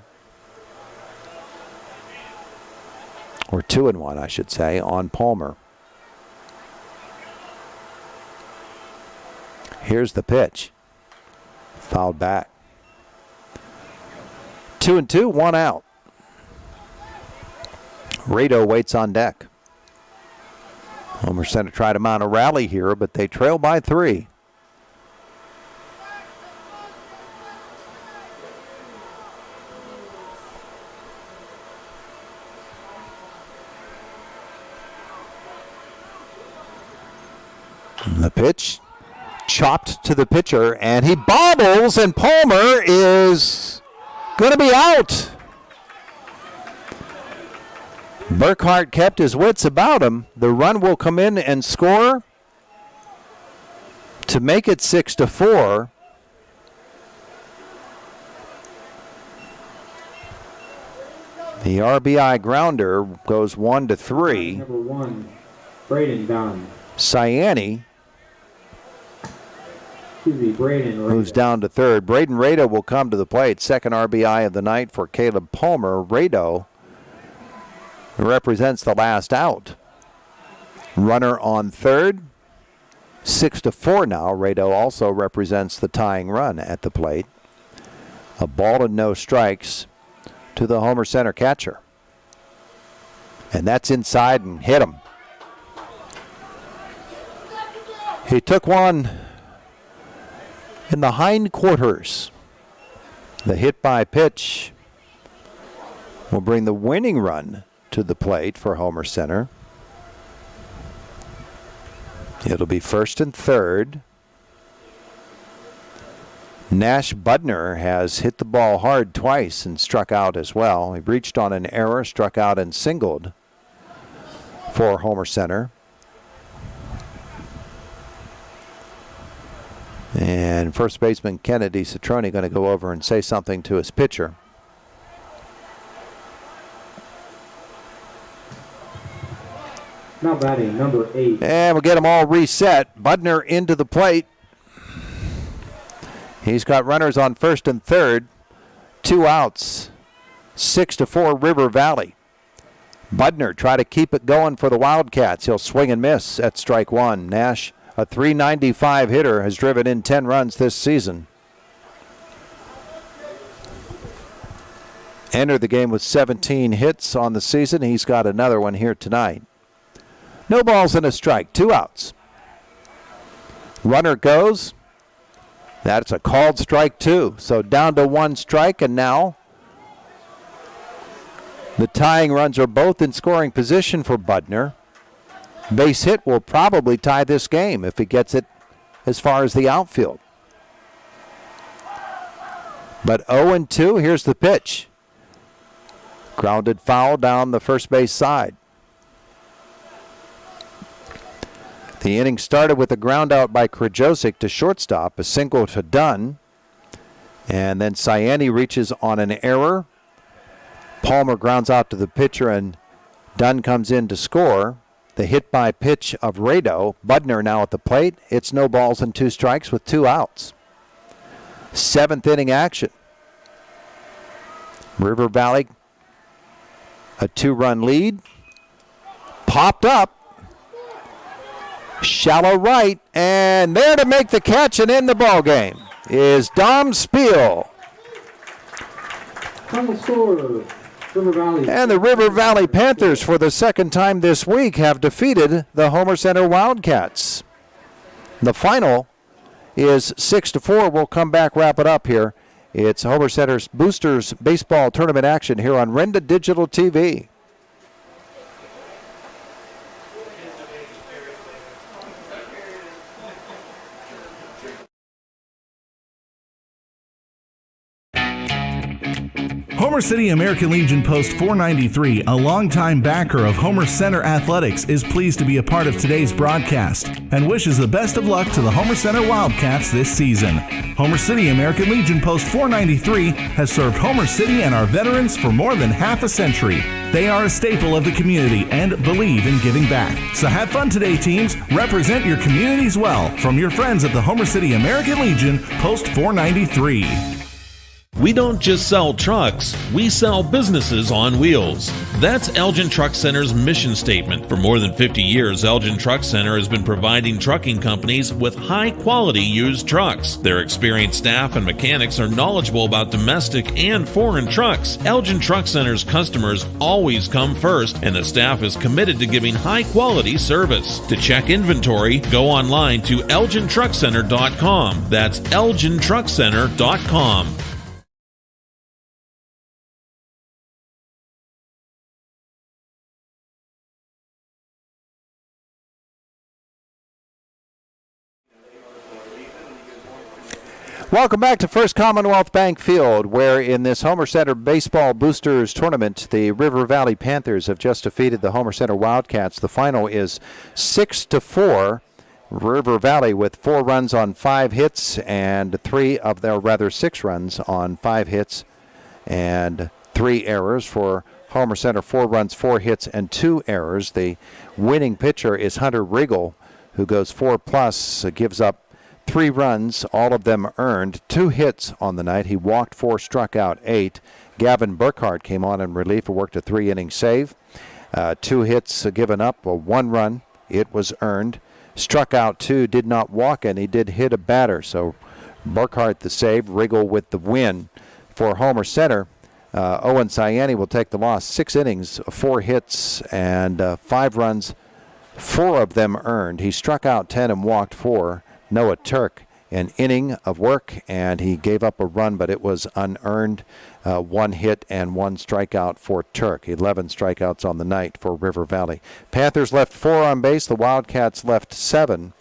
Or 2-1, I should say, on Palmer. Here's the pitch. Fouled back. 2-2, 1 out. Rado waits on deck. Homer Center tried to mount a rally here, but they trail by 3. The pitch chopped to the pitcher, and he bobbles, and Palmer is going to be out. Burkhardt kept his wits about him. The run will come in and score to make it 6-4. The RBI grounder goes 1-3. Number 1, Braden Dunn. Ciani Braden moves down to third. Braden Rado will come to the plate. Second RBI of the night for Caleb Palmer. Rado represents the last out. Runner on third. 6-4 now. Rado also represents the tying run at the plate. A ball and no strikes to the Homer Center catcher. And that's inside and hit him. He took one in the hindquarters. The hit by pitch will bring the winning run to the plate for Homer Center. It'll be first and third. Nash Budner has hit the ball hard twice and struck out as well. He reached on an error, struck out and singled for Homer Center. And first baseman Kennedy Citrone going to go over and say something to his pitcher. Now batting, number 8. And we'll get them all reset. Budner into the plate. He's got runners on first and third. 2 outs. 6-4 River Valley. Budner try to keep it going for the Wildcats. He'll swing and miss at strike 1. Nash, a .395 hitter, has driven in 10 runs this season. Entered the game with 17 hits on the season. He's got another one here tonight. No balls and a strike. 2 outs. Runner goes. That's a called strike, too. So down to 1 strike, and now the tying runs are both in scoring position for Budner. Base hit will probably tie this game if he gets it as far as the outfield. But 0-2, here's the pitch. Grounded foul down the first base side. The inning started with a ground out by Krajosic to shortstop, a single to Dunn. And then Ciani reaches on an error. Palmer grounds out to the pitcher, and Dunn comes in to score. The hit by pitch of Rado. Budner now at the plate. It's no balls and 2 strikes with 2 outs. 7th inning action. River Valley, a 2-run lead. Popped up. Shallow right, and there to make the catch and end the ball game is Dom Spiel. Final score, River Valley. And the River Valley Panthers, for the second time this week, have defeated the Homer Center Wildcats. The final is 6-4. We'll come back, wrap it up here. It's Homer Center's Boosters Baseball Tournament action here on Renda Digital TV. Homer City American Legion Post 493, a longtime backer of Homer Center Athletics, is pleased to be a part of today's broadcast and wishes the best of luck to the Homer Center Wildcats this season. Homer City American Legion Post 493 has served Homer City and our veterans for more than half a century. They are a staple of the community and believe in giving back. So have fun today, teams. Represent your communities well. From your friends at the Homer City American Legion Post 493. We don't just sell trucks, we sell businesses on wheels. That's Elgin Truck Center's mission statement. For more than 50 years, Elgin Truck Center has been providing trucking companies with high-quality used trucks. Their experienced staff and mechanics are knowledgeable about domestic and foreign trucks. Elgin Truck Center's customers always come first, and the staff is committed to giving high-quality service. To check inventory, go online to elgintruckcenter.com. That's elgintruckcenter.com. Welcome back to First Commonwealth Bank Field, where in this Homer Center Baseball Boosters Tournament, the River Valley Panthers have just defeated the Homer Center Wildcats. The final is 6-4. River Valley with 4 runs on 5 hits and 6 runs on 5 hits and 3 errors. For Homer Center, 4 runs, 4 hits, and 2 errors. The winning pitcher is Hunter Riggle, who goes 4+, gives up 3 runs, all of them earned, 2 hits on the night. He walked 4, struck out 8. Gavin Burkhardt came on in relief and worked a 3-inning save. 2 hits given up, 1 run, it was earned. Struck out 2, did not walk any, did hit a batter. So Burkhardt the save, Riggle with the win. For Homer Center, Owen Ciani will take the loss. 6 innings, 4 hits, and 5 runs, 4 of them earned. He struck out 10 and walked 4. Noah Turk, an inning of work, and he gave up a run, but it was unearned. 1 hit and 1 strikeout for Turk. 11 strikeouts on the night for River Valley. Panthers left 4 on base. The Wildcats left 7.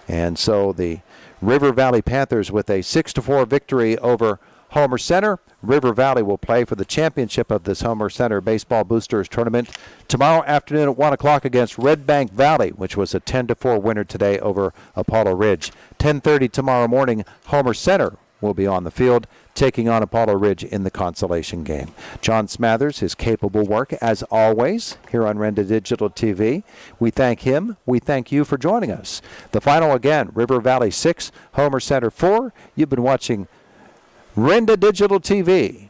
And so the River Valley Panthers with a 6-4 victory over Homer Center. River Valley will play for the championship of this Homer Center Baseball Boosters Tournament tomorrow afternoon at 1 o'clock against Red Bank Valley, which was a 10-4 winner today over Apollo Ridge. 10:30 tomorrow morning, Homer Center will be on the field taking on Apollo Ridge in the consolation game. John Smathers, his capable work as always here on Renda Digital TV. We thank him. We thank you for joining us. The final again, River Valley 6, Homer Center 4. You've been watching Renda Digital TV.